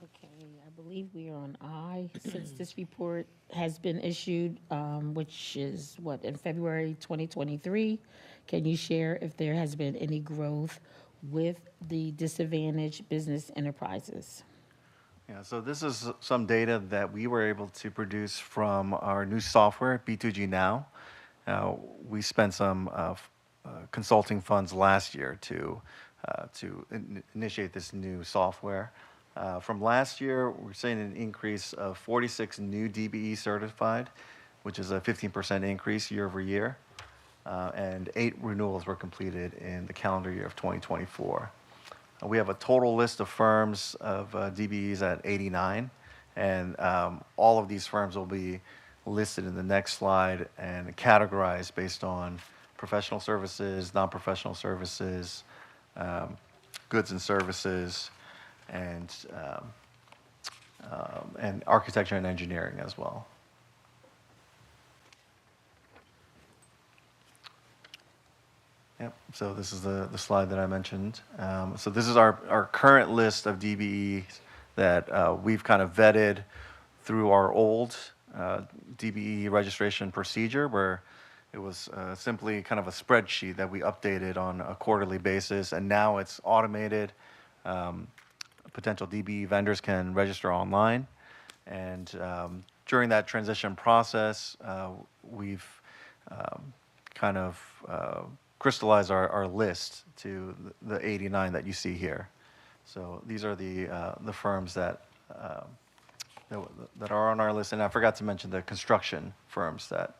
Okay, I believe we are on I, since this report has been issued, which is what, in February 2023. Can you share if there has been any growth with the disadvantaged business enterprises? Yeah, so this is some data that we were able to produce from our new software, B2G Now. We spent some consulting funds last year to initiate this new software. From last year, we're seeing an increase of 46 new DBE certified, which is a 15% increase year over year. And 8 renewals were completed in the calendar year of 2024. We have a total list of firms of DBEs at 89, and all of these firms will be listed in the next slide and categorized based on professional services, non-professional services, goods and services, and architecture and engineering as well. Yep, so this is the slide that I mentioned. So this is our current list of DBEs that we've kind of vetted through our old DBE registration procedure, where it was simply kind of a spreadsheet that we updated on a quarterly basis, and now it's automated. Potential DBE vendors can register online, and during that transition process, we've kind of crystallize our list to the 89 that you see here. So these are the firms that are on our list, and I forgot to mention the construction firms that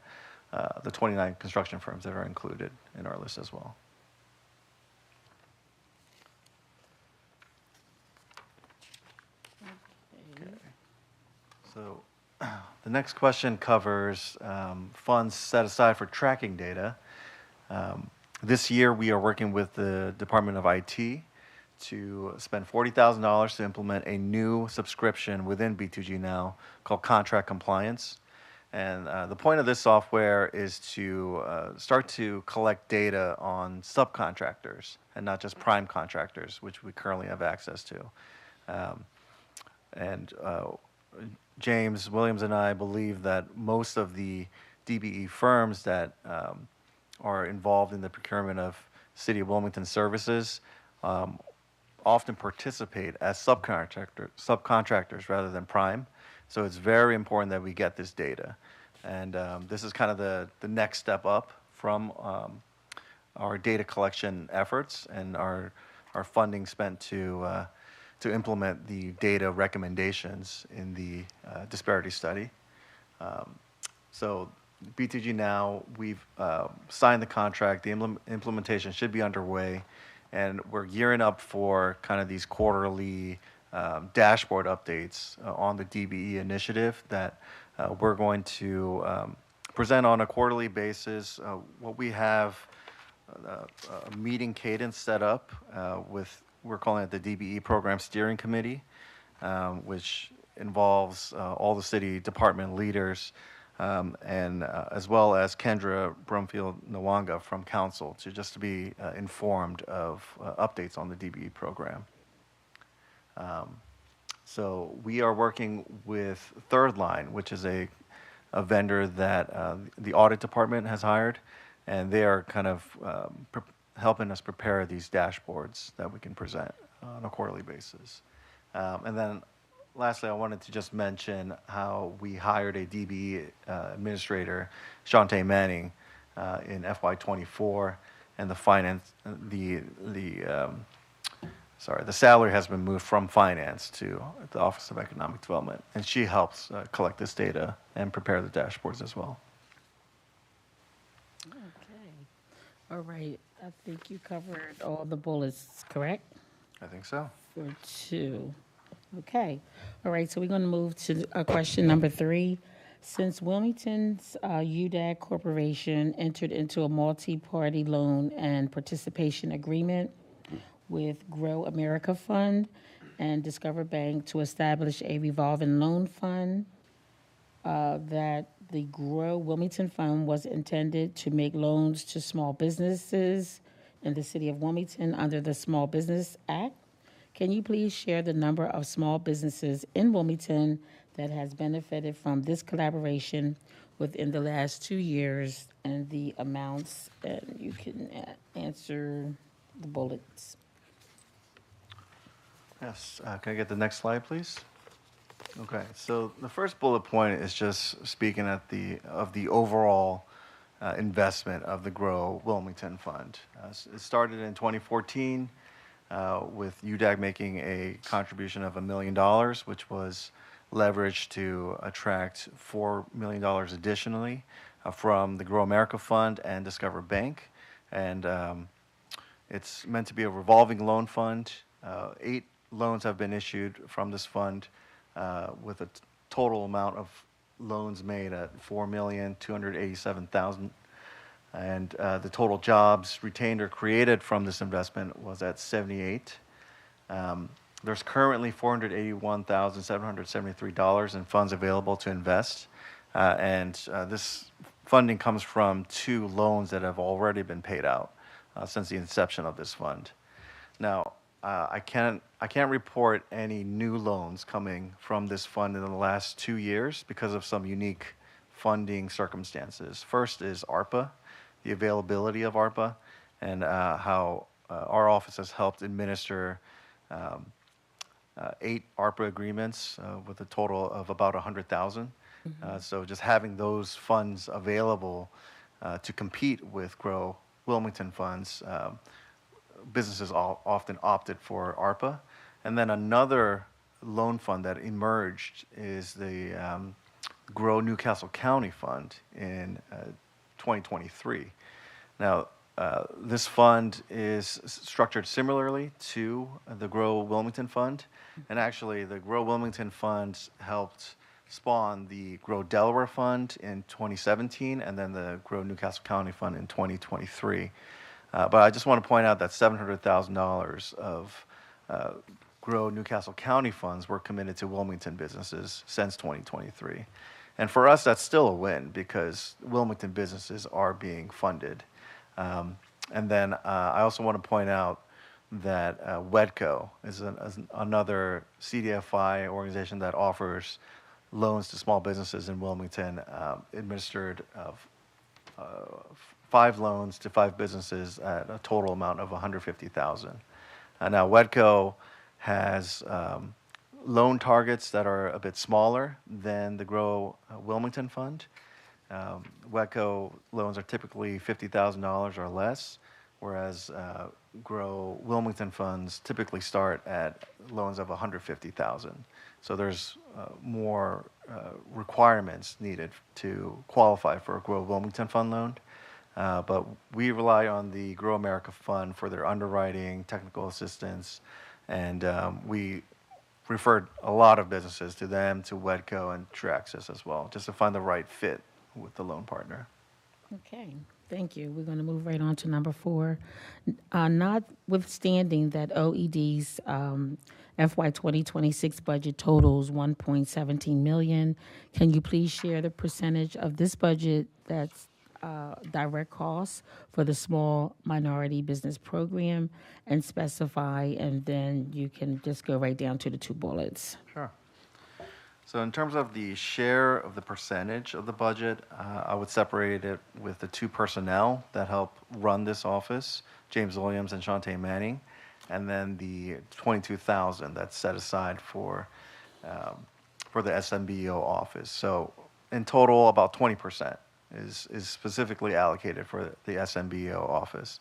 the 29 construction firms that are included in our list as well. Okay. So the next question covers funds set aside for tracking data. This year, we are working with the Department of IT to spend $40,000 to implement a new subscription within B2G Now called Contract Compliance. And the point of this software is to start to collect data on subcontractors and not just prime contractors, which we currently have access to. James Williams and I believe that most of the DBE firms that are involved in the procurement of City of Wilmington services often participate as subcontractors rather than prime. So it's very important that we get this data. And this is kind of the next step up from our data collection efforts and our funding spent to implement the data recommendations in the disparity study. So B2G Now, we've signed the contract. The implementation should be underway, and we're gearing up for kind of these quarterly dashboard updates on the DBE initiative that we're going to present on a quarterly basis. What we have a meeting cadence set up we're calling it the DBE Program Steering Committee, which involves all the city department leaders, and as well as Kendra Brumfield Nwanga from Council, to be informed of updates on the DBE program. So we are working with Third Line, which is a vendor that the audit department has hired, and they are kind of helping us prepare these dashboards that we can present on a quarterly basis. And then lastly, I wanted to just mention how we hired a DBE administrator, Shantae Manning, in FY24, and the salary has been moved from finance to the Office of Economic Development, and she helps collect this data and prepare the dashboards as well. Okay. All right. I think you covered all the bullets, correct? I think so. For 2. Okay. All right. So we're going to move to question number 3. Since Wilmington's UDAG Corporation entered into a multi-party loan and participation agreement with Grow America Fund and Discover Bank to establish a revolving loan fund, that the Grow Wilmington Fund was intended to make loans to small businesses in the city of Wilmington under the Small Business Act. Can you please share the number of small businesses in Wilmington that has benefited from this collaboration within the last 2 years and the amounts? And you can answer the bullets. Yes. Can I get the next slide, please? Okay, so the first bullet point is just speaking of the overall investment of the Grow Wilmington Fund. It started in 2014 with UDAG making a contribution of $1 million, which was leveraged to attract $4 million additionally from the Grow America Fund and Discover Bank. And it's meant to be a revolving loan fund. 8 loans have been issued from this fund with a total amount of loans made at $4,287,000. And the total jobs retained or created from this investment was at 78. There's currently $481,773 in funds available to invest. And this funding comes from 2 loans that have already been paid out since the inception of this fund. Now, I can't report any new loans coming from this fund in the last 2 years because of some unique funding circumstances. First is ARPA, the availability of ARPA, and how our office has helped administer 8 ARPA agreements with a total of about 100,000. So just having those funds available to compete with Grow Wilmington funds, businesses often opted for ARPA. And then another loan fund that emerged is the Grow Newcastle County Fund in 2023. Now, this fund is structured similarly to the Grow Wilmington Fund. And actually, the Grow Wilmington Fund helped spawn the Grow Delaware Fund in 2017 and then the Grow Newcastle County Fund in 2023. But I just want to point out that $700,000 of Grow Newcastle County funds were committed to Wilmington businesses since 2023. And for us, that's still a win because Wilmington businesses are being funded. And then I also want to point out that WEDCO is another CDFI organization that offers loans to small businesses in Wilmington, administered 5 loans to 5 businesses at a total amount of $150,000. Now, WEDCO has loan targets that are a bit smaller than the Grow Wilmington Fund. WEDCO loans are typically $50,000 or less, whereas Grow Wilmington funds typically start at loans of $150,000. So there's more requirements needed to qualify for a Grow Wilmington Fund loan. But we rely on the Grow America Fund for their underwriting, technical assistance, and we referred a lot of businesses to them, to WEDCO and Traxxas as well, just to find the right fit with the loan partner. Okay, thank you. We're going to move right on to number 4. Notwithstanding that OED's FY 2026 budget totals $1.17 million, can you please share the percentage of this budget that's direct costs for the small minority business program and specify, and then you can just go right down to the 2 bullets. Sure. So in terms of the share of the percentage of the budget, I would separate it with the 2 personnel that help run this office, James Williams and Shantae Manning, and then the $22,000 that's set aside for the SMBO office. So in total, about 20% is specifically allocated for the SMBO office.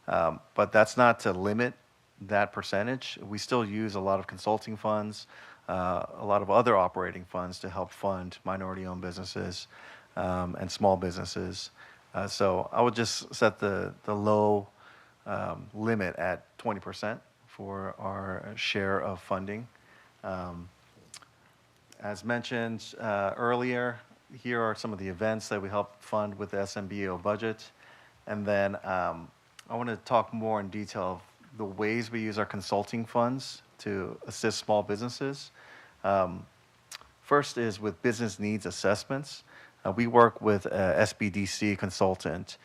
But that's not to limit that percentage. We still use a lot of consulting funds, a lot of other operating funds to help fund minority-owned businesses and small businesses. So I would just set the low limit at 20% for our share of funding. As mentioned earlier, here are some of the events that we help fund with the SMBO budget. And then I want to talk more in detail of the ways we use our consulting funds to assist small businesses. First is with business needs assessments. We work with a SBDC consultant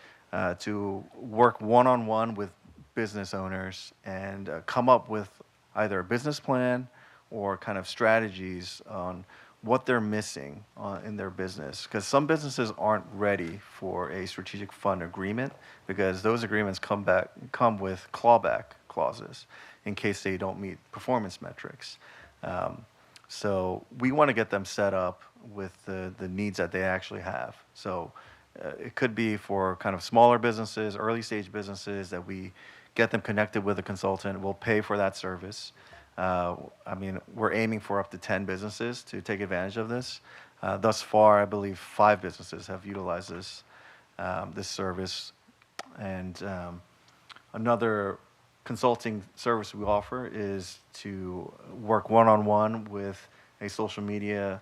to work one-on-one with business owners and come up with either a business plan or kind of strategies on what they're missing in their business. Because some businesses aren't ready for a strategic fund agreement because those agreements come with clawback clauses in case they don't meet performance metrics. So we want to get them set up with the needs that they actually have. So it could be for kind of smaller businesses, early stage businesses, that we get them connected with a consultant. We'll pay for that service. I mean, we're aiming for up to 10 businesses to take advantage of this. Thus far, I believe 5 businesses have utilized this service. And another consulting service we offer is to work one-on-one with a social media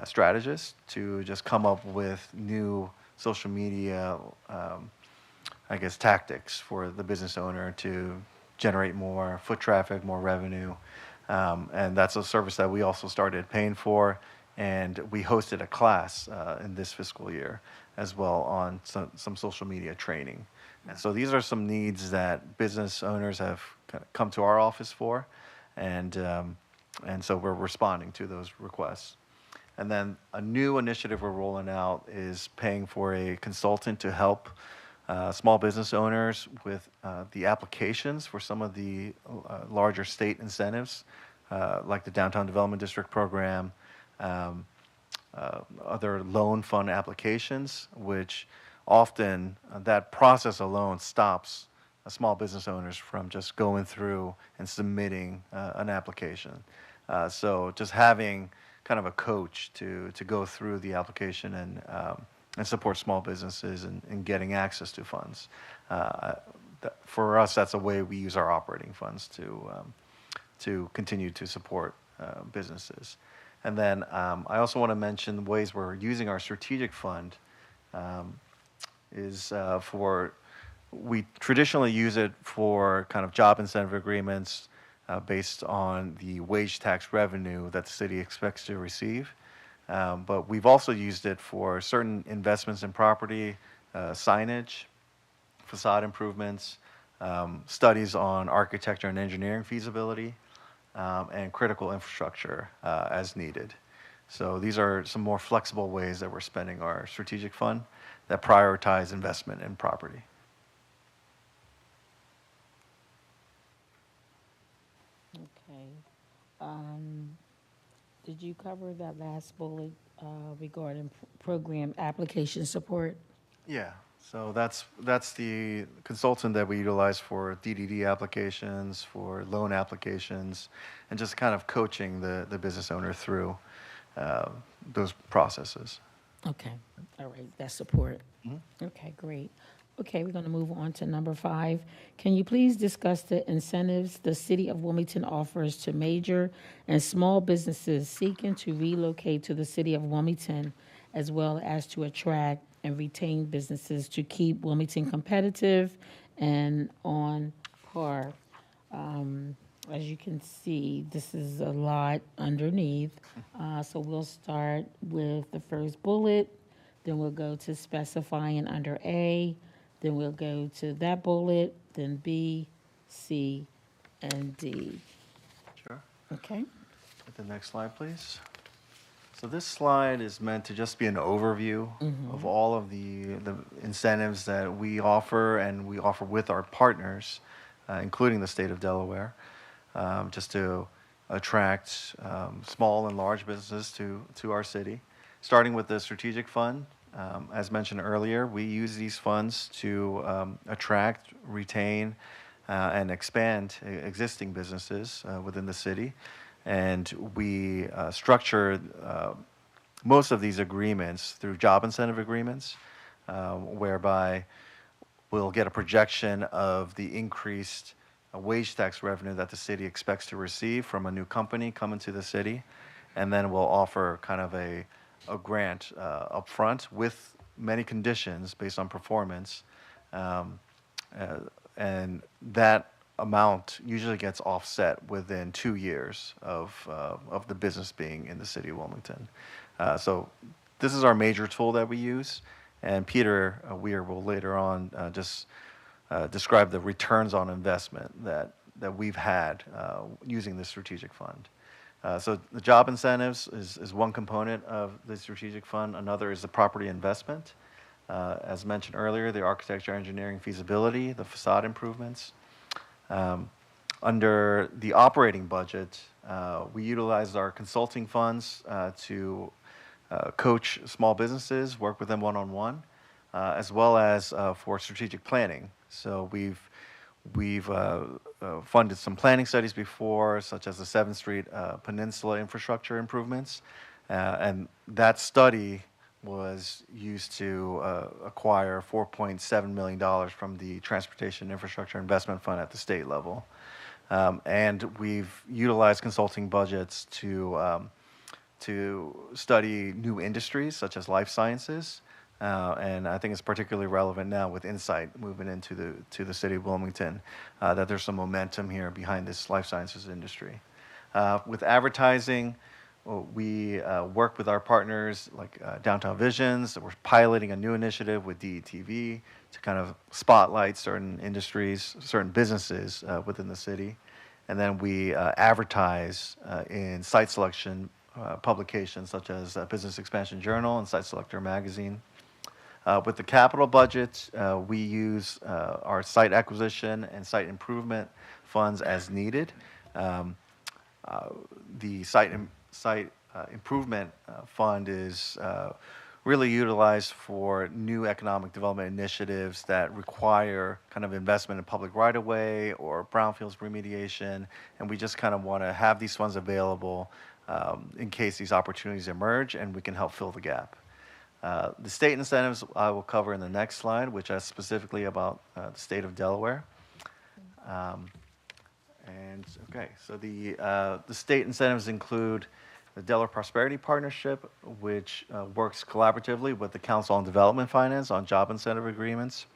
strategist to just come up with new social media, I guess, tactics for the business owner to generate more foot traffic, more revenue. And that's a service that we also started paying for. And we hosted a class in this fiscal year as well on some social media training. And so these are some needs that business owners have come to our office for, and so we're responding to those requests. And then a new initiative we're rolling out is paying for a consultant to help small business owners with the applications for some of the larger state incentives, like the Downtown Development District program, other loan fund applications, which often that process alone stops small business owners from just going through and submitting an application. So just having kind of a coach to go through the application and support small businesses and getting access to funds. For us, that's a way we use our operating funds to continue to support businesses. And then I also want to mention ways we're using our strategic fund we traditionally use it for kind of job incentive agreements based on the wage tax revenue that the city expects to receive. But we've also used it for certain investments in property, signage, facade improvements, studies on architecture and engineering feasibility, and critical infrastructure as needed. So these are some more flexible ways that we're spending our strategic fund that prioritize investment in property. Okay. Did you cover that last bullet regarding program application support? Yeah, so that's the consultant that we utilize for DDD applications, for loan applications, and just kind of coaching the business owner through those processes. Okay, all right, that's support. Okay, great. Okay, we're going to move on to number 5. Can you please discuss the incentives the City of Wilmington offers to major and small businesses seeking to relocate to the City of Wilmington, as well as to attract and retain businesses to keep Wilmington competitive and on par? As you can see, this is a lot underneath. So we'll start with the first bullet, then we'll go to specifying under A, then we'll go to that bullet, then B, C, and D. Sure. Okay? Get the next slide, please. So this slide is meant to just be an overview of all of the incentives that we offer and we offer with our partners, including the state of Delaware, just to attract small and large businesses to our city. Starting with the strategic fund, as mentioned earlier, we use these funds to attract, retain, and expand existing businesses within the city. And we structure most of these agreements through job incentive agreements, whereby we'll get a projection of the increased wage tax revenue that the city expects to receive from a new company coming to the city. And then we'll offer kind of a grant up front with many conditions based on performance. And that amount usually gets offset within 2 years of the business being in the city of Wilmington. So this is our major tool that we use. And Peter Weir will later on just describe the returns on investment that we've had using the strategic fund. So the job incentives is one component of the strategic fund. Another is the property investment. As mentioned earlier, the architecture, engineering, feasibility, the facade improvements. Under the operating budget, We utilized our consulting funds to coach small businesses, work with them one-on-one, as well as for strategic planning. So we've funded some planning studies before, such as the 7th Street Peninsula infrastructure improvements, and that study was used to acquire $4.7 million from the Transportation Infrastructure Investment Fund at the state level. And we've utilized consulting budgets to study new industries such as life sciences. And I think it's particularly relevant now with Insight moving into the city of Wilmington, that there's some momentum here behind this life sciences industry. With advertising, we work with our partners like Downtown Visions. We're piloting a new initiative with DETV to kind of spotlight certain industries, certain businesses within the city. And then we advertise in site selection publications such as Business Expansion Journal and Site Selector Magazine. With the capital budget, we use our site acquisition and site improvement funds as needed. The site improvement fund is really utilized for new economic development initiatives that require kind of investment in public right-of-way or brownfields remediation, and we just kind of want to have these funds available in case these opportunities emerge, and we can help fill the gap. The state incentives I will cover in the next slide, which is specifically about the state of Delaware. So the state incentives include the Delaware Prosperity Partnership, which works collaboratively with the Council on Development Finance on job incentive agreements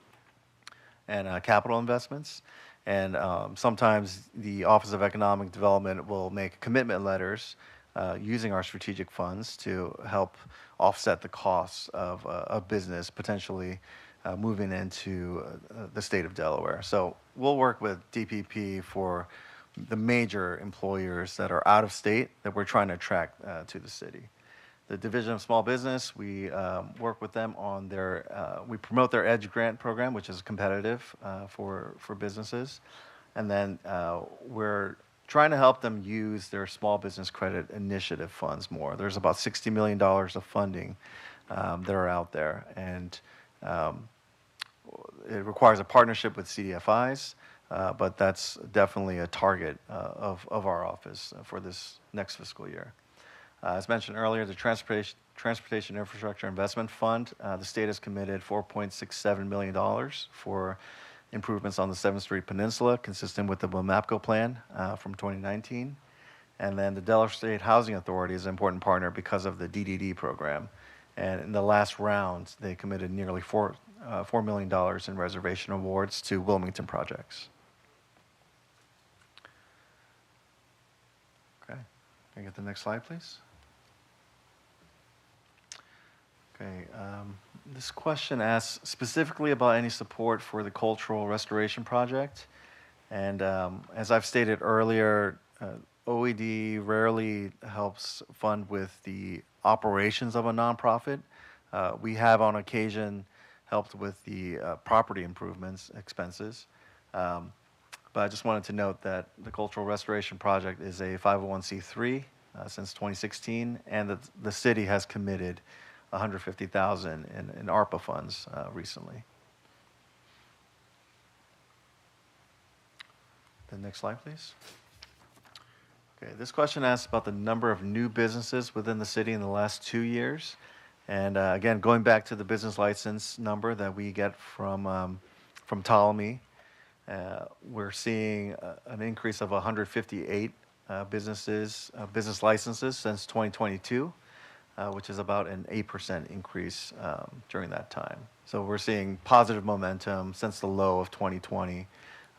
and capital investments. And sometimes the Office of Economic Development will make commitment letters using our strategic funds to help offset the costs of a business potentially moving into the state of Delaware. So we'll work with DPP for the major employers that are out of state that we're trying to attract to the city. The Division of Small Business, we work with them on we promote their EDGE grant program, which is competitive for businesses. And then we're trying to help them use their small business credit initiative funds more. There's about $60 million of funding that are out there. And it requires a partnership with CDFIs. But that's definitely a target of our office for this next fiscal year. As mentioned earlier, the Transportation Infrastructure Investment Fund, the state has committed $4.67 million for improvements on the 7th Street Peninsula, consistent with the WMAPCO plan from 2019. And then the Delaware State Housing Authority is an important partner because of the DDD program. And in the last round, they committed nearly $4 million in reservation awards to Wilmington projects. Okay, can I get the next slide, please? Okay, this question asks specifically about any support for the Cultural Restoration Project. And as I've stated earlier, OED rarely helps fund with the operations of a nonprofit. We have on occasion helped with the property improvements expenses. But I just wanted to note that the Cultural Restoration Project is a 501c3 since 2016, and the city has committed $150,000 in ARPA funds recently. The next slide, please. Okay, this question asks about the number of new businesses within the city in the last 2 years. And again, going back to the business license number that we get from Ptolemy, we're seeing an increase of 158 business licenses since 2022, which is about an 8% increase during that time. So we're seeing positive momentum since the low of 2020,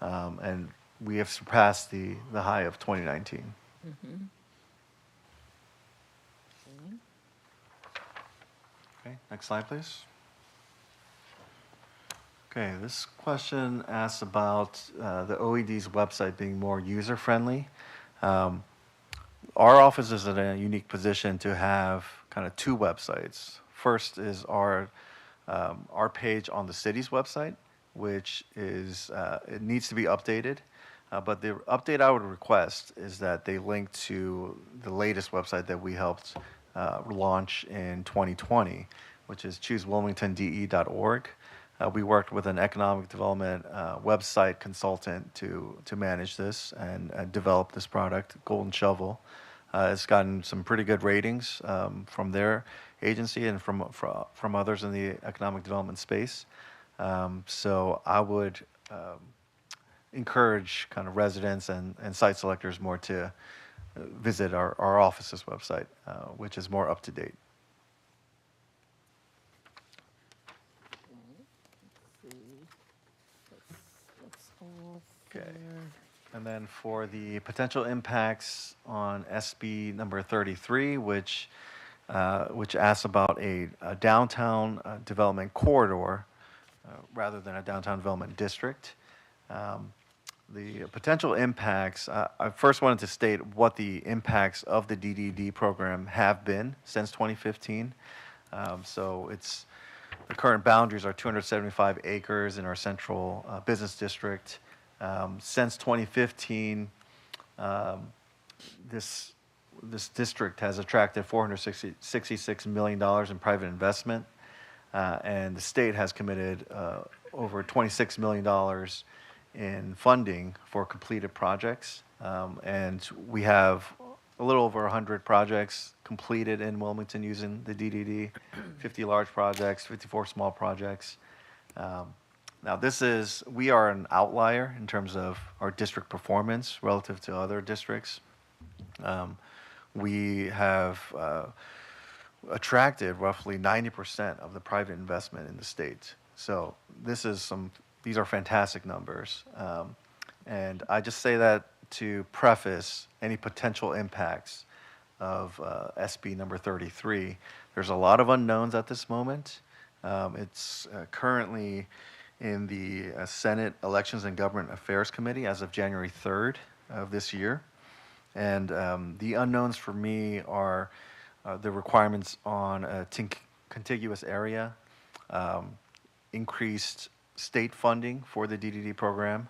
and we have surpassed the high of 2019. Mm-hmm. Okay, next slide, please. Okay, this question asks about the OED's website being more user-friendly. Our office is in a unique position to have kind of two websites. First is our page on the city's website, which is it needs to be updated. But the update I would request is that they link to the latest website that we helped launch in 2020, which is choosewilmingtonde.org. We worked with an economic development website consultant to manage this and develop this product, Golden Shovel. It's gotten some pretty good ratings from their agency and from others in the economic development space. So I would encourage kind of residents and site selectors more to visit our office's website, which is more up to date. Okay. And then for the potential impacts on SB number 33, which asks about a downtown development corridor rather than a downtown development district. The potential impacts, I first wanted to state what the impacts of the DDD program have been since 2015. So the current boundaries are 275 acres in our central business district. Since 2015, this district has attracted $466 million in private investment, and the state has committed over $26 million in funding for completed projects. And we have a little over 100 projects completed in Wilmington using the DDD, 50 large projects, 54 small projects. Now we are an outlier in terms of our district performance relative to other districts. We have attracted roughly 90% of the private investment in the state. So these are fantastic numbers. And I just say that to preface any potential impacts of SB number 33. There's a lot of unknowns at this moment. It's currently in the Senate Elections and Government Affairs Committee as of January 3rd of this year. And the unknowns for me are the requirements on a contiguous area, increased state funding for the DDD program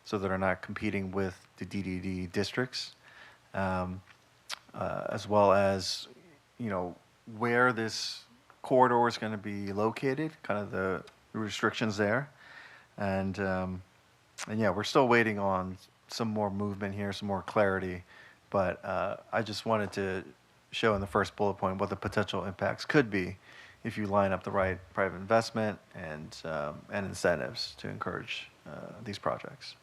so that are not competing with the DDD districts, as well as, where this corridor is going to be located, kind of the restrictions there. And yeah, we're still waiting on some more movement here, some more clarity. But I just wanted to show in the first bullet point what the potential impacts could be if you line up the right private investment and incentives to encourage these projects.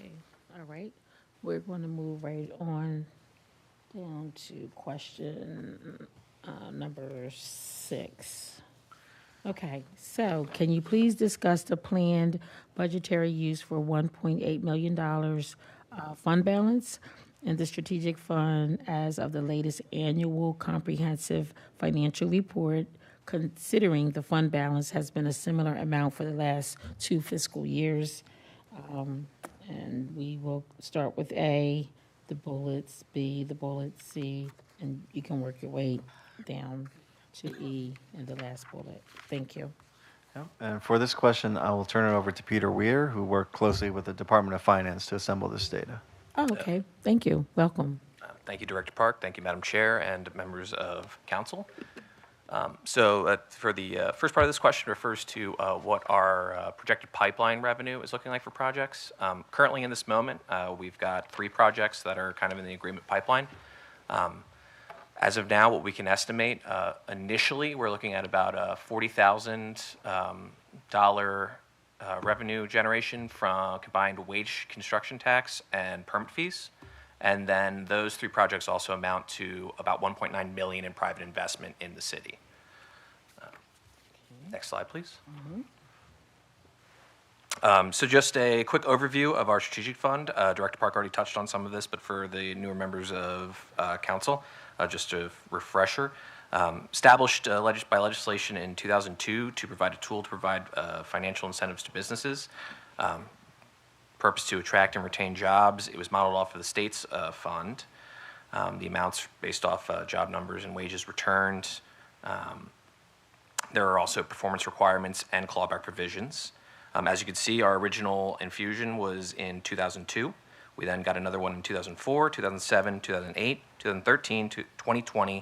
Okay, all right. We're going to move right on down to question number 6. Okay, so can you please discuss the planned budgetary use for $1.8 million fund balance in the strategic fund as of the latest annual comprehensive financial report, considering the fund balance has been a similar amount for the last 2 fiscal years? And we will start with A, the bullets, B, the bullet, C, and you can work your way down to E in the last bullet. Thank you. And for this question, I will turn it over to Peter Weir, who worked closely with the Department of Finance to assemble this data. Oh, okay. Thank you. Welcome. Thank you, Director Park. Thank you, Madam Chair and members of Council. For the first part of this question refers to what our projected pipeline revenue is looking like for projects. Currently in this moment, we've got 3 projects that are kind of in the agreement pipeline. As of now, what we can estimate, initially, we're looking at about a $40,000 revenue generation from combined wage, construction tax, and permit fees. And then those 3 projects also amount to about $1.9 million in private investment in the city. Next slide, please. So just a quick overview of our strategic fund. Director Park already touched on some of this, but for the newer members of Council, just a refresher. Established by legislation in 2002 to provide a tool to provide financial incentives to businesses. Purpose to attract and retain jobs. It was modeled off of the state's fund. The amounts based off job numbers and wages returned. There are also performance requirements and clawback provisions. As you can see, our original infusion was in 2002. We then got another one in 2004, 2007, 2008, 2013, 2020,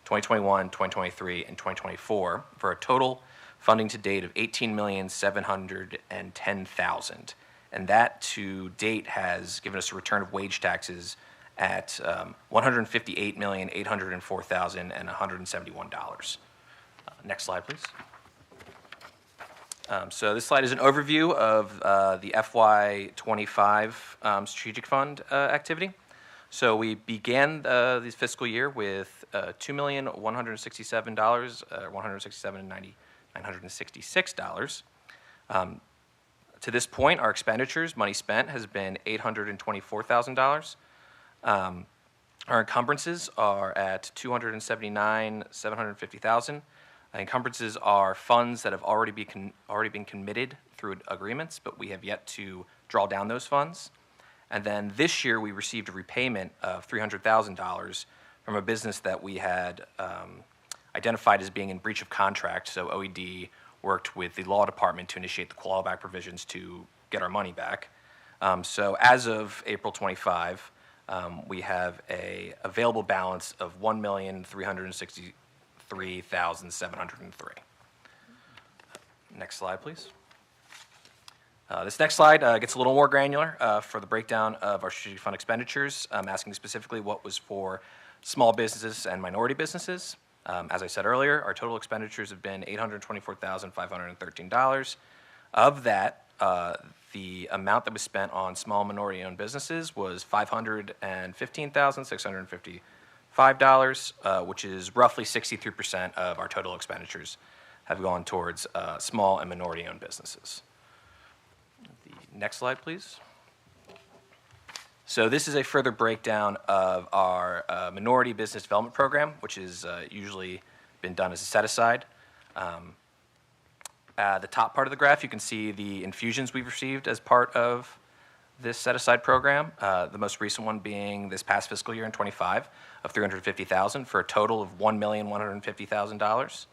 2021, 2023, and 2024 for a total funding to date of $18,710,000. And that to date has given us a return of wage taxes at $158,804,171. Next slide, please. So this slide is an overview of the FY25 strategic fund activity. So we began this fiscal year with $2,167,000, $167,966. To this point, our expenditures, money spent, has been $824,000. Our encumbrances are at $279,750,000. Encumbrances are funds that have already been committed through agreements, but we have yet to draw down those funds. And then this year, we received a repayment of $300,000 from a business that we had identified as being in breach of contract. So OED worked with the law department to initiate the clawback provisions to get our money back. So as of April 25, we have a available balance of $1,363,703. Next slide, please. This next slide gets a little more granular for the breakdown of our strategic fund expenditures, asking specifically what was for small businesses and minority businesses. As I said earlier, our total expenditures have been $824,513. Of that, the amount that was spent on small minority-owned businesses was $515,655, which is roughly 63% of our total expenditures have gone towards small and minority-owned businesses. The next slide, please. So this is a further breakdown of our minority business development program, which is usually been done as a set-aside. The top part of the graph, you can see the infusions we've received as part of this set-aside program, the most recent one being this past fiscal year in 25 of $350,000 for a total of $1,150,000.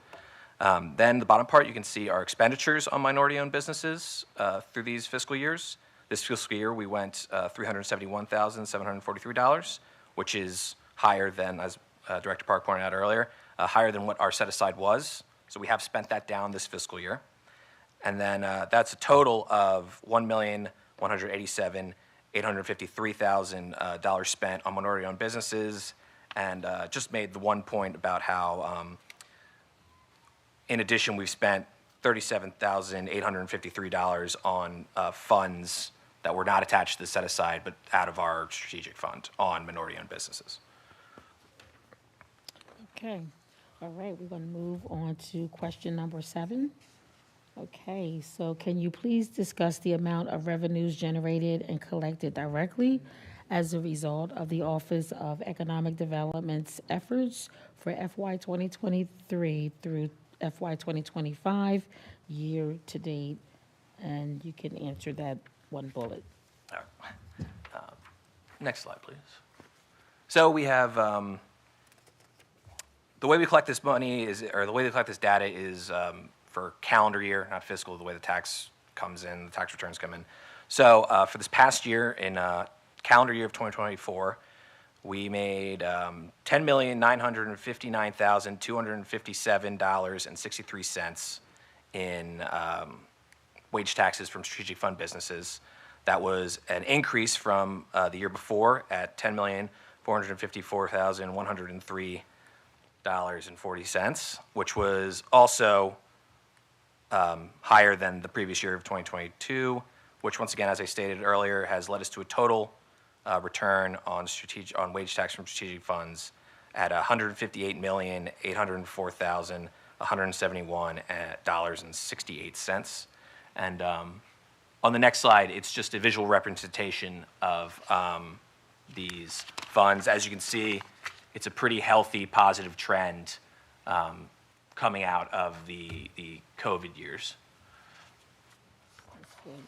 Then the bottom part, you can see our expenditures on minority-owned businesses through these fiscal years. This fiscal year, we went $371,743, which is higher than, as Director Park pointed out earlier, higher than what our set-aside was. So we have spent that down this fiscal year. And then that's a total of $1,187,853,000 spent on minority-owned businesses, and just made the one point about how, in addition, we've spent $37,853 on funds that were not attached to the set-aside, but out of our strategic fund on minority-owned businesses. Okay. All right, we're going to move on to question number 7. Okay, so can you please discuss the amount of revenues generated and collected directly as a result of the Office of Economic Development's efforts for FY 2023 through FY 2025 year to date? And you can answer that one bullet. All right. Next slide, please. So we have the way we collect this money is, or the way we collect this data is for calendar year, not fiscal, the way the tax comes in, the tax returns come in. So for this past year, in calendar year of 2024, we made $10,959,257.63 in wage taxes from strategic fund businesses. That was an increase from the year before at $10,454,103.40, which was also higher than the previous year of 2022, which once again, as I stated earlier, has led us to a total return on wage tax from strategic funds at $158,804,171.68. And on the next slide, it's just a visual representation of these funds. As you can see, it's a pretty healthy, positive trend coming out of the COVID years. That's good.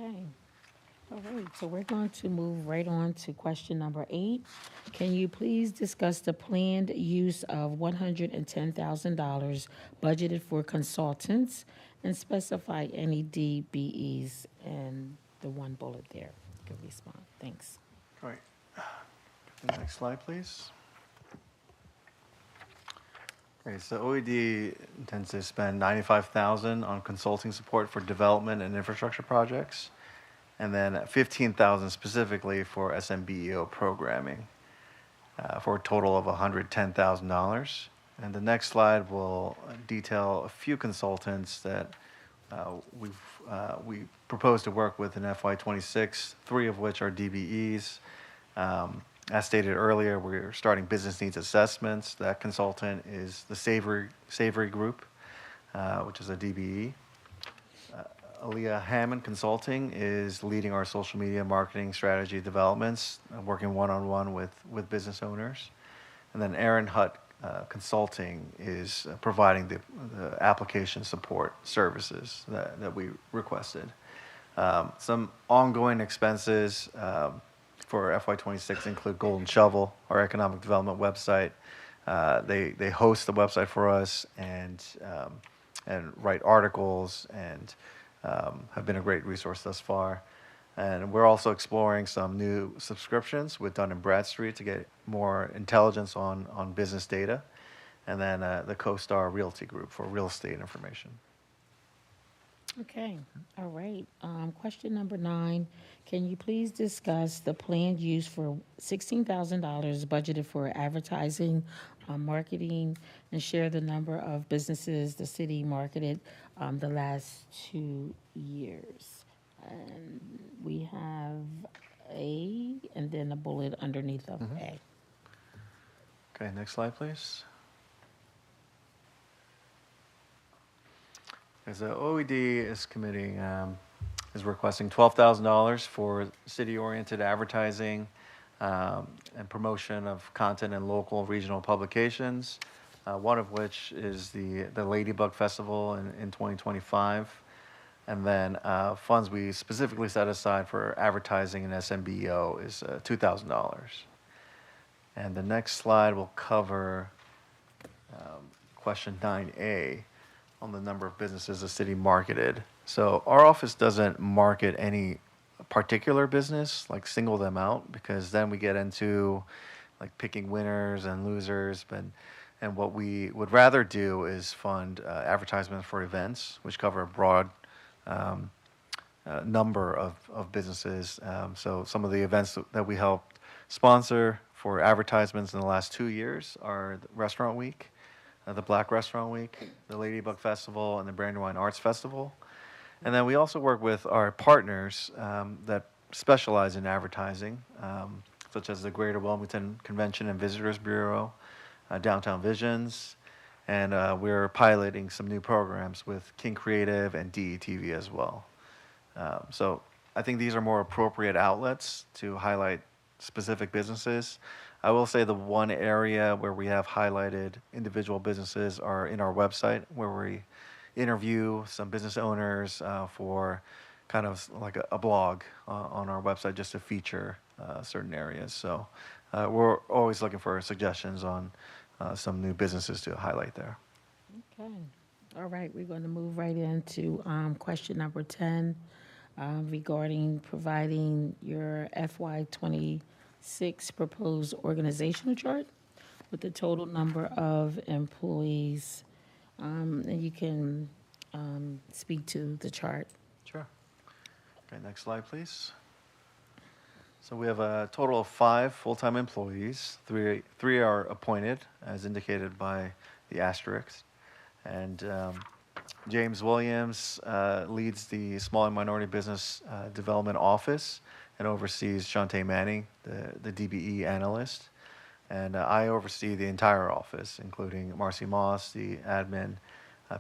Okay. All right, so we're going to move right on to question number 8. Can you please discuss the planned use of $110,000 budgeted for consultants and specify any DBEs and the one bullet there? Good response. Thanks. Great. The next slide, please. Okay, so OED intends to spend $95,000 on consulting support for development and infrastructure projects, and then $15,000 specifically for SMBEO programming, for a total of $110,000. And the next slide will detail a few consultants that we propose to work with in FY26, 3 of which are DBEs. As stated earlier, we're starting business needs assessments. That consultant is the Savory Group, which is a DBE. Aaliyah Hammond Consulting is leading our social media marketing strategy developments, working one-on-one with business owners. And then Aaron Hutt Consulting is providing the application support services that we requested. Some ongoing expenses for FY26 include Golden Shovel, our economic development website. They host the website for us and write articles and have been a great resource thus far. And we're also exploring some new subscriptions with Dun & Bradstreet to get more intelligence on business data. And then the CoStar Realty Group for real estate information. Okay, all right. Question number 9. Can you please discuss the planned use for $16,000 budgeted for advertising, marketing, and share the number of businesses the city marketed the last 2 years? And we have A and then a bullet underneath of A. Okay, next slide, please. As the OED is committing, is requesting $12,000 for city-oriented advertising and promotion of content in local regional publications, one of which is the Ladybug Festival in 2025. And then funds we specifically set aside for advertising in SMBEO is $2,000. And the next slide will cover question 9A on the number of businesses the city marketed. So our office doesn't market any particular business, like single them out, because then we get into like picking winners and losers. And what we would rather do is fund advertisements for events, which cover a broad number of businesses. So some of the events that we helped sponsor for advertisements in the last 2 years are the Restaurant Week, the Black Restaurant Week, the Ladybug Festival, and the Brandywine Arts Festival. And then we also work with our partners that specialize in advertising, such as the Greater Wilmington Convention and Visitors Bureau, Downtown Visions, and we're piloting some new programs with King Creative and DETV as well. So I think these are more appropriate outlets to highlight specific businesses. I will say the one area where we have highlighted individual businesses are in our website, where we interview some business owners for kind of like a blog on our website just to feature certain areas. So we're always looking for suggestions on some new businesses to highlight there. Okay. All right, we're going to move right into question number 10 regarding providing your FY26 proposed organizational chart with the total number of employees. And you can speak to the chart. Sure. Okay, next slide, please. So we have a total of 5 full-time employees. Three are appointed, as indicated by the asterisk. And James Williams leads the Small and Minority Business Development Office and oversees Shantae Manning, the DBE analyst. And I oversee the entire office, including Marcy Moss, the admin,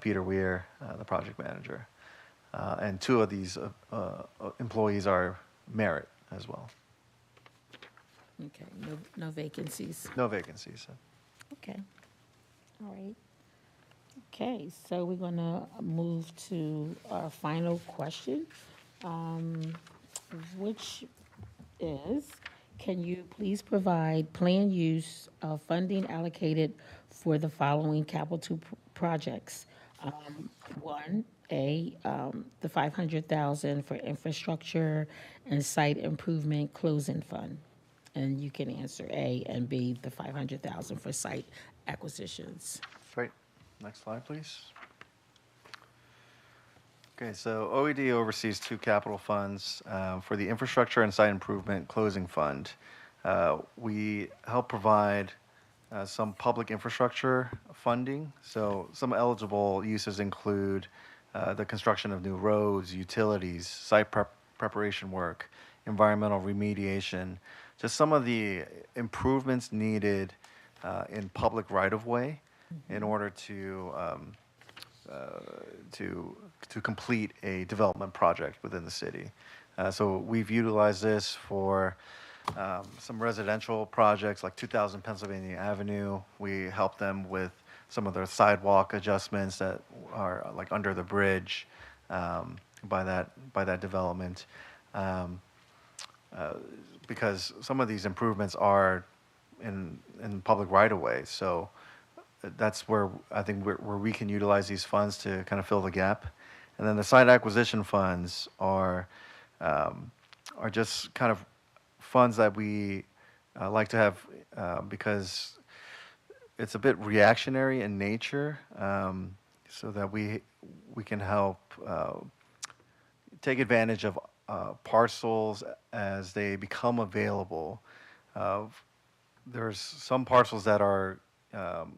Peter Weir, the project manager. And 2 of these employees are merit as well. Okay, no vacancies. No vacancies. Okay, all right. Okay, so we're going to move to our final question which is, can you please provide planned use of funding allocated for the following capital projects? One, the 500,000 for infrastructure and site improvement closing fund. And you can answer A, and B, the 500,000 for site acquisitions. Great. Next slide, please. Okay, so OED oversees two capital funds. For the infrastructure and site improvement closing fund, we help provide some public infrastructure funding. So some eligible uses include the construction of new roads, utilities, site preparation work, environmental remediation, just some of the improvements needed in public right-of-way in order to complete a development project within the city. So we've utilized this for some residential projects like 2000 Pennsylvania Avenue. We help them with some of their sidewalk adjustments that are like under the bridge by that development. Because some of these improvements are in public right-of-way. So that's where I think where we can utilize these funds to kind of fill the gap. And then the site acquisition funds are just kind of funds that we like to have because it's a bit reactionary in nature, so that we can help take advantage of parcels as they become available. There's some parcels that are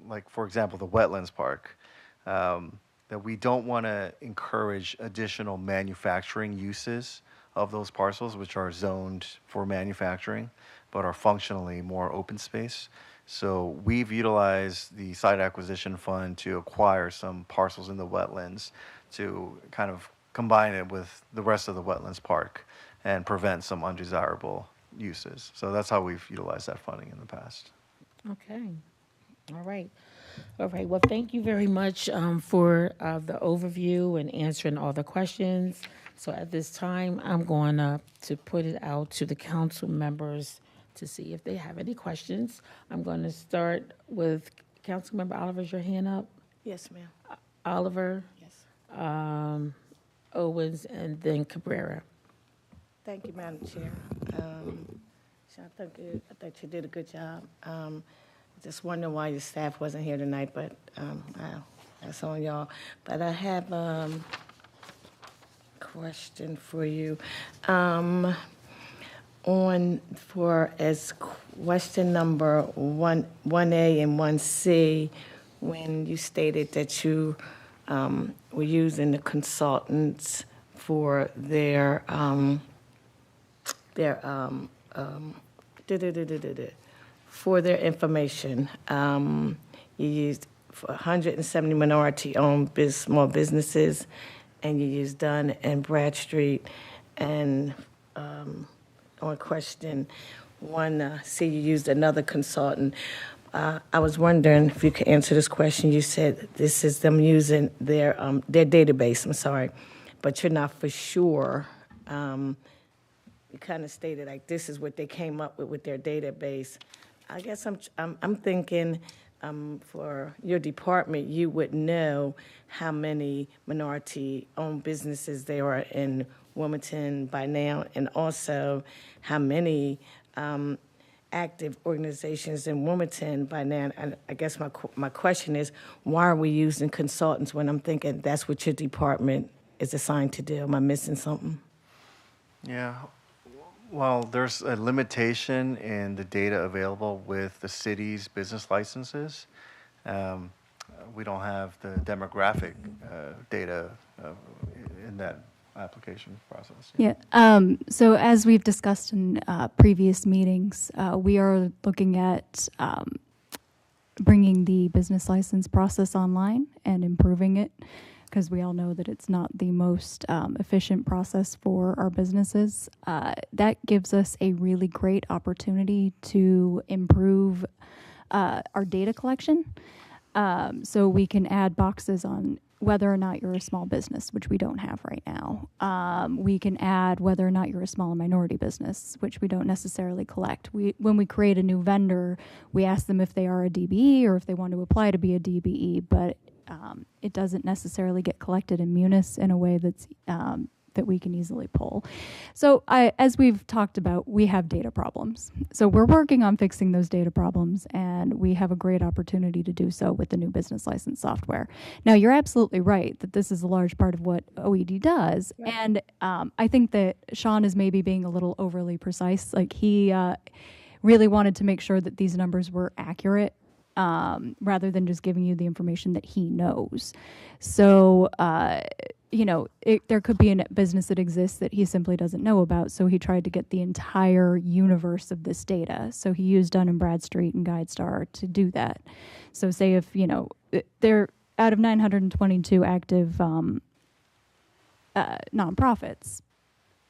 like, for example, the wetlands park, that we don't want to encourage additional manufacturing uses of those parcels, which are zoned for manufacturing, but are functionally more open space. So we've utilized the site acquisition fund to acquire some parcels in the wetlands to kind of combine it with the rest of the wetlands park and prevent some undesirable uses. So that's how we've utilized that funding in the past. Okay. All right. All right. Well, thank you very much for the overview and answering all the questions. So at this time, I'm going to put it out to the council members to see if they have any questions. I'm going to start with Councilmember Oliver. Is your hand up? Yes, ma'am. Oliver, Yes. Owens, and then Cabrera. Thank you, Madam Chair. I think you did a good job. Just wondering why your staff wasn't here tonight, but that's on y'all. But I have a question for you. As question number 1A and 1C, when you stated that you were using the consultants for for their information. You used 170 minority-owned small businesses, and you used Dunn and Bradstreet. And on question 1C, you used another consultant. I was wondering if you could answer this question. You said this is them using their database, I'm sorry, but you're not for sure. You kind of stated like this is what they came up with their database. I guess I'm thinking for your department, you would know how many minority-owned businesses there are in Wilmington by now, and also how many active organizations in Wilmington by now. And I guess my question is, why are we using consultants when I'm thinking that's what your department is assigned to do? Am I missing something? Yeah. Well, there's a limitation in the data available with the city's business licenses. We don't have the demographic data in that application process. Yeah. So as we've discussed in previous meetings, we are looking at bringing the business license process online and improving it, because we all know that it's not the most efficient process for our businesses. That gives us a really great opportunity to improve our data collection. So we can add boxes on whether or not you're a small business, which we don't have right now. We can add whether or not you're a small and minority business, which we don't necessarily collect. When we create a new vendor, we ask them if they are a DBE or if they want to apply to be a DBE, but it doesn't necessarily get collected in Munis in a way that's that we can easily pull. So as we've talked about, we have data problems. So we're working on fixing those data problems, and we have a great opportunity to do so with the new business license software. Now, you're absolutely right that this is a large part of what OED does, right. And I think that Sean is maybe being a little overly precise. Like he really wanted to make sure that these numbers were accurate, rather than just giving you the information that he knows. So, there could be a business that exists that he simply doesn't know about, so he tried to get the entire universe of this data. So he used Dun & Bradstreet and GuideStar to do that. So say if, they're out of 922 active nonprofits,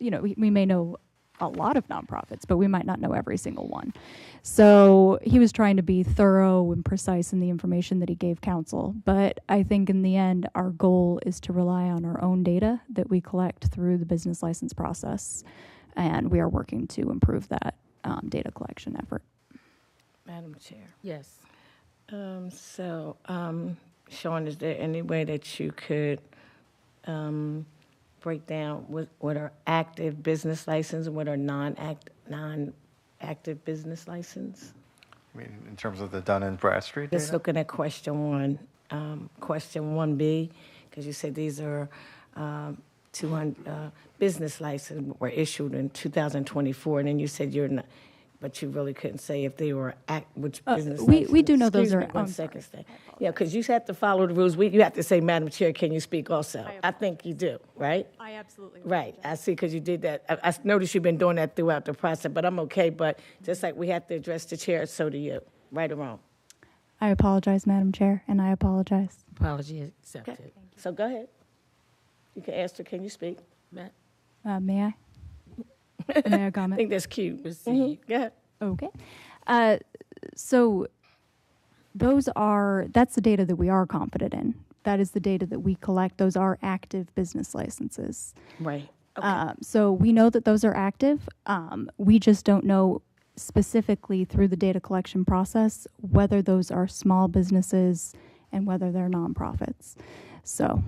we may know a lot of nonprofits, but we might not know every single one. So he was trying to be thorough and precise in the information that he gave council. But I think in the end, our goal is to rely on our own data that we collect through the business license process. And we are working to improve that data collection effort. Madam Chair. Yes. Sean, is there any way that you could break down what are active business license and what are non-active business license? I mean, in terms of the Dun & Bradstreet data? Just looking at question 1, question 1B, because you said these are 200 business licenses were issued in 2024, and then you said you're not, but you really couldn't say if they were which business license. We do know those are. One second, stay. Yeah, because you have to follow the rules. You have to say, Madam Chair, can you speak also? I think you do, right? I absolutely. Right, I see, because you did that. I noticed you've been doing that throughout the process, but I'm okay. But just like we have to address the chair, so do you, right or wrong? I apologize, Madam Chair, and I apologize. Apology accepted. Okay. So go ahead. You can ask her, can you speak? Matt? May I? May I comment? I think that's cute. Proceed. Go ahead. Okay. So that's the data that we are confident in. That is the data that we collect. Those are active business licenses. Right. Okay. So we know that those are active. We just don't know specifically through the data collection process whether those are small businesses and whether they're nonprofits. So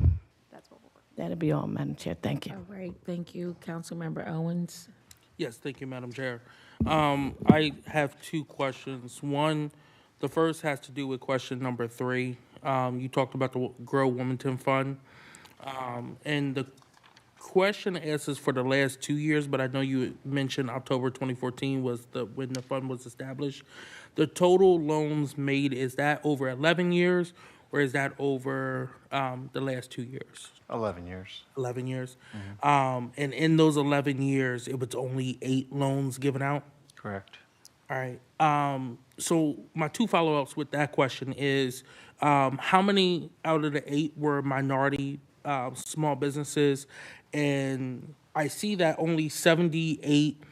that's what we're working. That'll be all, Madam Chair. Thank you. All right, thank you. Councilmember Owens. Yes, thank you, Madam Chair. I have 2 questions. One, the first has to do with question number 3. You talked about the Grow Wilmington Fund. And the question asks for the last 2 years, but I know you mentioned October 2014 was when the fund was established. The total loans made, is that over 11 years or is that over the last 2 years? 11 years. 11 years. Mm-hmm. And in those 11 years, it was only 8 loans given out? Correct. All right. So my 2 follow-ups with that question is, how many out of the 8 were minority small businesses? And I see that only 78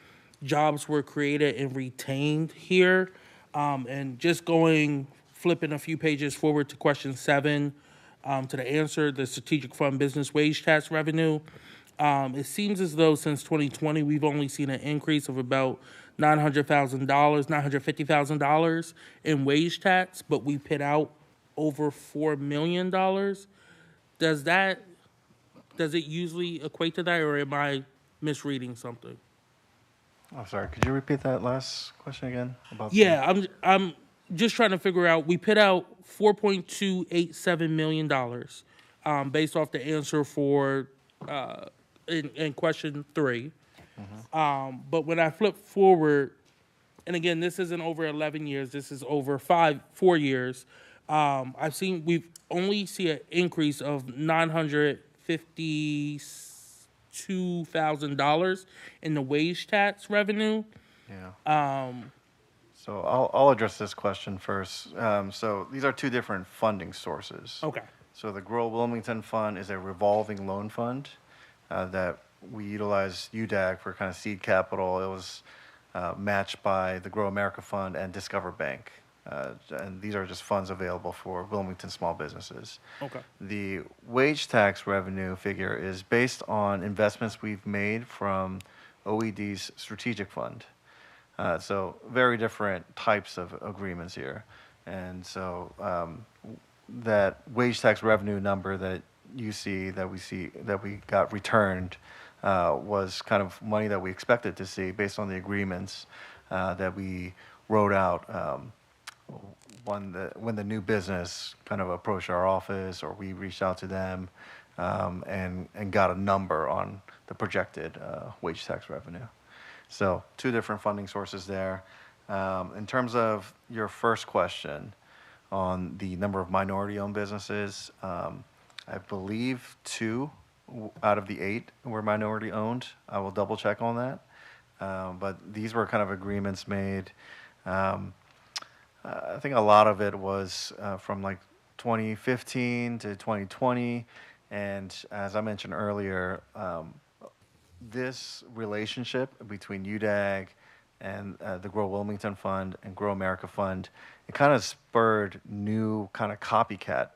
jobs were created and retained here. And just flipping a few pages forward to question 7, to the answer, the strategic fund business wage tax revenue. It seems as though since 2020, we've only seen an increase of about $900,000, $950,000 in wage tax, but we put out over $4 million. Does it usually equate to that, or am I misreading something? I'm sorry, could you repeat that last question again? I'm just trying to figure out, we put out $4.287 million based off the answer for in question 3. Mm-hmm. But when I flip forward, and again, this isn't over 11 years, this is over 4 years, we've only see an increase of $952,000 in the wage tax revenue. Yeah. So I'll address this question first. So these are 2 different funding sources. Okay. So the Grow Wilmington Fund is a revolving loan fund that we utilize UDAG for kind of seed capital. It was matched by the Grow America Fund and Discover Bank. and these are just funds available for Wilmington small businesses. Okay. The wage tax revenue figure is based on investments we've made from OED's strategic fund. So very different types of agreements here. And so that wage tax revenue number that you see, that we got returned, was kind of money that we expected to see based on the agreements that we wrote out when the new business kind of approached our office, or we reached out to them and got a number on the projected wage tax revenue. So two different funding sources there. In terms of your first question on the number of minority-owned businesses, I believe 2 out of the 8 were minority-owned. I will double-check on that. But these were kind of agreements made. I think a lot of it was from like 2015 to 2020. And as I mentioned earlier, this relationship between UDAG and the Grow Wilmington Fund and Grow America Fund, it kind of spurred new kind of copycat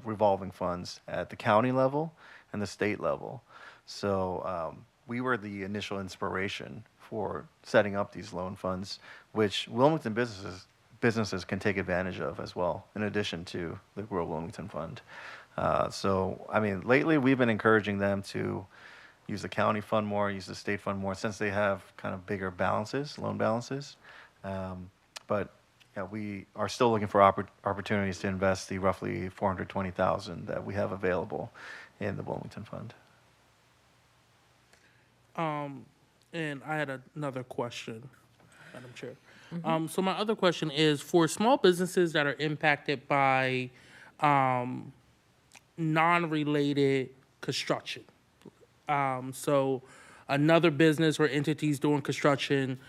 revolving funds at the county level and the state level. So we were the initial inspiration for setting up these loan funds, which Wilmington businesses can take advantage of as well, in addition to the Grow Wilmington Fund. So, I mean, lately we've been encouraging them to use the county fund more, use the state fund more, since they have kind of bigger balances, loan balances. But yeah, we are still looking for opportunities to invest the roughly $420,000 that we have available in the Wilmington Fund. And I had another question, Madam Chair. So my other question is, for small businesses that are impacted by non-related construction, so another business or entities doing construction,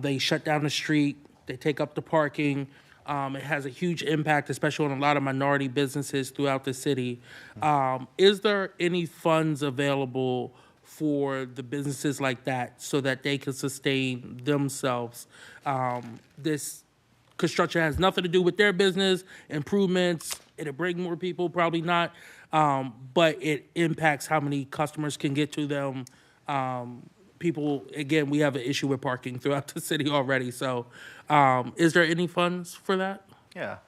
they shut down the street, they take up the parking. It has a huge impact, especially on a lot of minority businesses throughout the city. Is there any funds available for the businesses like that so that they can sustain themselves? This construction has nothing to do with their business, improvements, it'll bring more people, probably not, but it impacts how many customers can get to them. People, again, we have an issue with parking throughout the city already, so is there any funds for that? Yeah,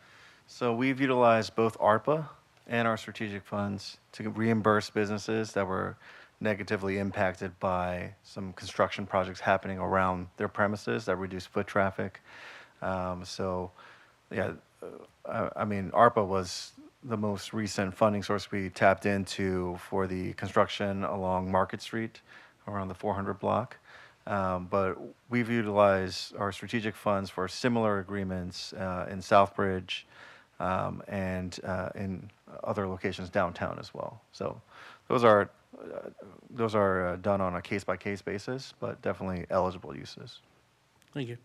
so we've utilized both ARPA and our strategic funds to reimburse businesses that were negatively impacted by some construction projects happening around their premises that reduced foot traffic. So, yeah, I mean, ARPA was the most recent funding source we tapped into for the construction along Market Street around the 400 block. But we've utilized our strategic funds for similar agreements in Southbridge and in other locations downtown as well. So those are done on a case-by-case basis, but definitely eligible uses. Thank you.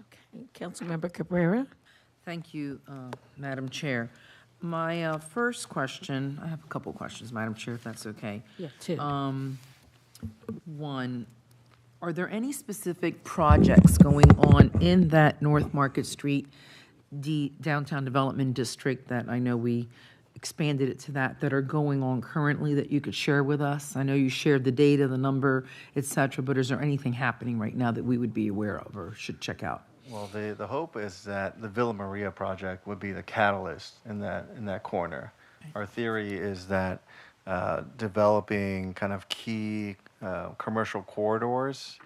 Okay, Councilmember Cabrera. Thank you, Madam Chair. My first question, I have a couple questions, Madam Chair, if that's okay. Yeah, 2. One, are there any specific projects going on in that North Market Street downtown development district that I know we expanded it to that are going on currently that you could share with us? I know you shared the data, the number, et cetera, but is there anything happening right now that we would be aware of or should check out? Well, the hope is that the Villa Maria project would be the catalyst in that corner. Our theory is that developing kind of key commercial corridors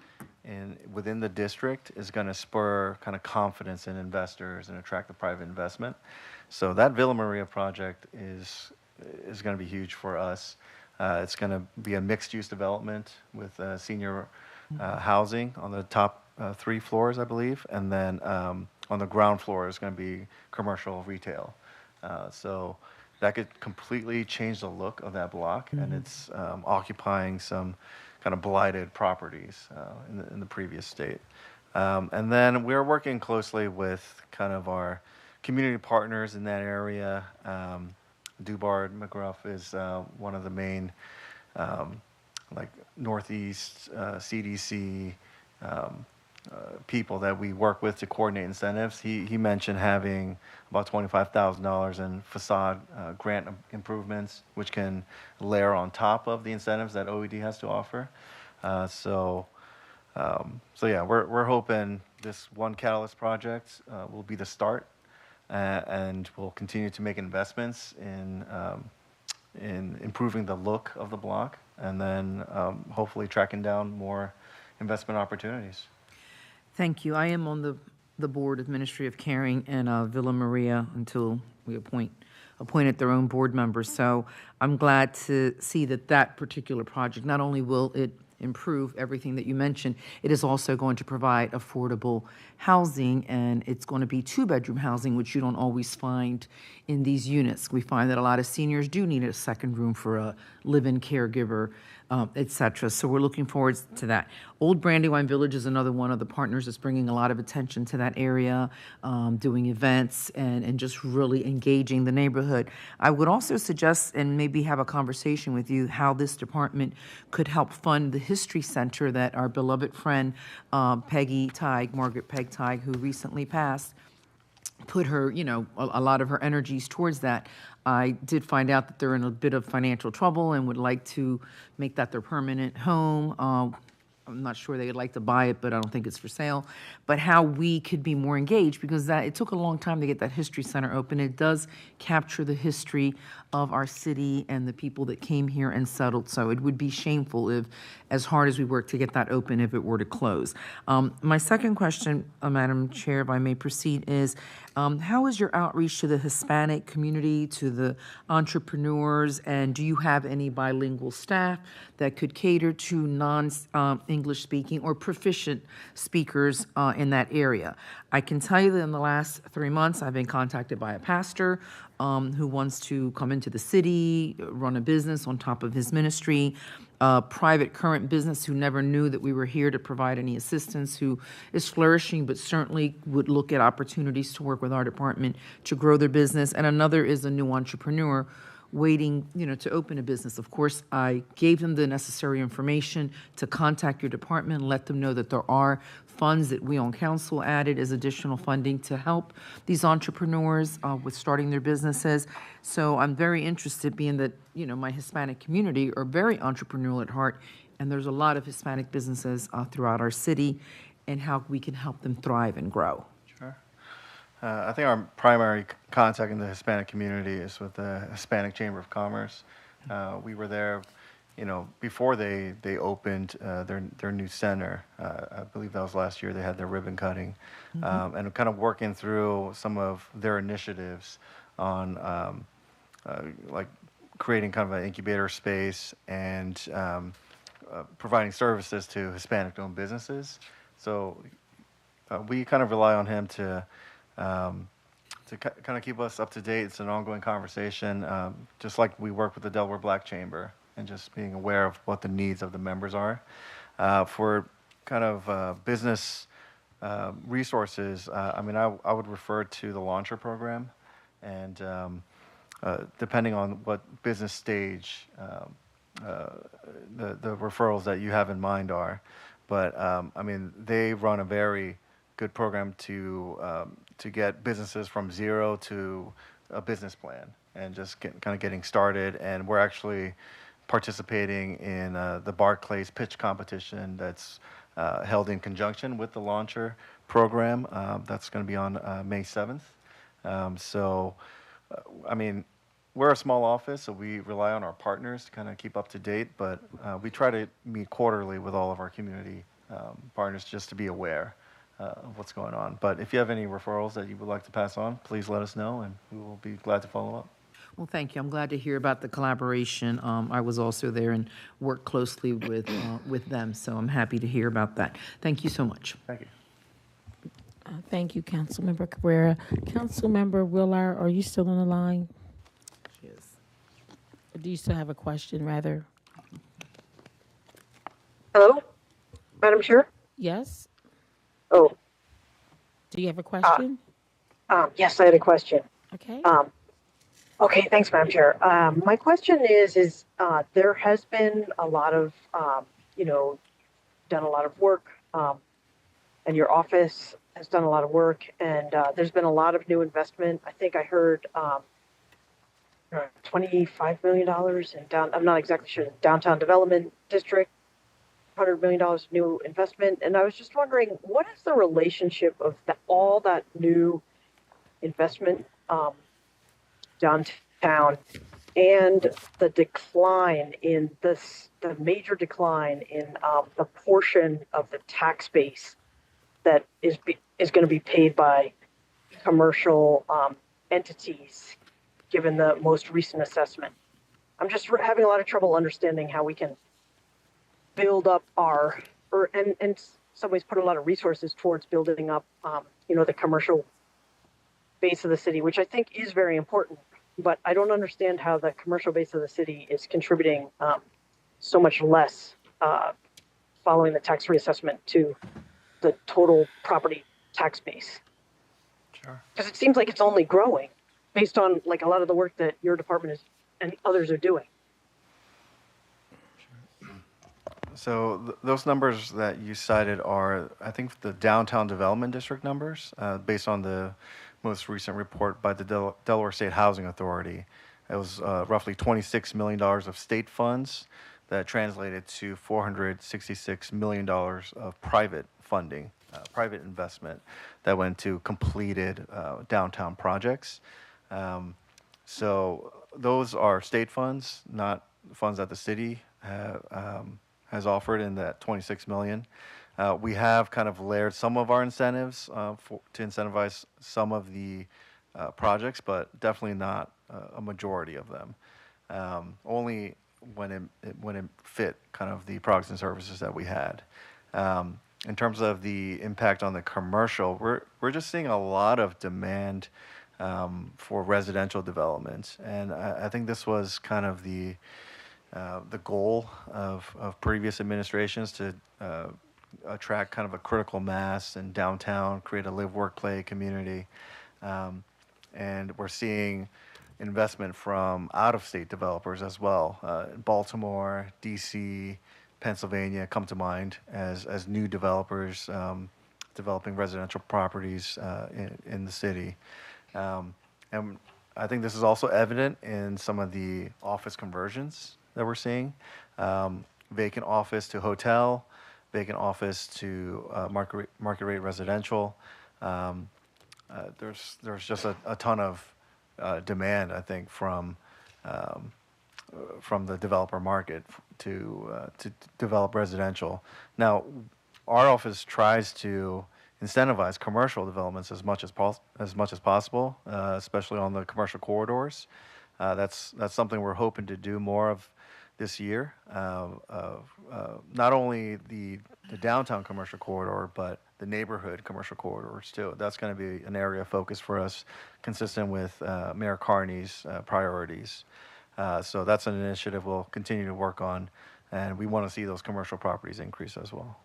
within the district is going to spur kind of confidence in investors and attract the private investment. So that Villa Maria project is going to be huge for us. It's going to be a mixed-use development with senior housing on the top 3 floors, I believe, and then on the ground floor is going to be commercial retail. So that could completely change the look of that block, and it's occupying some kind of blighted properties in the previous state. And then we're working closely with kind of our community partners in that area. Dubard McGruff is one of the main, like Northeast, CDC, people that we work with to coordinate incentives. He mentioned having about $25,000 in facade grant improvements, which can layer on top of the incentives that OED has to offer. So yeah, we're hoping this one catalyst project will be the start, and we'll continue to make investments in improving the look of the block, and then hopefully tracking down more investment opportunities. Thank you. I am on the board of Ministry of Caring and Villa Maria until we appointed their own board members. So I'm glad to see that particular project, not only will it improve everything that you mentioned, it is also going to provide affordable housing, and it's going to be two-bedroom housing, which you don't always find in these units. We find that a lot of seniors do need a second room for a live-in caregiver, et cetera. So we're looking forward to that. Old Brandywine Village is another one of the partners that's bringing a lot of attention to that area, doing events and just really engaging the neighborhood. I would also suggest, and maybe have a conversation with you, how this department could help fund the History Center that our beloved friend Margaret Peg Tighe, who recently passed, put her, a lot of her energies towards that. I did find out that they're in a bit of financial trouble and would like to make that their permanent home. I'm not sure they'd like to buy it, but I don't think it's for sale. But how we could be more engaged, because it took a long time to get that History Center open. It does capture the history of our city and the people that came here and settled. So it would be shameful if, as hard as we work to get that open, if it were to close. My second question, Madam Chair, if I may proceed, is how is your outreach to the Hispanic community, to the entrepreneurs, and do you have any bilingual staff that could cater to non-English speaking or proficient speakers in that area? I can tell you that in the last 3 months, I've been contacted by a pastor who wants to come into the city, run a business on top of his ministry, private current business who never knew that we were here to provide any assistance, who is flourishing but certainly would look at opportunities to work with our department to grow their business. And another is a new entrepreneur waiting, to open a business. Of course, I gave them the necessary information to contact your department, let them know that there are funds that we on council added as additional funding to help these entrepreneurs with starting their businesses. So I'm very interested, being that, my Hispanic community are very entrepreneurial at heart, and there's a lot of Hispanic businesses throughout our city, and how we can help them thrive and grow. Sure. I think our primary contact in the Hispanic community is with the Hispanic Chamber of Commerce. We were there, before they opened their new center. I believe that was last year. They had their ribbon cutting, and kind of working through some of their initiatives on like creating kind of an incubator space and providing services to Hispanic-owned businesses. So we kind of rely on him to kind of keep us up to date. It's an ongoing conversation, just like we work with the Delaware Black Chamber, and just being aware of what the needs of the members are. For kind of business resources, I would refer to the Launcher program, and depending on what business stage the referrals that you have in mind are. But they run a very good program to get businesses from zero to a business plan, and just getting started. And we're actually participating in the Barclays pitch competition that's held in conjunction with the Launcher program. That's going to be on May 7th. We're a small office, so we rely on our partners to kind of keep up to date, but we try to meet quarterly with all of our community partners just to be aware of what's going on. But if you have any referrals that you would like to pass on, please let us know, and we will be glad to follow up. Well, thank you. I'm glad to hear about the collaboration. I was also there and worked closely with them, so I'm happy to hear about that. Thank you so much. Thank you. Thank you, Councilmember Cabrera. Councilmember Willard, are you still on the line? She is. Or do you still have a question, rather? Hello, Madam Chair? Yes? Oh. Do you have a question? Yes, I had a question. Okay. Okay, thanks, Madam Chair. My question is there has been a lot of, done a lot of work and your office has done a lot of work, and there's been a lot of new investment. I think I heard $25 million in I'm not exactly sure, downtown development district, $100 million new investment. And I was just wondering, what is the relationship of all that new investment downtown and the decline in the major decline in the portion of the tax base that is going to be paid by commercial entities, given the most recent assessment? I'm just having a lot of trouble understanding how we can build up and some ways put a lot of resources towards building up, the commercial base of the city, which I think is very important. But I don't understand how the commercial base of the city is contributing so much less following the tax reassessment to the total property tax base. Sure. Because it seems like it's only growing based on like a lot of the work that your department is and others are doing. So those numbers that you cited are, I think, the downtown development district numbers, based on the most recent report by the Delaware State Housing Authority. It was roughly $26 million of state funds that translated to $466 million of private funding, private investment that went to completed downtown projects. So those are state funds, not funds that the city has offered in that $26 million. We have kind of layered some of our incentives to incentivize some of the projects, but definitely not a majority of them. Only when it fit kind of the products and services that we had. In terms of the impact on the commercial, we're just seeing a lot of demand for residential development, and I think this was kind of the goal of previous administrations to attract kind of a critical mass in downtown, create a live, work, play community. And we're seeing investment from out-of-state developers as well. Baltimore, DC, Pennsylvania come to mind as new developers developing residential properties in the city. And I think this is also evident in some of the office conversions that we're seeing. Vacant office to hotel, vacant office to market rate residential. There's just a ton of demand, I think, from the developer market to develop residential. Now, our office tries to incentivize commercial developments as much as possible, especially on the commercial corridors. That's something we're hoping to do more of this year. Not only the downtown commercial corridor, but the neighborhood commercial corridors too. That's going to be an area of focus for us, consistent with Mayor Carney's priorities. So that's an initiative we'll continue to work on, and we want to see those commercial properties increase as well.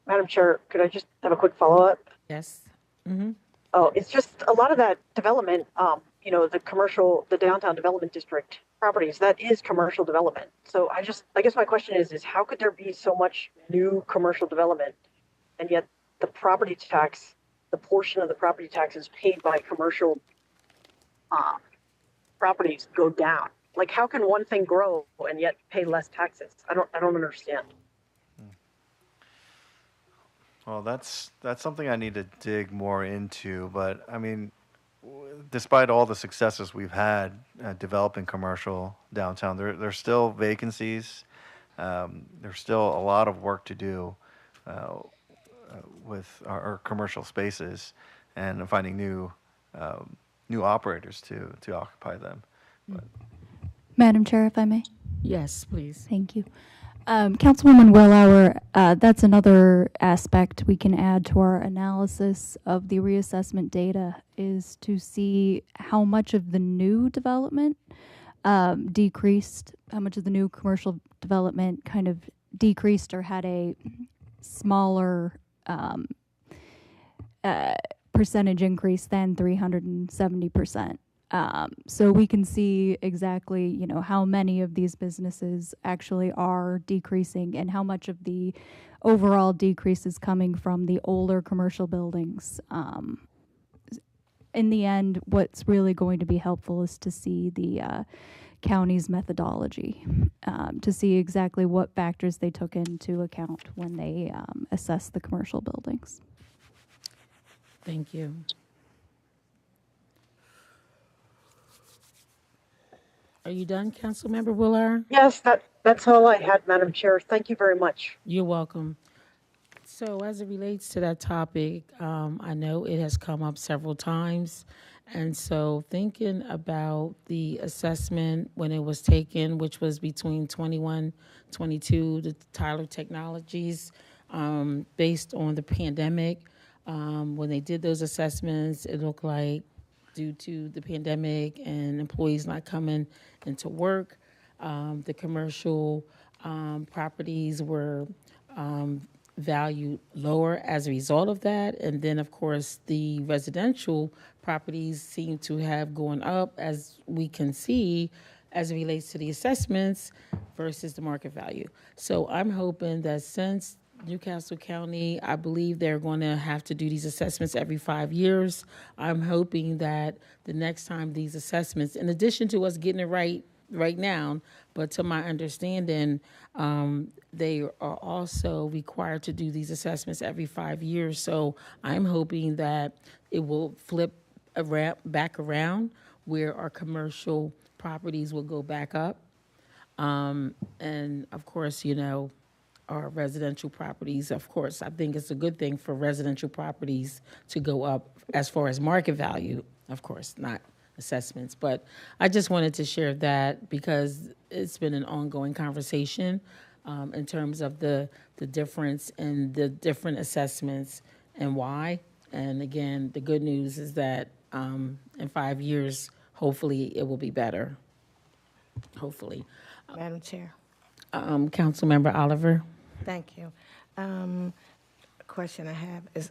Madam Chair, could I just have a quick follow-up? Yes. Oh, it's just a lot of that development, the downtown development district properties, that is commercial development. So I guess my question is how could there be so much new commercial development and yet the property tax, the portion of the property tax is paid by commercial properties go down? Like, how can one thing grow and yet pay less taxes? I don't understand. Well, that's something I need to dig more into, but I mean, despite all the successes we've had developing commercial downtown, there's still vacancies. There's still a lot of work to do with our commercial spaces and finding new operators to occupy them. But. Madam Chair, if I may. Yes, please. Thank you. Councilwoman Wellauer, that's another aspect we can add to our analysis of the reassessment data is to see how much of the new development decreased, how much of the new commercial development kind of decreased or had a smaller percentage increase than 370%. So we can see exactly, you know, how many of these businesses actually are decreasing and how much of the overall decrease is coming from the older commercial buildings. In the end, what's really going to be helpful is to see the county's methodology, to see exactly what factors they took into account when they assessed the commercial buildings. Thank you. Are you done, Councilmember Willard? Yes, that's all I had, Madam Chair. Thank you very much. You're welcome. So as it relates to that topic, I know it has come up several times. And so thinking about the assessment when it was taken, which was between 21, 22, the Tyler Technologies, based on the pandemic, when they did those assessments, it looked like due to the pandemic and employees not coming into work, the commercial properties were valued lower as a result of that. And then, of course, the residential properties seem to have gone up, as we can see, as it relates to the assessments versus the market value. So I'm hoping that since Newcastle County, I believe they're going to have to do these assessments every 5 years. I'm hoping that the next time these assessments, in addition to us getting it right now, but to my understanding, they are also required to do these assessments every 5 years. So I'm hoping that it will flip back around where our commercial properties will go back up. And of course, you know, our residential properties, of course, I think it's a good thing for residential properties to go up as far as market value, of course, not assessments. But I just wanted to share that because it's been an ongoing conversation in terms of the difference in the different assessments and why. And again, the good news is that in 5 years, hopefully it will be better. Hopefully. Madam Chair. Councilmember Oliver. Thank you. Question I have is,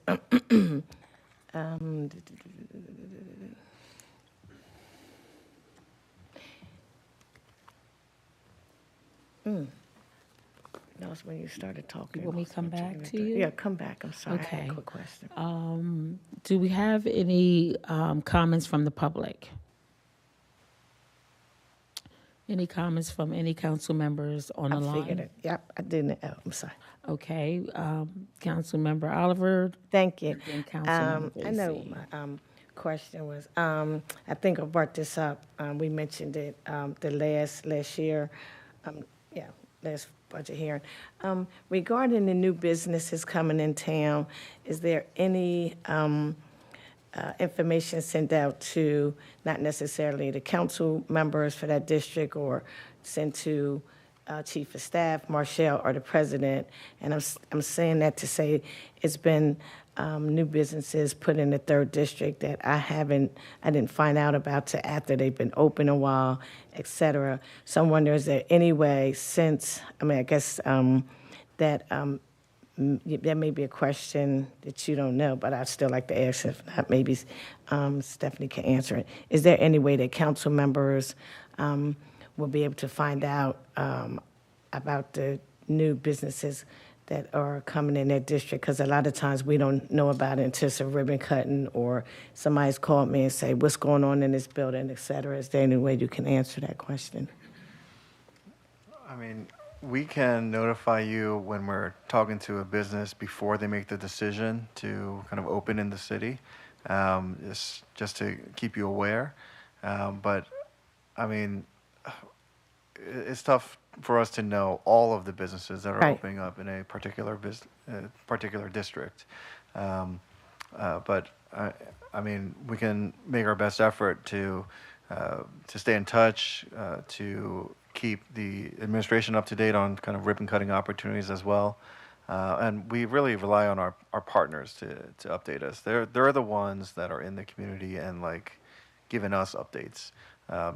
that was when you started talking. You want me to come back to you? Yeah, come back. I'm sorry. Okay. I had a quick question. Do we have any comments from the public? Any comments from any council members on the line? I figured it. Yep, I didn't. Oh, I'm sorry. Okay. Councilmember Oliver. Thank you. And Councilmember I know Gracie. my question was, I think I brought this up. We mentioned it the last year. Last budget hearing. Regarding the new businesses coming in town, is there any information sent out to not necessarily the council members for that district or sent to Chief of Staff, Marshall, or the President? And I'm saying that to say it's been new businesses put in the 3rd District that I didn't find out about till after they've been open a while, et cetera. So I wonder, is there any way since, I guess that there may be a question that you don't know, but I'd still like to ask. If not, maybe Stephanie can answer it. Is there any way that council members will be able to find out about the new businesses that are coming in their district? Because a lot of times we don't know about it until it's a ribbon cutting or somebody's called me and say, what's going on in this building, et cetera. Is there any way you can answer that question? I mean, we can notify you when we're talking to a business before they make the decision to kind of open in the city, just to keep you aware. But I mean, it's tough for us to know all of the businesses that are Right. opening up in a particular particular district. But I mean, we can make our best effort to stay in touch, to keep the administration up to date on kind of ribbon cutting opportunities as well. And we really rely on our partners to update us. They're the ones that are in the community and like giving us updates.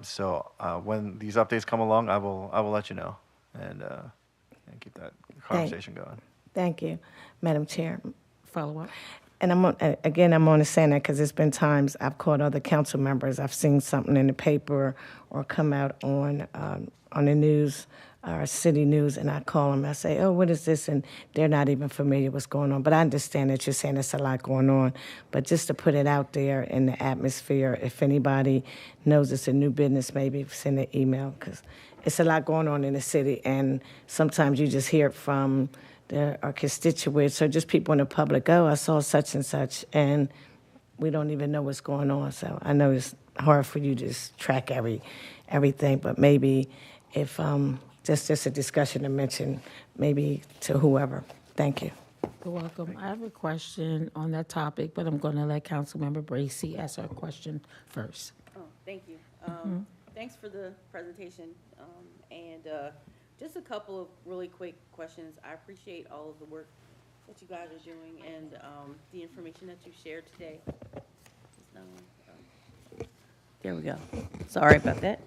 So when these updates come along, I will let you know and keep that conversation going. Thank you, Madam Chair. Follow up. And I'm only saying that because there's been times I've called other council members. I've seen something in the paper or come out on the news or city news, and I call them. I say, "Oh, what is this?" And they're not even familiar with what's going on. But I understand that you're saying there's a lot going on. But just to put it out there in the atmosphere, if anybody knows it's a new business, maybe send an email because it's a lot going on in the city, and sometimes you just hear it from our constituents or just people in the public. Oh, I saw such and such, and we don't even know what's going on. So I know it's hard for you to just track everything, but maybe if just a discussion to mention maybe to whoever. Thank you. You're welcome. I have a question on that topic, but I'm going to let Councilmember Bracy ask her question first. Oh, thank you. Thanks for the presentation. And just a couple of really quick questions. I appreciate all of the work that you guys are doing and the information that you shared today. There we go. Sorry about that.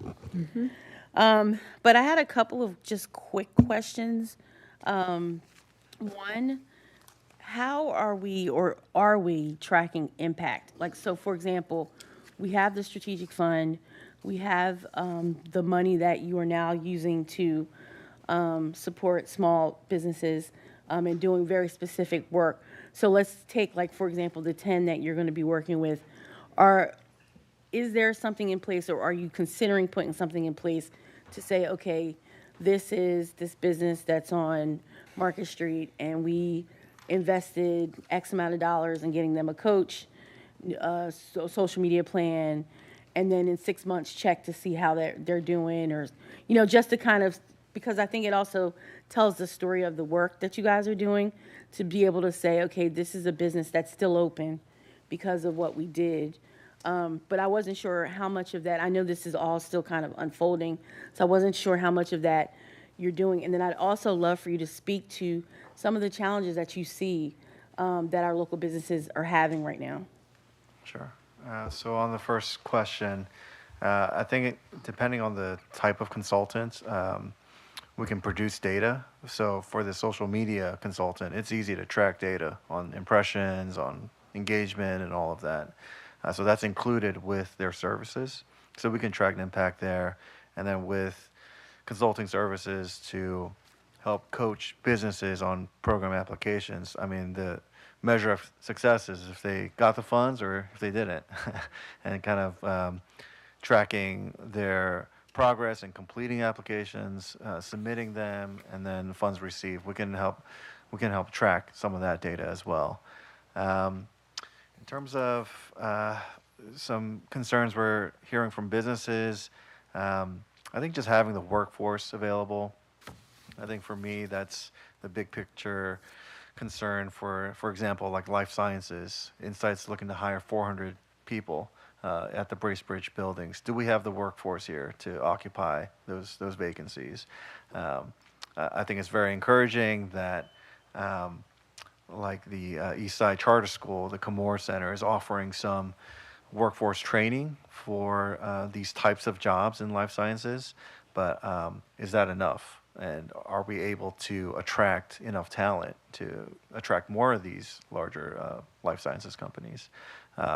But I had a couple of just quick questions. One, how are we tracking impact? Like, so for example, we have the strategic fund, we have the money that you are now using to support small businesses and doing very specific work. So let's take, like, for example, the 10 that you're going to be working with. Is there something in place, or are you considering putting something in place to say, okay, this is this business that's on Market Street, and we invested X amount of dollars in getting them a coach, social media plan, and then in 6 months check to see how they're doing, or, you know, just to kind of, because I think it also tells the story of the work that you guys are doing, to be able to say, okay, this is a business that's still open because of what we did. But I wasn't sure how much of that, I know this is all still kind of unfolding, so I wasn't sure how much of that you're doing. And then I'd also love for you to speak to some of the challenges that you see that our local businesses are having right now. Sure. So on the first question, I think depending on the type of consultant, we can produce data. So for the social media consultant, it's easy to track data on impressions, on engagement, and all of that. So that's included with their services. So we can track an impact there. And then with consulting services to help coach businesses on program applications, I mean, the measure of success is if they got the funds or if they didn't, and kind of tracking their progress and completing applications, submitting them, and then funds received. We can help track some of that data as well. In terms of some concerns we're hearing from businesses, I think just having the workforce available. I think for me, that's the big picture concern for example, like life sciences. Insight's looking to hire 400 people at the Bracebridge buildings. Do we have the workforce here to occupy those vacancies? I think it's very encouraging that like the Eastside Charter School, the Camore Center is offering some workforce training for these types of jobs in life sciences, but is that enough? And are we able to attract enough talent to attract more of these larger life sciences companies?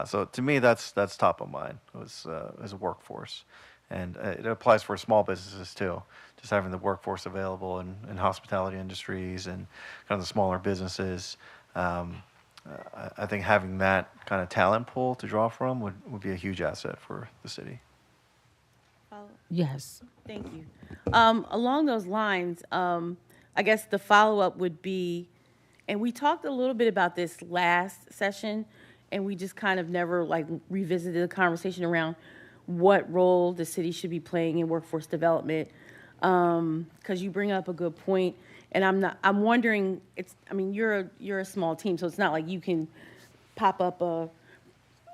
So to me, that's top of mind as a workforce. And it applies for small businesses too, just having the workforce available in hospitality industries and kind of the smaller businesses. I think having that kind of talent pool to draw from would be a huge asset for the city. Yes. Thank you. Along those lines, I guess the follow-up would be, and we talked a little bit about this last session, and we just kind of never like revisited the conversation around what role the city should be playing in workforce development. Because you bring up a good point, and I'm wondering, I mean, you're a small team, so it's not like you can pop up a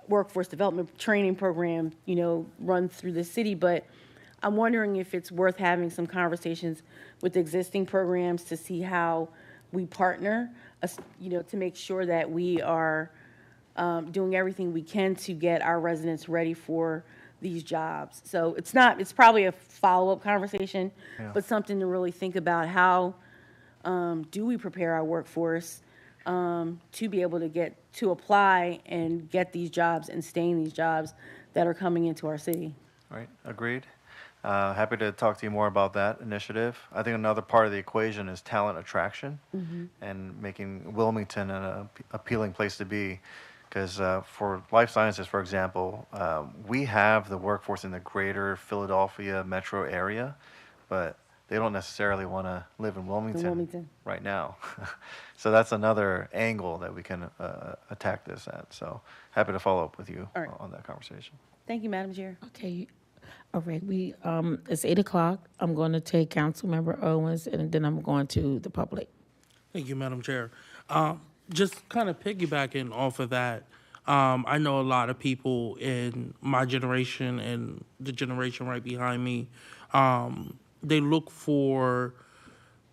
workforce development training program, you know, run through the city, but I'm wondering if it's worth having some conversations with existing programs to see how we partner, you know, to make sure that we are doing everything we can to get our residents ready for these jobs. So it's probably a follow-up conversation, but something to really think about. How do we prepare our workforce? to be able to apply and get these jobs and stay in these jobs that are coming into our city. Right, agreed. Happy to talk to you more about that initiative. I think another part of the equation is talent attraction and making Wilmington an appealing place to be. Because for life sciences, for example, we have the workforce in the greater Philadelphia metro area, but they don't necessarily want to live in Wilmington right now. So that's another angle that we can attack this at. So happy to follow up with you on that conversation. Thank you, Madam Chair. Okay. All right. It's 8:00. I'm going to take Councilmember Owens, and then I'm going to the public. Thank you, Madam Chair. Just kind of piggybacking off of that, I know a lot of people in my generation and the generation right behind me, they look for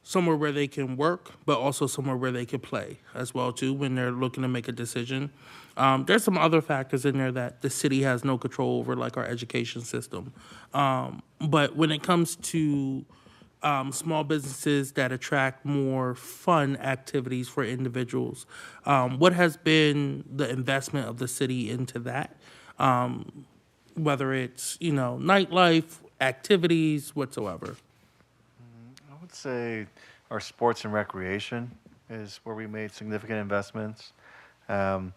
somewhere where they can work, but also somewhere where they can play as well too when they're looking to make a decision. There's some other factors in there that the city has no control over, like our education system. But when it comes to small businesses that attract more fun activities for individuals, what has been the investment of the city into that? Whether it's, nightlife, activities, whatsoever. I would say our sports and recreation is where we made significant investments. The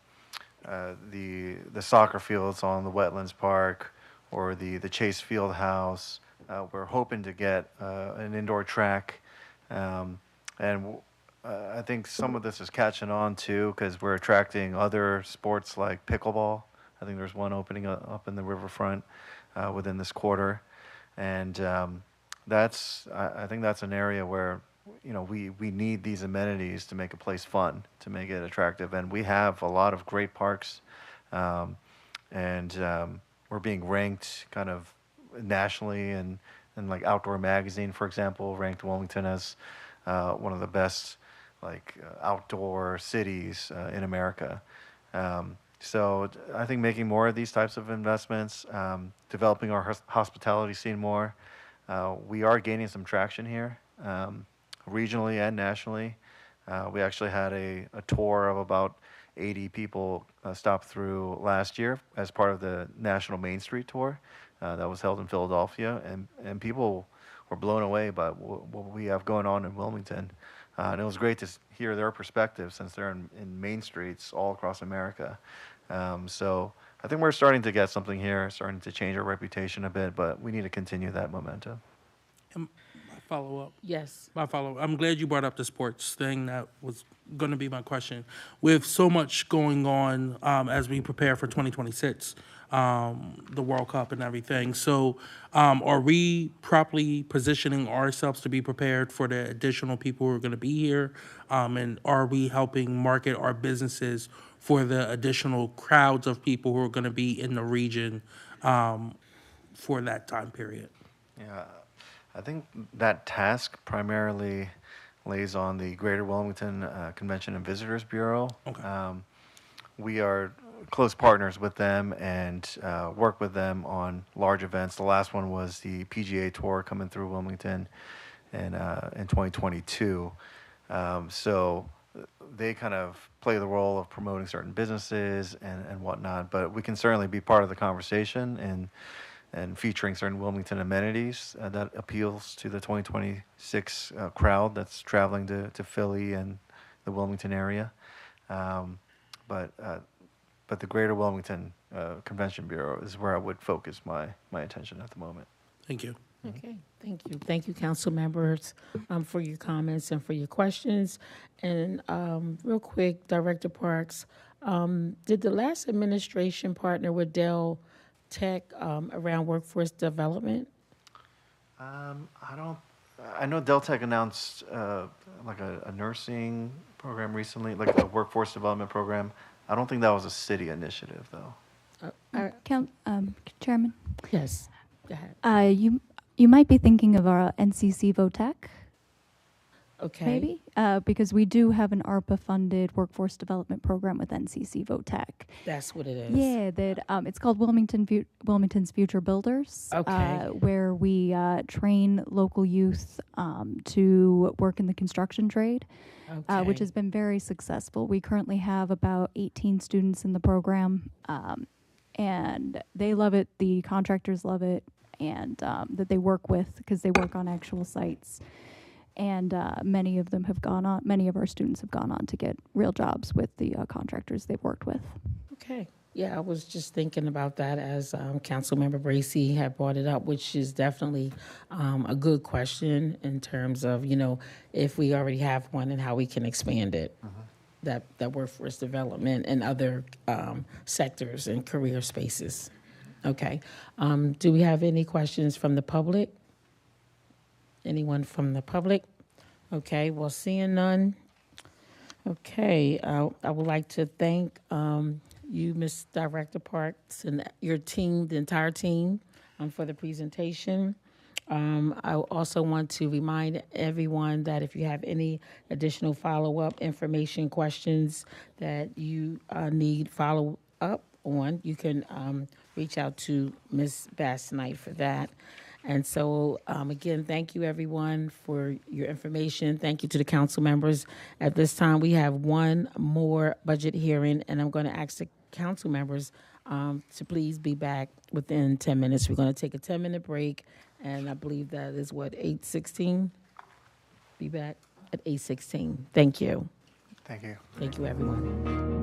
soccer fields on the Wetlands Park or the Chase Field House. We're hoping to get an indoor track. I think some of this is catching on too because we're attracting other sports like pickleball. I think there's one opening up in the riverfront within this quarter. And I think that's an area where we need these amenities to make a place fun, to make it attractive. And we have a lot of great parks, and we're being ranked kind of nationally, and like Outdoor Magazine, for example, ranked Wilmington as one of the best outdoor cities in America. So I think making more of these types of investments, developing our hospitality scene more. We are gaining some traction here, regionally and nationally. We actually had a tour of about 80 people stop through last year as part of the National Main Street Tour that was held in Philadelphia, and people were blown away by what we have going on in Wilmington. And it was great to hear their perspective since they're in main streets all across America. So I think we're starting to get something here, starting to change our reputation a bit, but we need to continue that momentum. My follow-up. Yes. My follow-up. I'm glad you brought up the sports thing. That was going to be my question. With so much going on as we prepare for 2026, the World Cup and everything. So are we properly positioning ourselves to be prepared for the additional people who are going to be here? And are we helping market our businesses for the additional crowds of people who are going to be in the region for that time period? Yeah, I think that task primarily lays on the Greater Wilmington Convention and Visitors Bureau. Okay. We are close partners with them and work with them on large events. The last one was the PGA Tour coming through Wilmington in 2022. So they kind of play the role of promoting certain businesses and whatnot, but we can certainly be part of the conversation and featuring certain Wilmington amenities that appeals to the 2026 crowd that's traveling to Philly and the Wilmington area. But the Greater Wilmington Convention Bureau is where I would focus my attention at the moment. Thank you. Okay, thank you. Thank you, council members, for your comments and for your questions. And real quick, Director Parks, did the last administration partner with Dell Tech around workforce development? I know Dell Tech announced like a nursing program recently, like a workforce development program. I don't think that was a city initiative, though. Chairman? Yes, go ahead. You might be thinking of our NCC VOTEC. Okay. maybe, because we do have an ARPA-funded workforce development program with NCC VOTEC. That's what it is. Yeah, that it's called Wilmington's Future Builders, Okay. where we train local youth to work in the construction trade, which Okay. has been very successful. We currently have about 18 students in the program, and they love it. The contractors love it, and that they work with because they work on actual sites. And many of them have gone on. Many of our students have gone on to get real jobs with the contractors they've worked with. Okay. Yeah, I was just thinking about that as Councilmember Bracy had brought it up, which is definitely a good question in terms of, if we already have one and how we can expand it. That workforce development and other sectors and career spaces. Okay. Do we have any questions from the public? Anyone from the public? Okay, well, seeing none. Okay, I would like to thank you, Ms. Director Parks, and your team, the entire team, for the presentation. I also want to remind everyone that if you have any additional follow-up information, questions that you need follow-up on, you can reach out to Ms. Bass Knight for that. And so, again, thank you, everyone, for your information. Thank you to the council members. At this time, we have one more budget hearing, and I'm going to ask the council members to please be back within 10 minutes. We're going to take a 10-minute break, and I believe that is, 8:16? Be back at 8:16. Thank you. Thank you. Thank you, everyone.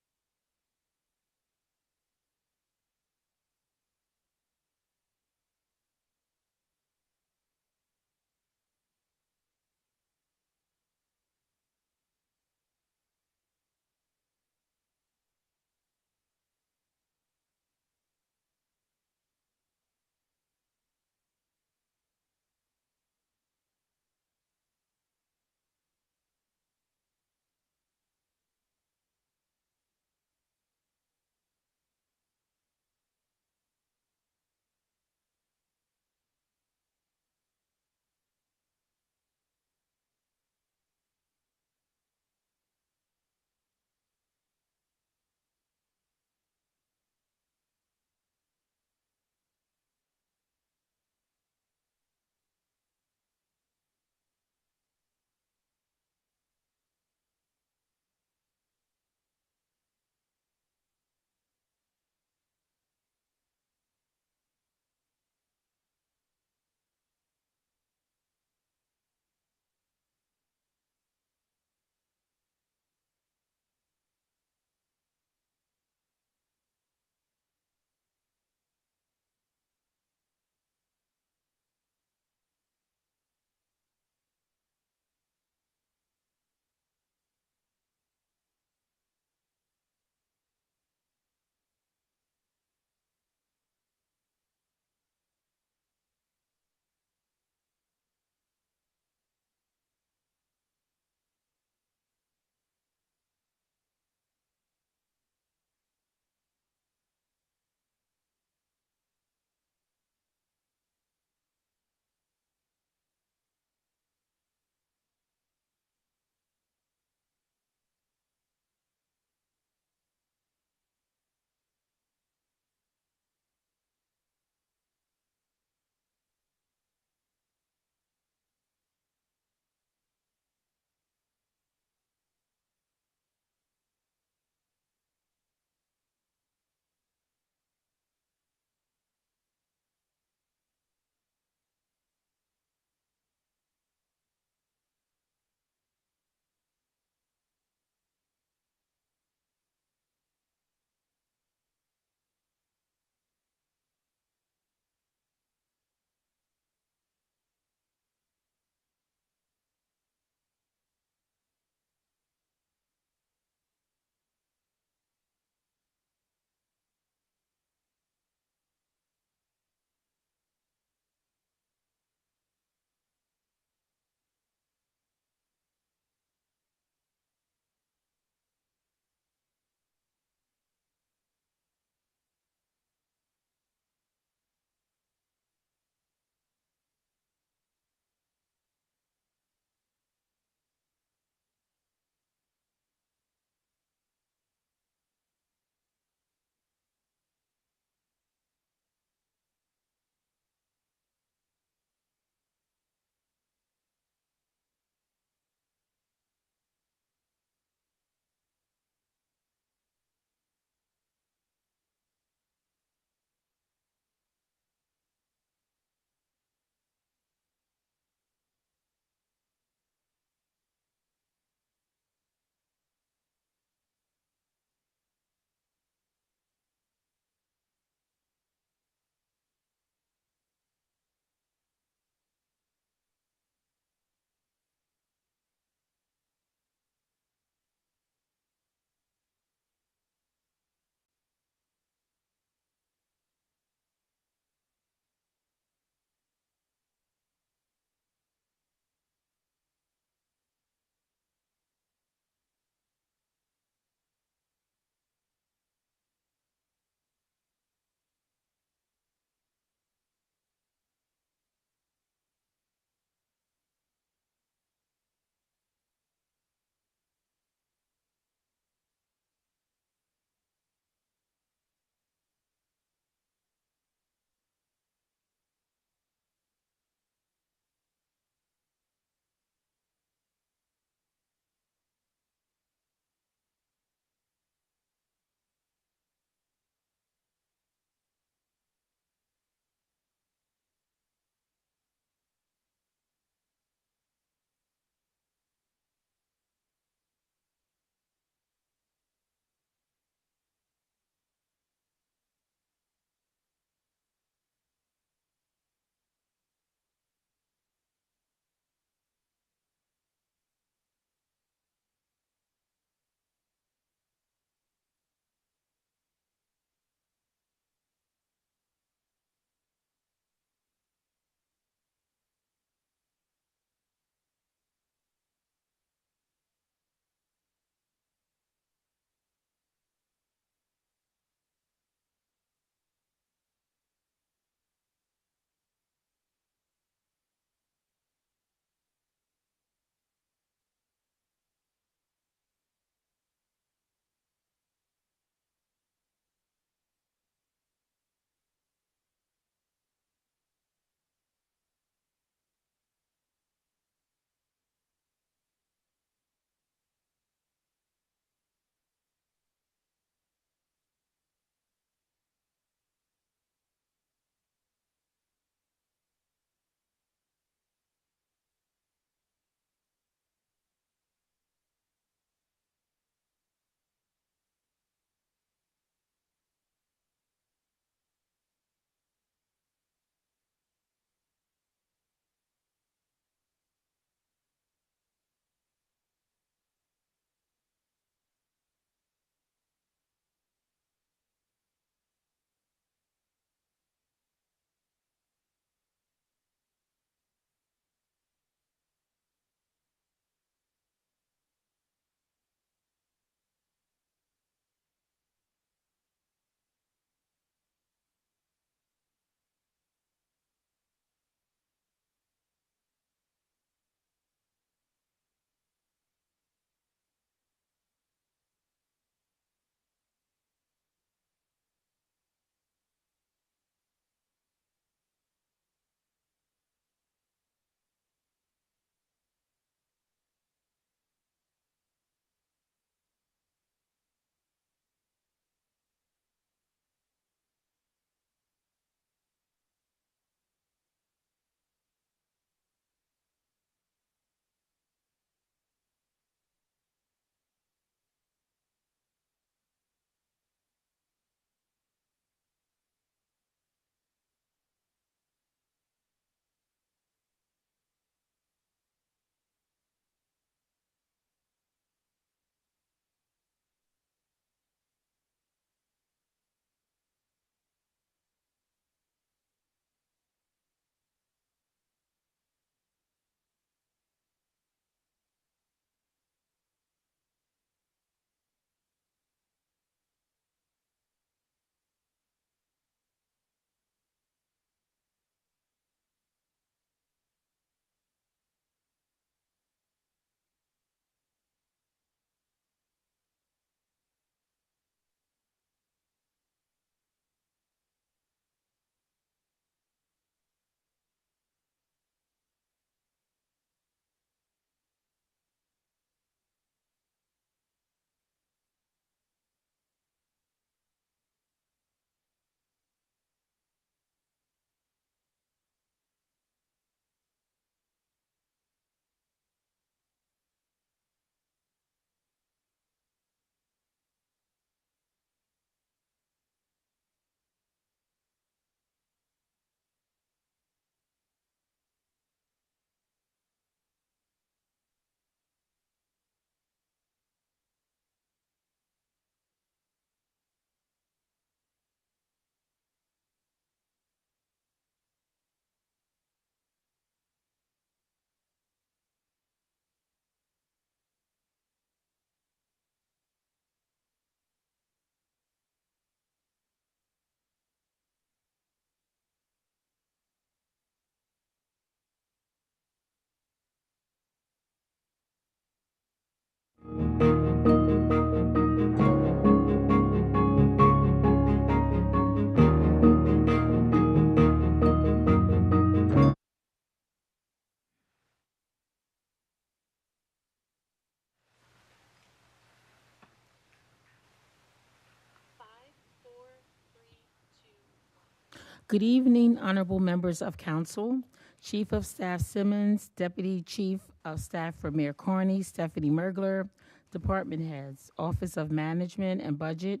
Good evening, honorable members of council. Chief of Staff Simmons, Deputy Chief of Staff for Mayor Carney, Stephanie Mergler, Department Heads, Office of Management and Budget,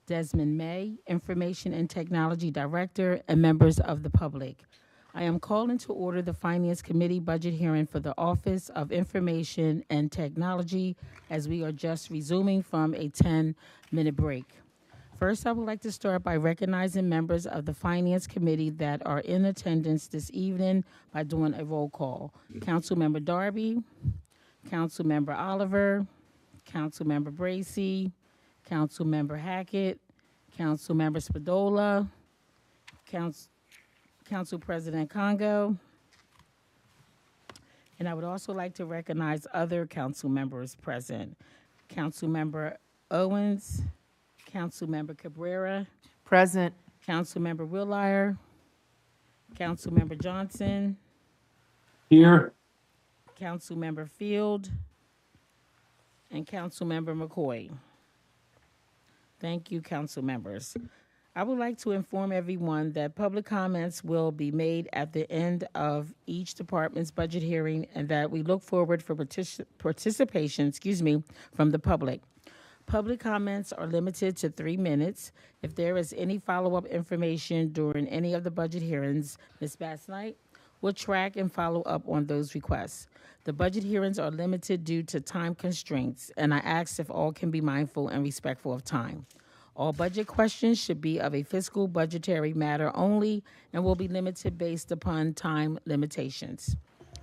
Desmond May, Information and Technology Director, and members of the public. I am calling to order the Finance Committee budget hearing for the Office of Information and Technology as we are just resuming from a 10-minute break. First, I would like to start by recognizing members of the Finance Committee that are in attendance this evening by doing a roll call. Councilmember Darby, Councilmember Oliver, Councilmember Bracy, Councilmember Hackett, Councilmember Spadola, Council President Congo, and I would also like to recognize other council members present. Councilmember Owens, Councilmember Cabrera, Present. Councilmember Willier, Councilmember Johnson, Here. Councilmember Field, and Councilmember McCoy. Thank you, council members. I would like to inform everyone that public comments will be made at the end of each department's budget hearing and that we look forward for participation, from the public. Public comments are limited to 3 minutes. If there is any follow-up information during any of the budget hearings, Ms. Bass-Knight will track and follow up on those requests. The budget hearings are limited due to time constraints, and I ask if all can be mindful and respectful of time. All budget questions should be of a fiscal budgetary matter only and will be limited based upon time limitations.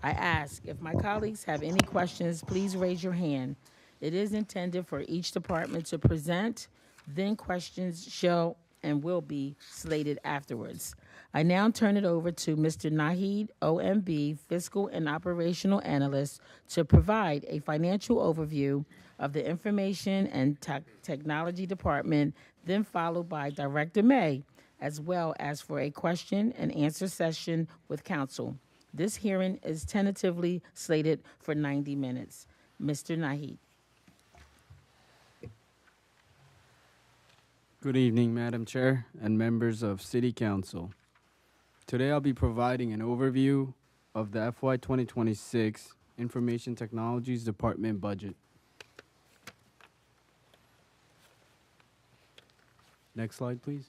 I ask if my colleagues have any questions, please raise your hand. It is intended for each department to present, then questions shall and will be slated afterwards. I now turn it over to Mr. Nahid, OMB, Fiscal and Operational Analyst, to provide a financial overview of the Information and Technology Department, then followed by Director May, as well as for a question and answer session with council. This hearing is tentatively slated for 90 minutes. Mr. Nahid. Good evening, Madam Chair and members of City Council. Today I'll be providing an overview of the FY 2026 Information Technologies Department budget. Next slide, please.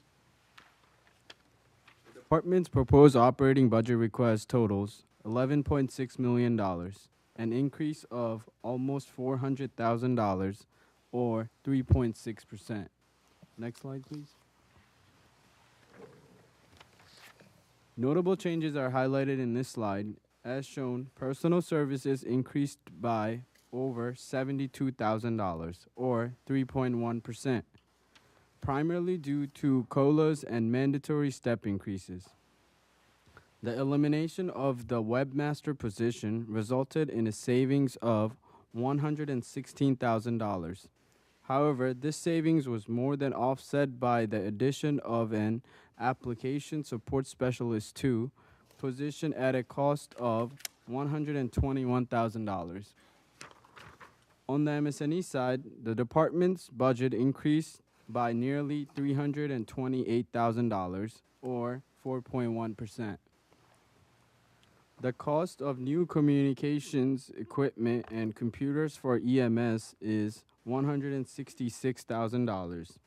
The department's proposed operating budget request totals $11.6 million, an increase of almost $400,000 or 3.6%. Next slide, please. Notable changes are highlighted in this slide. As shown, personal services increased by over $72,000 or 3.1%, primarily due to COLAs and mandatory step increases. The elimination of the webmaster position resulted in a savings of $116,000. However, this savings was more than offset by the addition of an application support specialist 2 position at a cost of $121,000. On the MSNE side, the department's budget increased by nearly $328,000 or 4.1%. The cost of new communications equipment and computers for EMS is $166,000.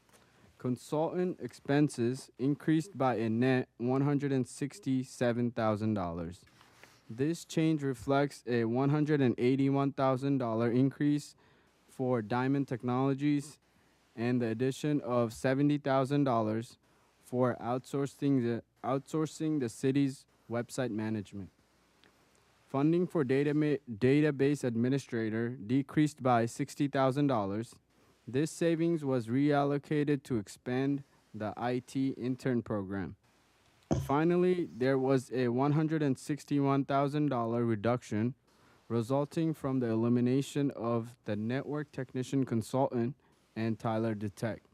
Consultant expenses increased by a net $167,000. This change reflects a $181,000 increase for Diamond Technologies and the addition of $70,000 for outsourcing the city's website management. Funding for database administrator decreased by $60,000. This savings was reallocated to expand the IT intern program. Finally, there was a $161,000 reduction resulting from the elimination of the network technician consultant and Tyler Detect.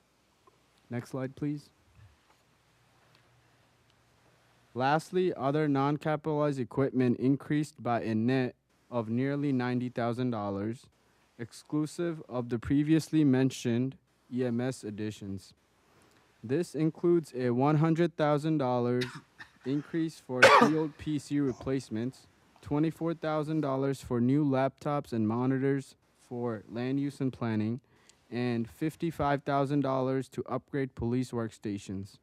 Next slide, please. Lastly, other non-capitalized equipment increased by a net of nearly $90,000, exclusive of the previously mentioned EMS additions. This includes a $100,000 increase for field PC replacements, $24,000 for new laptops and monitors for land use and planning, and $55,000 to upgrade police workstations.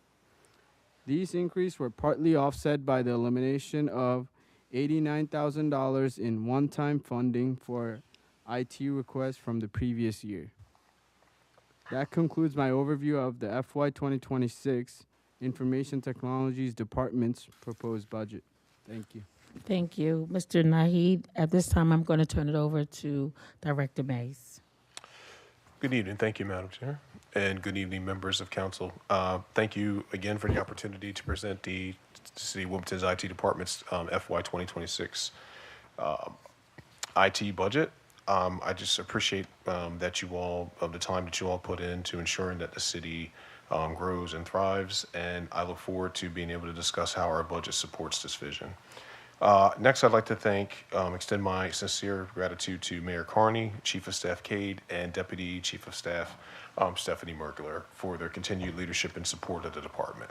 These increases were partly offset by the elimination of $89,000 in one-time funding for IT requests from the previous year. That concludes my overview of the FY 2026 Information Technologies Department's proposed budget. Thank you. Thank you, Mr. Nahid. At this time, I'm going to turn it over to Director Mays. Good evening. Thank you, Madam Chair. And good evening, members of council. Thank you again for the opportunity to present the City of Wilmington's IT Department's FY 2026 IT budget. I just appreciate that you all, of the time that you all put into ensuring that the city grows and thrives, and I look forward to being able to discuss how our budget supports this vision. Next, I'd like to extend my sincere gratitude to Mayor Carney, Chief of Staff Cade, and Deputy Chief of Staff Stephanie Merkler for their continued leadership and support of the department.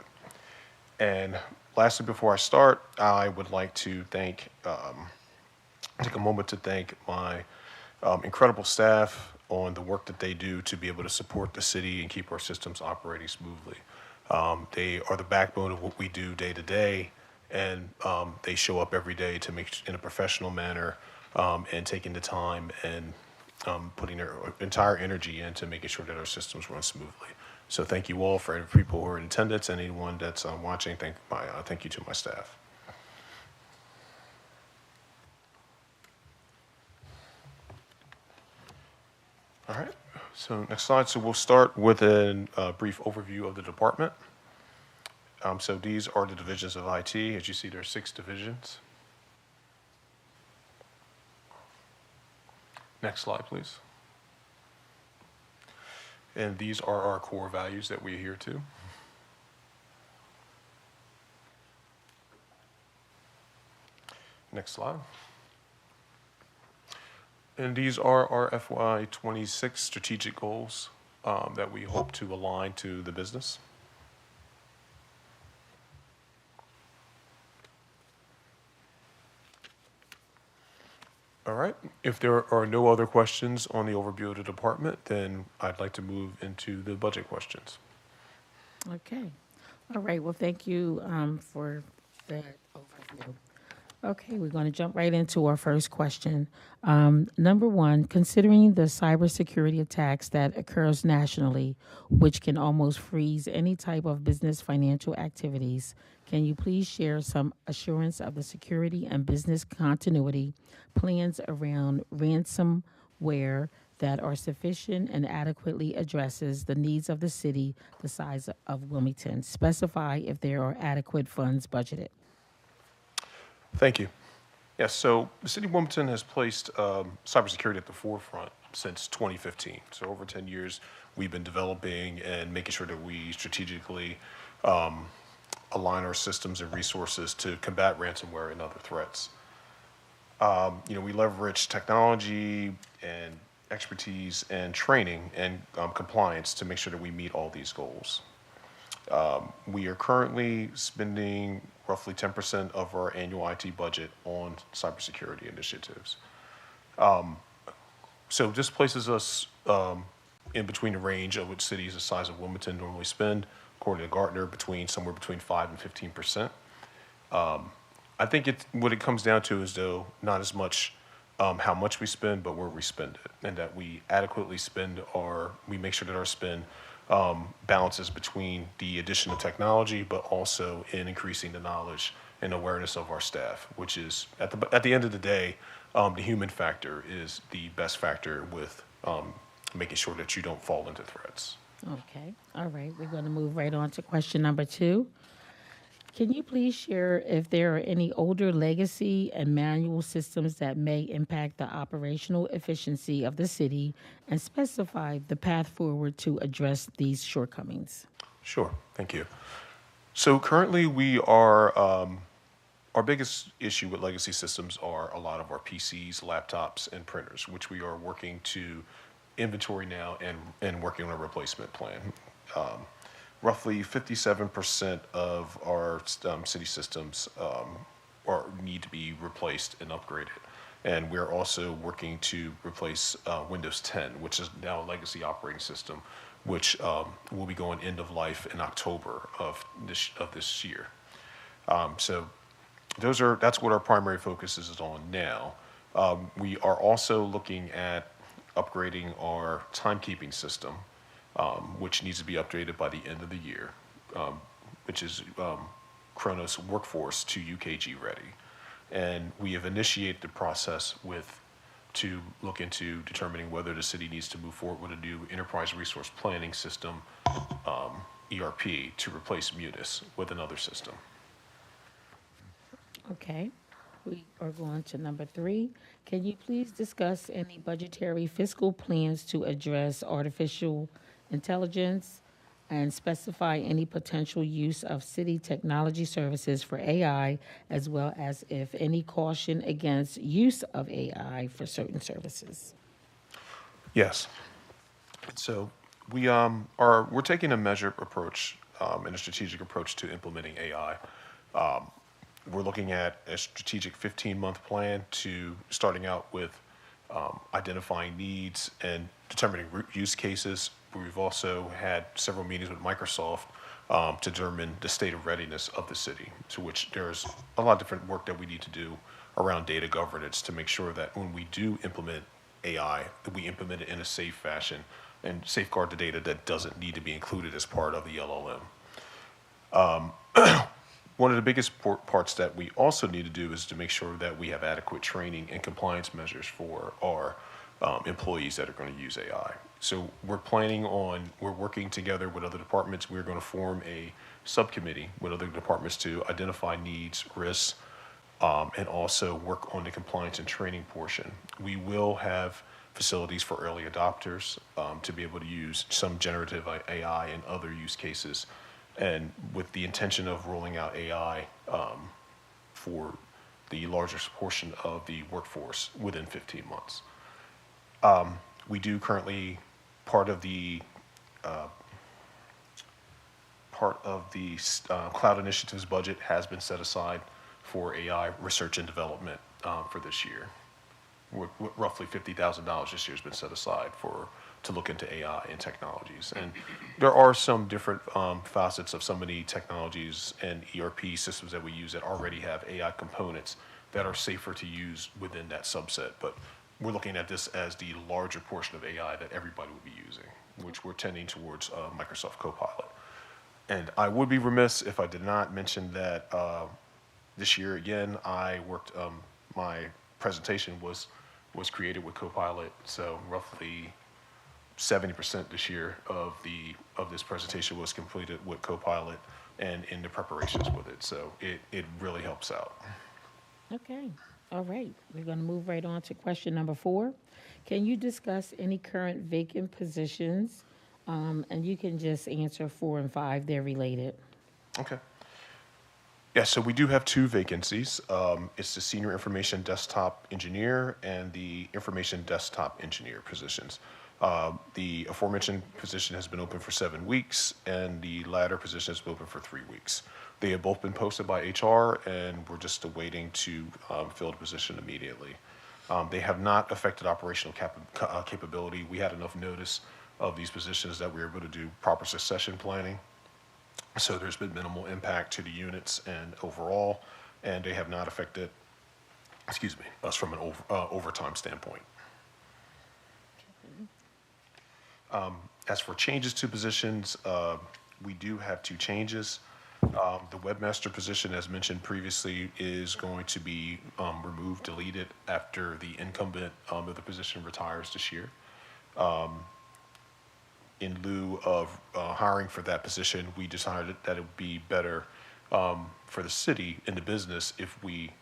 And lastly, before I start, I would like to take a moment to thank my incredible staff on the work that they do to be able to support the city and keep our systems operating smoothly. They are the backbone of what we do day to day, and they show up every day to make in a professional manner and taking the time and putting their entire energy into making sure that our systems run smoothly. So thank you all, for people who are in attendance and anyone that's watching. Thank you to my staff. All right, so next slide. So we'll start with a brief overview of the department. So these are the divisions of IT. As you see, there are 6 divisions. Next slide, please. And these are our core values that we adhere to. Next slide. And these are our FY2026 strategic goals that we hope to align to the business. All right, if there are no other questions on the overview of the department, then I'd like to move into the budget questions. Okay. All right. Well, thank you for that overview. Okay, we're going to jump right into our first question. Number 1, considering the cybersecurity attacks that occurs nationally, which can almost freeze any type of business financial activities, can you please share some assurance of the security and business continuity plans around ransomware that are sufficient and adequately addresses the needs of the city the size of Wilmington? Specify if there are adequate funds budgeted. Thank you. Yes, so the City of Wilmington has placed cybersecurity at the forefront since 2015. So over 10 years, we've been developing and making sure that we strategically align our systems and resources to combat ransomware and other threats. We leverage technology and expertise and training and compliance to make sure that we meet all these goals. We are currently spending roughly 10% of our annual IT budget on cybersecurity initiatives. So this places us in between the range of what cities the size of Wilmington normally spend, according to Gartner, somewhere between 5 and 15%. I think what it comes down to is, though, not as much how much we spend, but where we spend it, and that we adequately we make sure that our spend balances between the addition of technology, but also in increasing the knowledge and awareness of our staff, which is, at the end of the day, the human factor is the best factor with making sure that you don't fall into threats. Okay. All right. We're going to move right on to question number 2. Can you please share if there are any older legacy and manual systems that may impact the operational efficiency of the city, and specify the path forward to address these shortcomings? Sure. Thank you. So currently we are, our biggest issue with legacy systems are a lot of our PCs, laptops, and printers, which we are working to inventory now and working on a replacement plan. roughly 57% of our city systems need to be replaced and upgraded. And we're also working to replace Windows 10, which is now a legacy operating system, which will be going end of life in October of this year. So that's what our primary focus is on now. We are also looking at upgrading our timekeeping system, which needs to be updated by the end of the year, which is Kronos Workforce to UKG ready. And we have initiated the process to look into determining whether the city needs to move forward with a new enterprise resource planning system, ERP, to replace Munis with another system. Okay, we are going to number 3. Can you please discuss any budgetary fiscal plans to address artificial intelligence and specify any potential use of city technology services for AI, as well as if any caution against use of AI for certain services? Yes. So we're taking a measured approach and a strategic approach to implementing AI. We're looking at a strategic 15-month plan to starting out with identifying needs and determining use cases. We've also had several meetings with Microsoft to determine the state of readiness of the city, to which there's a lot of different work that we need to do around data governance to make sure that when we do implement AI, that we implement it in a safe fashion and safeguard the data that doesn't need to be included as part of the LLM. One of the biggest parts that we also need to do is to make sure that we have adequate training and compliance measures for our employees that are going to use AI. So we're working together with other departments. We're going to form a subcommittee with other departments to identify needs, risks, and also work on the compliance and training portion. We will have facilities for early adopters to be able to use some generative AI and other use cases, and with the intention of rolling out AI for the largest portion of the workforce within 15 months. We do currently, part of the Cloud Initiatives budget has been set aside for AI research and development for this year. Roughly $50,000 this year has been set aside to look into AI and technologies. And there are some different facets of some of the technologies and ERP systems that we use that already have AI components that are safer to use within that subset. But we're looking at this as the larger portion of AI that everybody will be using, which we're tending towards Microsoft Copilot. And I would be remiss if I did not mention that this year, again, I worked, my presentation was created with Copilot, so roughly 70% this year of this presentation was completed with Copilot and in the preparations with it. So it really helps out. Okay, all right. We're going to move right on to question number 4. Can you discuss any current vacant positions? And you can just answer 4 and 5. They're related. Okay. Yeah, so we do have 2 vacancies. It's the Senior Information Desktop Engineer and the Information Desktop Engineer positions. The aforementioned position has been open for 7 weeks, and the latter position has been open for 3 weeks. They have both been posted by HR, and we're just awaiting to fill the position immediately. They have not affected operational capability. We had enough notice of these positions that we were able to do proper succession planning. So there's been minimal impact to the units and overall, and they have not affected, us from an overtime standpoint. As for changes to positions, we do have 2 changes. The webmaster position, as mentioned previously, is going to be removed, deleted after the incumbent of the position retires this year. In lieu of hiring for that position, we decided that it would be better for the city and the business if we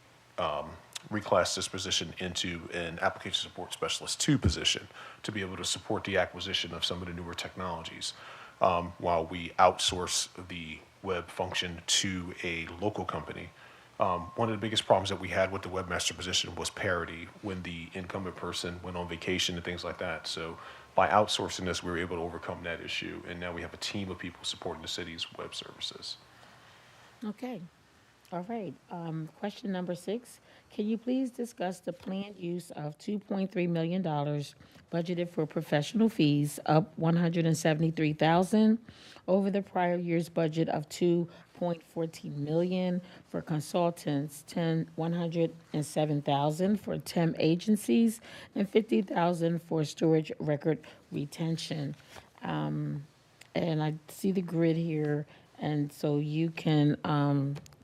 reclass this position into an application support specialist 2 position to be able to support the acquisition of some of the newer technologies while we outsource the web function to a local company One of the biggest problems that we had with the webmaster position was parity when the incumbent person went on vacation and things like that. So by outsourcing this, we were able to overcome that issue. And now we have a team of people supporting the city's web services. Okay. All right. Question number 6. Can you please discuss the planned use of $2.3 million budgeted for professional fees, up $173,000 over the prior year's budget of $2.14 million, for consultants, $107,000 for temp agencies, and $50,000 for storage record retention. And I see the grid here, and so you can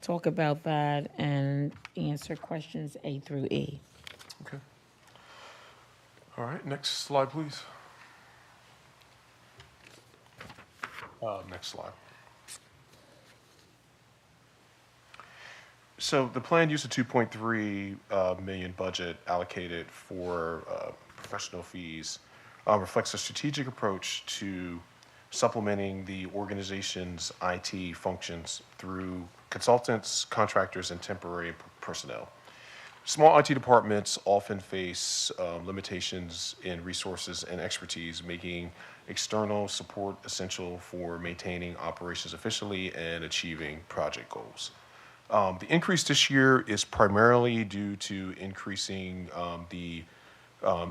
talk about that and answer questions A through E. Okay. All right, next slide, please. Next slide. So the planned use of 2.3 million budget allocated for professional fees reflects a strategic approach to supplementing the organization's IT functions through consultants, contractors, and temporary personnel. Small IT departments often face limitations in resources and expertise, making external support essential for maintaining operations efficiently and achieving project goals. The increase this year is primarily due to increasing the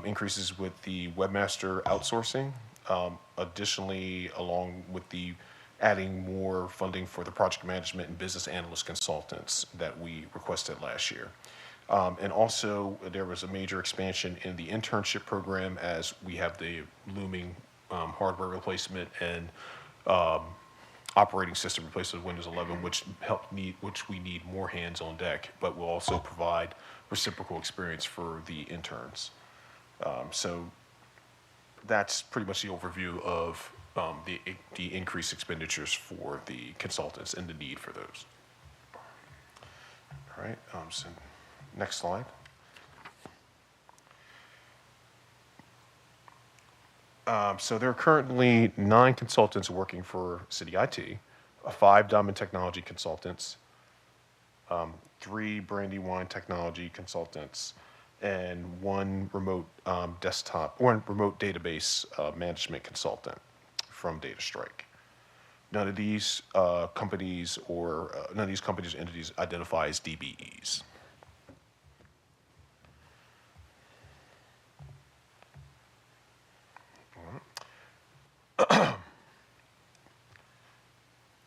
increases with the webmaster outsourcing. Additionally, along with the adding more funding for the project management and business analyst consultants that we requested last year. And also, there was a major expansion in the internship program as we have the looming hardware replacement and operating system replacement with Windows 11, which we need more hands on deck, but will also provide reciprocal experience for the interns. So that's pretty much the overview of the increased expenditures for the consultants and the need for those. All right, so next slide. So there are currently 9 consultants working for City IT, 5 Diamond Technology consultants, 3 Brandywine Technology consultants, and 1 remote remote database management consultant from DataStrike. None of these companies or entities identify as DBEs.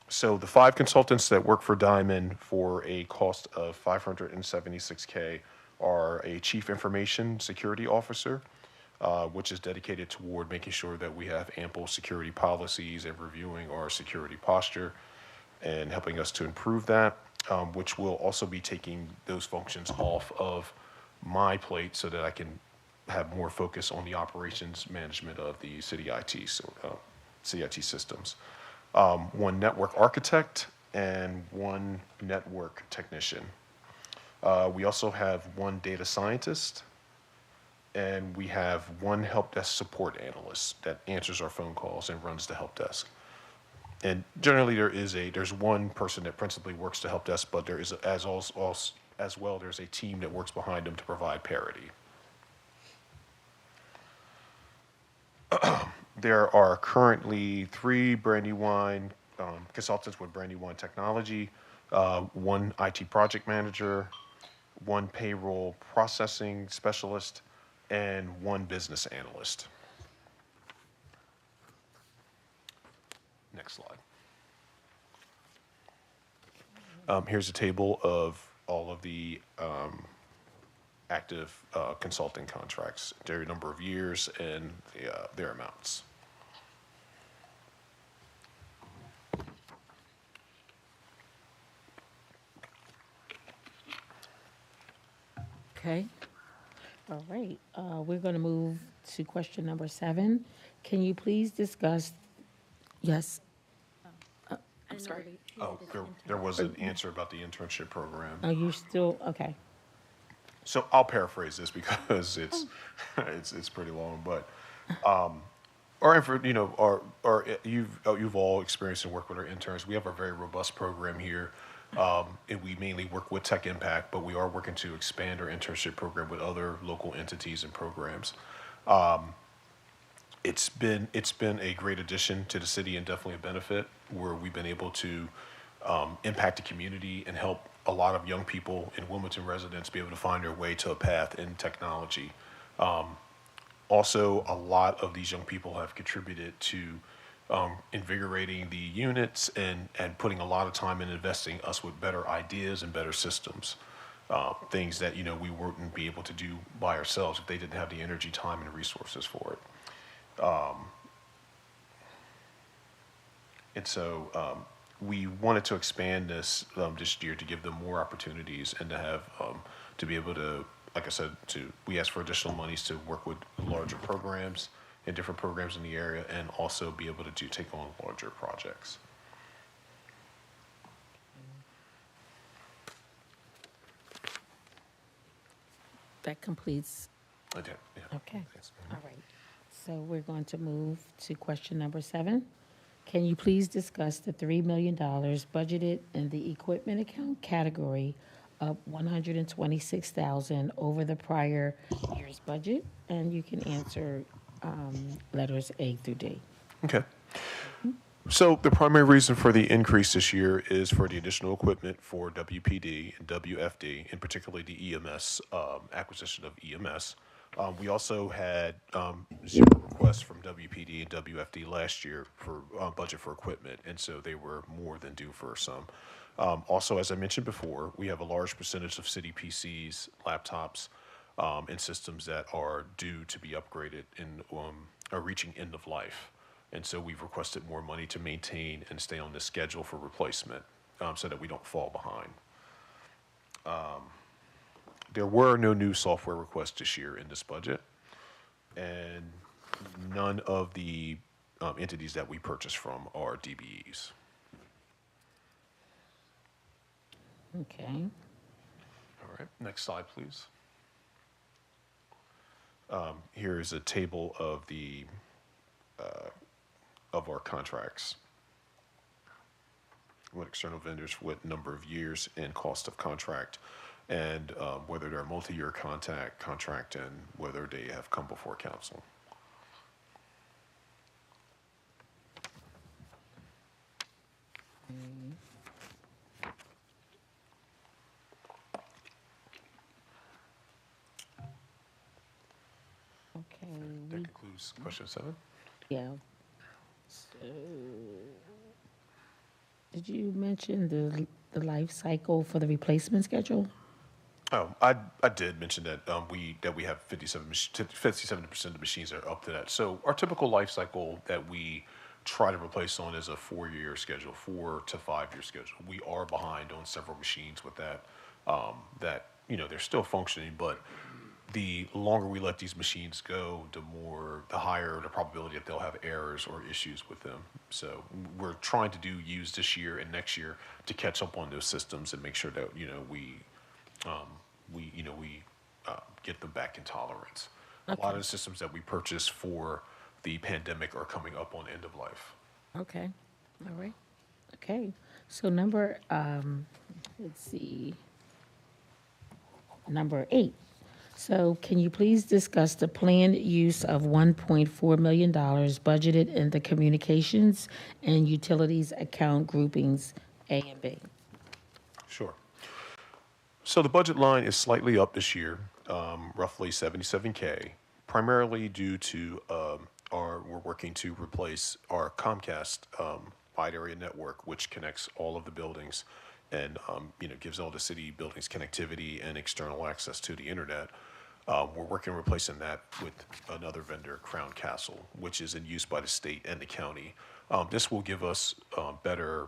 So the 5 consultants that work for Diamond for a cost of $576K are a chief information security officer, which is dedicated toward making sure that we have ample security policies and reviewing our security posture and helping us to improve that, which will also be taking those functions off of my plate so that I can have more focus on the operations management of the city IT, city IT systems. 1 network architect and 1 network technician. We also have 1 data scientist, and we have 1 help desk support analyst that answers our phone calls and runs the help desk. And generally there's 1 person that principally works the help desk, but there is as well there's a team that works behind them to provide parity. There are currently 3 Brandywine consultants with Brandywine Technology, 1 IT project manager, 1 payroll processing specialist, and 1 business analyst. Next slide. Here's a table of all of the active consulting contracts, their number of years, and their amounts. Okay. All right. We're going to move to question number 7. Can you please discuss? Yes. I'm sorry. Oh, there was an answer about the internship program. Are you still okay? So I'll paraphrase this because it's pretty long, but you've all experienced and worked with our interns. We have a very robust program here And we mainly work with Tech Impact, but we are working to expand our internship program with other local entities and programs. It's been a great addition to the city and definitely a benefit where we've been able to impact the community and help a lot of young people and Wilmington residents be able to find their way to a path in technology. Also, a lot of these young people have contributed to invigorating the units and putting a lot of time in investing us with better ideas and better systems. Things that, we wouldn't be able to do by ourselves if they didn't have the energy, time, and resources for it. And so we wanted to expand this this year to give them more opportunities and to have to be able to, like I said, we asked for additional monies to work with larger programs and different programs in the area, and also be able to take on larger projects. That completes. I did, yeah. Okay, all right. So we're going to move to question number 7. Can you please discuss the $3 million budgeted in the equipment account category of $126,000 over the prior year's budget? And you can answer letters A through D. Okay. So the primary reason for the increase this year is for the additional equipment for WPD and WFD, and particularly the EMS, acquisition of EMS. We also had 0 requests from WPD and WFD last year for budget for equipment, and so they were more than due for some. Also, as I mentioned before, we have a large percentage of city PCs, laptops, and systems that are due to be upgraded and are reaching end of life. And so we've requested more money to maintain and stay on the schedule for replacement so that we don't fall behind. There were no new software requests this year in this budget, and none of the entities that we purchased from are DBEs. Okay. All right, next slide, please. Here is a table of the of our contracts with external vendors, with number of years and cost of contract, and whether they're multi-year contract and whether they have come before council. Okay. That concludes question 7. Yeah. So, did you mention the life cycle for the replacement schedule? Oh, I did mention that we have 57% of the machines that are up to that. So our typical life cycle that we try to replace on is a 4-year schedule, 4 to 5-year schedule. We are behind on several machines with that. They're still functioning, but the longer we let these machines go, the higher the probability that they'll have errors or issues with them. So we're trying to use this year and next year to catch up on those systems and make sure that we get them back in tolerance. Okay. A lot of the systems that we purchased for the pandemic are coming up on end of life. Okay, all right. Okay, so number 8. So can you please discuss the planned use of $1.4 million budgeted in the communications and utilities account groupings A and B? Sure. So the budget line is slightly up this year, roughly $77K, primarily due to we're working to replace our Comcast wide area network, which connects all of the buildings and gives all the city buildings connectivity and external access to the internet. We're working on replacing that with another vendor, Crown Castle, which is in use by the state and the county. This will give us better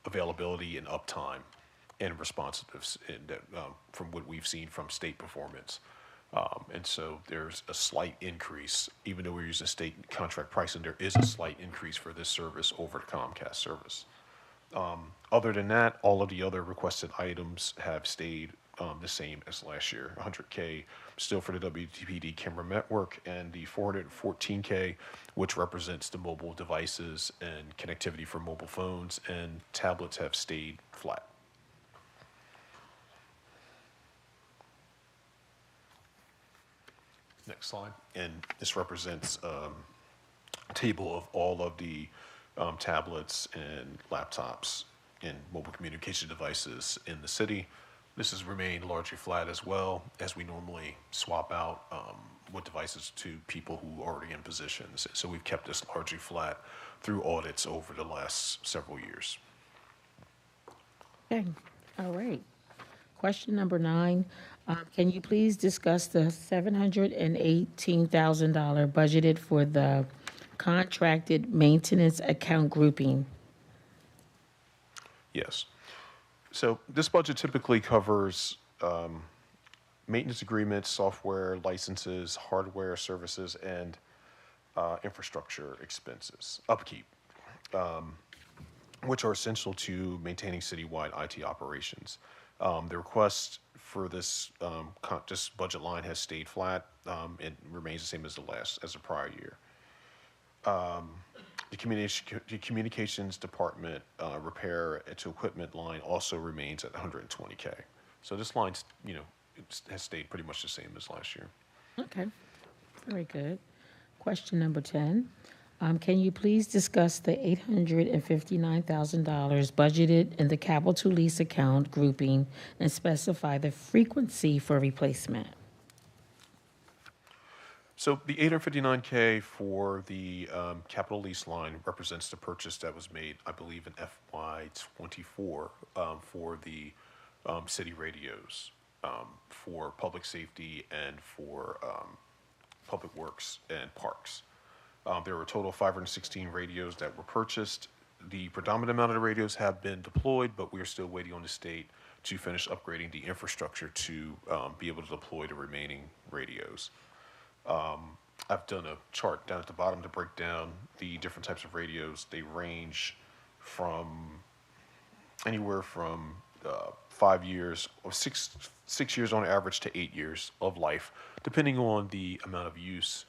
availability and uptime and responsiveness from what we've seen from state performance. And so there's a slight increase, even though we're using state contract pricing, there is a slight increase for this service over the Comcast service. Other than that, all of the other requested items have stayed the same as last year. 100K still for the WPD camera network, and the 414K, which represents the mobile devices and connectivity for mobile phones and tablets, have stayed flat. Next slide. And this represents a table of all of the tablets and laptops and mobile communication devices in the city. This has remained largely flat as well, as we normally swap out with devices to people who are already in positions. So we've kept this largely flat through audits over the last several years. Okay, all right. Question number 9, can you please discuss the $718,000 budgeted for the contracted maintenance account grouping? Yes. So this budget typically covers maintenance agreements, software licenses, hardware services, and infrastructure expenses, upkeep, which are essential to maintaining citywide IT operations. The request for this budget line has stayed flat. It remains the same as the prior year. The communications department repair to equipment line also remains at 120K. So this line, has stayed pretty much the same as last year. Okay, very good. Question number 10, can you please discuss the $859,000 budgeted in the capital lease account grouping and specify the frequency for replacement? So the 859K for the capital lease line represents the purchase that was made, I believe, in FY24 for the city radios for public safety and for public works and parks. There were a total of 516 radios that were purchased. The predominant amount of the radios have been deployed, but we are still waiting on the state to finish upgrading the infrastructure to be able to deploy the remaining radios. I've done a chart down at the bottom to break down the different types of radios. They range from anywhere from 5 years or six years on average to 8 years of life, depending on the amount of use,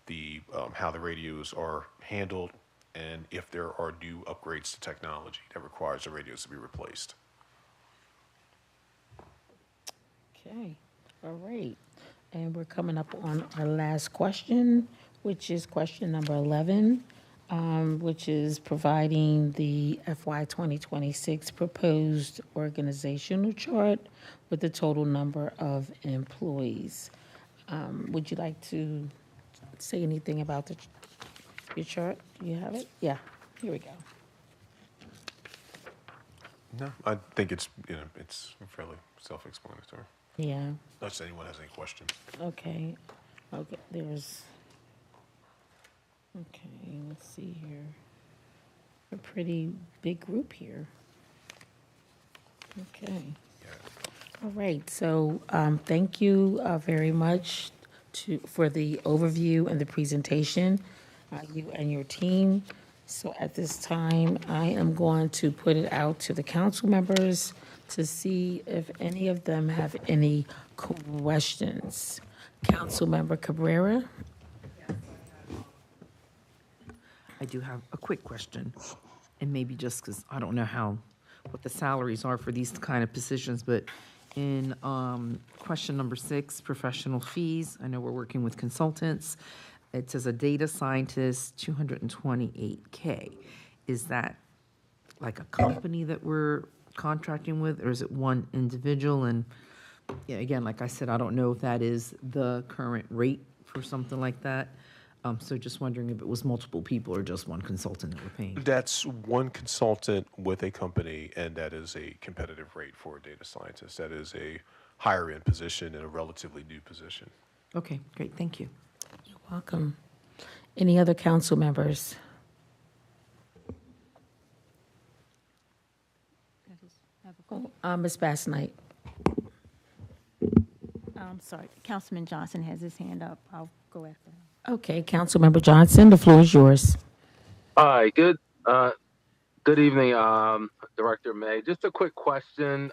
the how the radios are handled, and if there are new upgrades to technology that requires the radios to be replaced. Okay, all right. And we're coming up on our last question, which is question number 11, which is providing the FY 2026 proposed organizational chart with the total number of employees. Would you like to say anything about your chart? Do you have it? Yeah, here we go. No, I think it's fairly self-explanatory. Yeah. Unless anyone has any questions. Okay. Okay, let's see here. A pretty big group here. Okay. All right, so thank you very much for the overview and the presentation, you and your team. So at this time, I am going to put it out to the council members to see if any of them have any questions. Councilmember Cabrera? I do have a quick question, and maybe just because I don't know what the salaries are for these kind of positions, but in question number 6, professional fees, I know we're working with consultants. It says a data scientist, 228K. Is that like a company that we're contracting with, or is it one individual? And yeah, again, like I said, I don't know if that is the current rate for something like that. So just wondering if it was multiple people or just one consultant that we're paying. That's one consultant with a company, and that is a competitive rate for a data scientist. That is a higher end position and a relatively new position. Okay, great, thank you. You're welcome. Any other council members? Ms. Bass Knight. I'm sorry, Councilman Johnson has his hand up. I'll go after him. Okay, Councilmember Johnson, the floor is yours. Hi, good evening, Director May. Just a quick question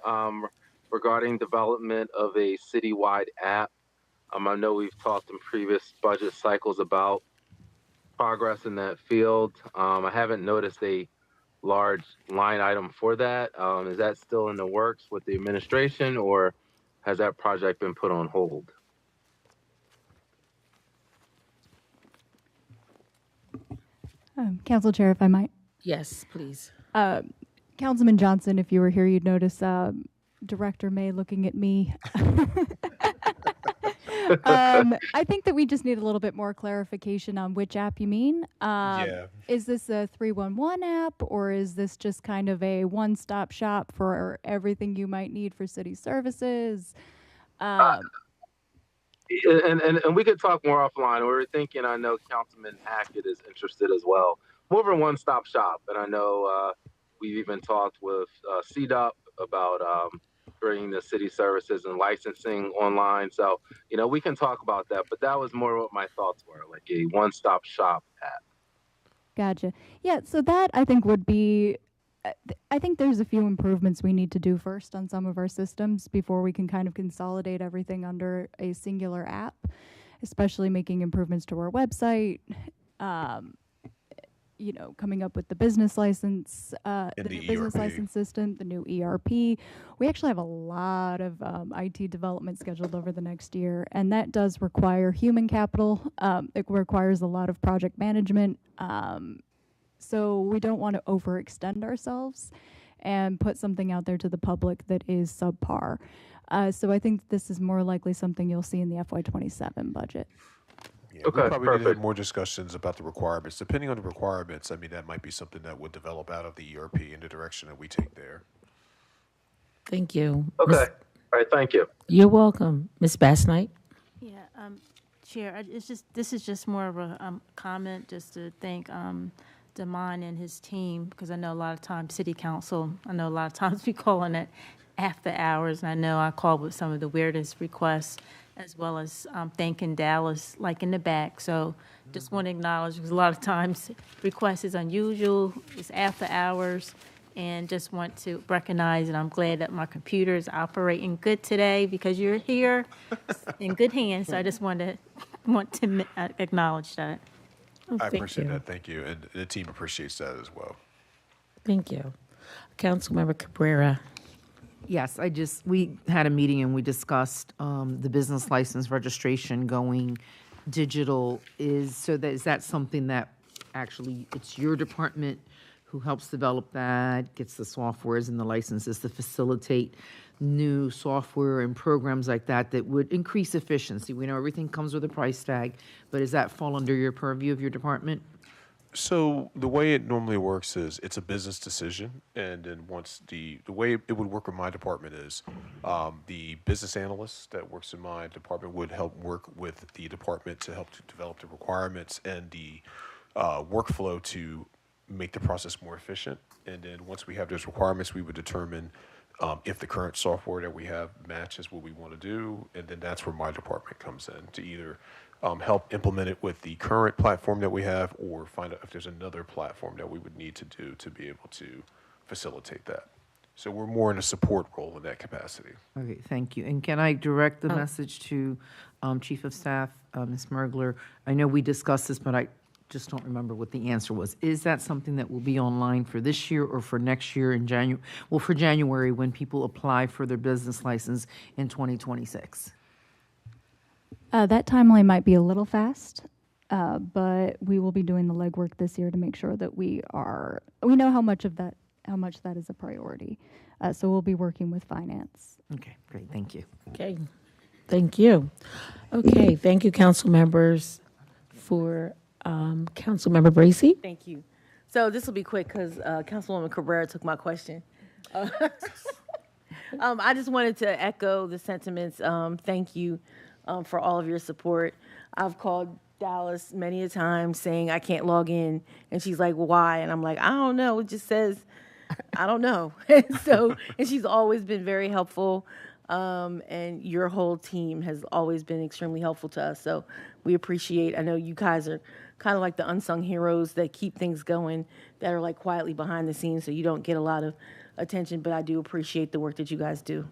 regarding development of a citywide app. I know we've talked in previous budget cycles about progress in that field. I haven't noticed a large line item for that. Is that still in the works with the administration, or has that project been put on hold? Council Chair, if I might. Yes, please. Councilman Johnson, if you were here, you'd notice Director May looking at me. I think that we just need a little bit more clarification on which app you mean. Yeah. Is this a 311 app, or is this just kind of a one-stop shop for everything you might need for city services? And we could talk more offline. We were thinking, I know Councilman Hackett is interested as well. More of a one-stop shop. And I know we've even talked with CDOT about bringing the city services and licensing online. So, we can talk about that. But that was more what my thoughts were, like a one-stop shop app. Gotcha. Yeah, so that I think would be, I think there's a few improvements we need to do first on some of our systems before we can kind of consolidate everything under a singular app, especially making improvements to our website, coming up with the business license, the new business license system, the new ERP. We actually have a lot of IT development scheduled over the next year, and that does require human capital. It requires a lot of project management. So we don't want to overextend ourselves and put something out there to the public that is subpar. So I think this is more likely something you'll see in the FY27 budget. Yeah, we probably need to have more discussions about the requirements. Depending on the requirements, I mean, that might be something that would develop out of the ERP in the direction that we take there. Thank you. Okay. All right. Thank you. You're welcome. Ms. Bassnight? Yeah, Chair, this is just more of a comment just to thank Damon and his team, because I know a lot of times City Council, we calling it after hours, and I know I called with some of the weirdest requests, as well as thanking Dallas, like in the back. So just want to acknowledge, because a lot of times request is unusual, it's after hours, and just want to recognize, and I'm glad that my computer is operating good today because you're here in good hands. So I just want to acknowledge that. I appreciate that. Thank you. And the team appreciates that as well. Thank you. Councilmember Cabrera. Yes, we had a meeting and we discussed the business license registration going digital. Is that something that actually it's your department who helps develop that, gets the softwares and the licenses to facilitate new software and programs like that would increase efficiency? We know everything comes with a price tag, but does that fall under your purview of your department? So the way it normally works is it's a business decision, and then once the way it would work in my department is the business analyst that works in my department would help work with the department to help to develop the requirements and the workflow to make the process more efficient. And then once we have those requirements, we would determine if the current software that we have matches what we want to do, and then that's where my department comes in to either help implement it with the current platform that we have, or find out if there's another platform that we would need to do to be able to facilitate that. So we're more in a support role in that capacity. Okay, thank you. And can I direct the message to Chief of Staff, Ms. Mergler? I know we discussed this, but I just don't remember what the answer was. Is that something that will be online for this year or for next year in January? Well, for January, when people apply for their business license in 2026. That timeline might be a little fast, but we will be doing the legwork this year to make sure that we know how much that is a priority. So we'll be working with finance. Okay, great. Thank you. Okay, thank you. Okay, thank you, council members. For Councilmember Bracy. Thank you. So this will be quick because Councilwoman Cabrera took my question. I just wanted to echo the sentiments. Thank you for all of your support. I've called Dallas many a time saying I can't log in, and she's like, why? And I'm like, I don't know. It just says, I don't know. And she's always been very helpful. And your whole team has always been extremely helpful to us. So we appreciate, I know you guys are kind of like the unsung heroes that keep things going, that are like quietly behind the scenes, so you don't get a lot of attention, but I do appreciate the work that you guys do.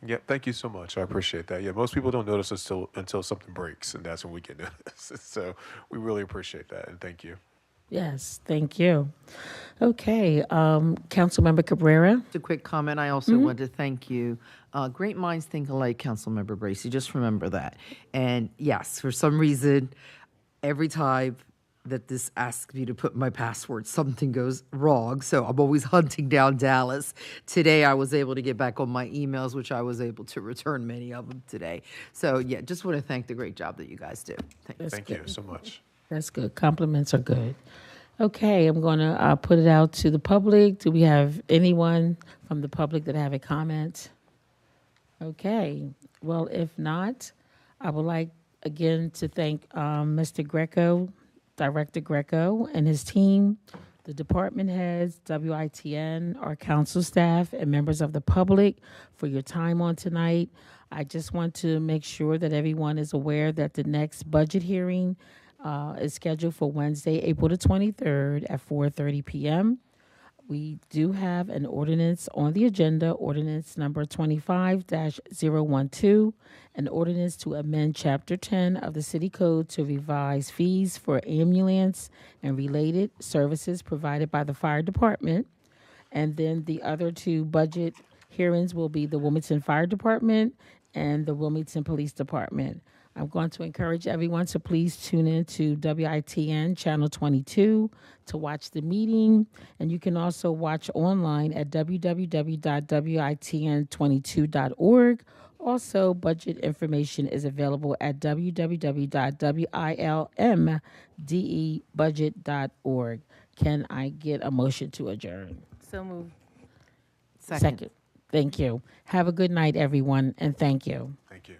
Yeah, thank you so much. I appreciate that. Yeah, most people don't notice us until something breaks, and that's when we get noticed. So we really appreciate that, and thank you. Yes, thank you. Okay, Councilmember Cabrera. Just a quick comment. I also want to thank you. Great minds think alike, Councilmember Bracy. Just remember that. And yes, for some reason, every time that this asks me to put my password, something goes wrong. So I'm always hunting down Dallas. Today I was able to get back on my emails, which I was able to return many of them today. So yeah, just want to thank the great job that you guys do. Thank you so much. That's good. Compliments are good. Okay, I'm going to put it out to the public. Do we have anyone from the public that have a comment? Okay. Well, if not, I would like again to thank Mr. Greco, Director Greco, and his team, the department heads, WITN, our council staff, and members of the public for your time on tonight. I just want to make sure that everyone is aware that the next budget hearing is scheduled for Wednesday, April the 23rd at 4:30 p.m. We do have an ordinance on the agenda, ordinance number 25-012, an ordinance to amend Chapter 10 of the City Code to revise fees for ambulance and related services provided by the fire department. And then the other two budget hearings will be the Wilmington Fire Department and the Wilmington Police Department. I'm going to encourage everyone to please tune in to WITN Channel 22 to watch the meeting. And you can also watch online at www.witn22.org. Also, budget information is available at www.wilmdebudget.org. Can I get a motion to adjourn? So moved. Second. Thank you. Have a good night, everyone, and thank you. Thank you.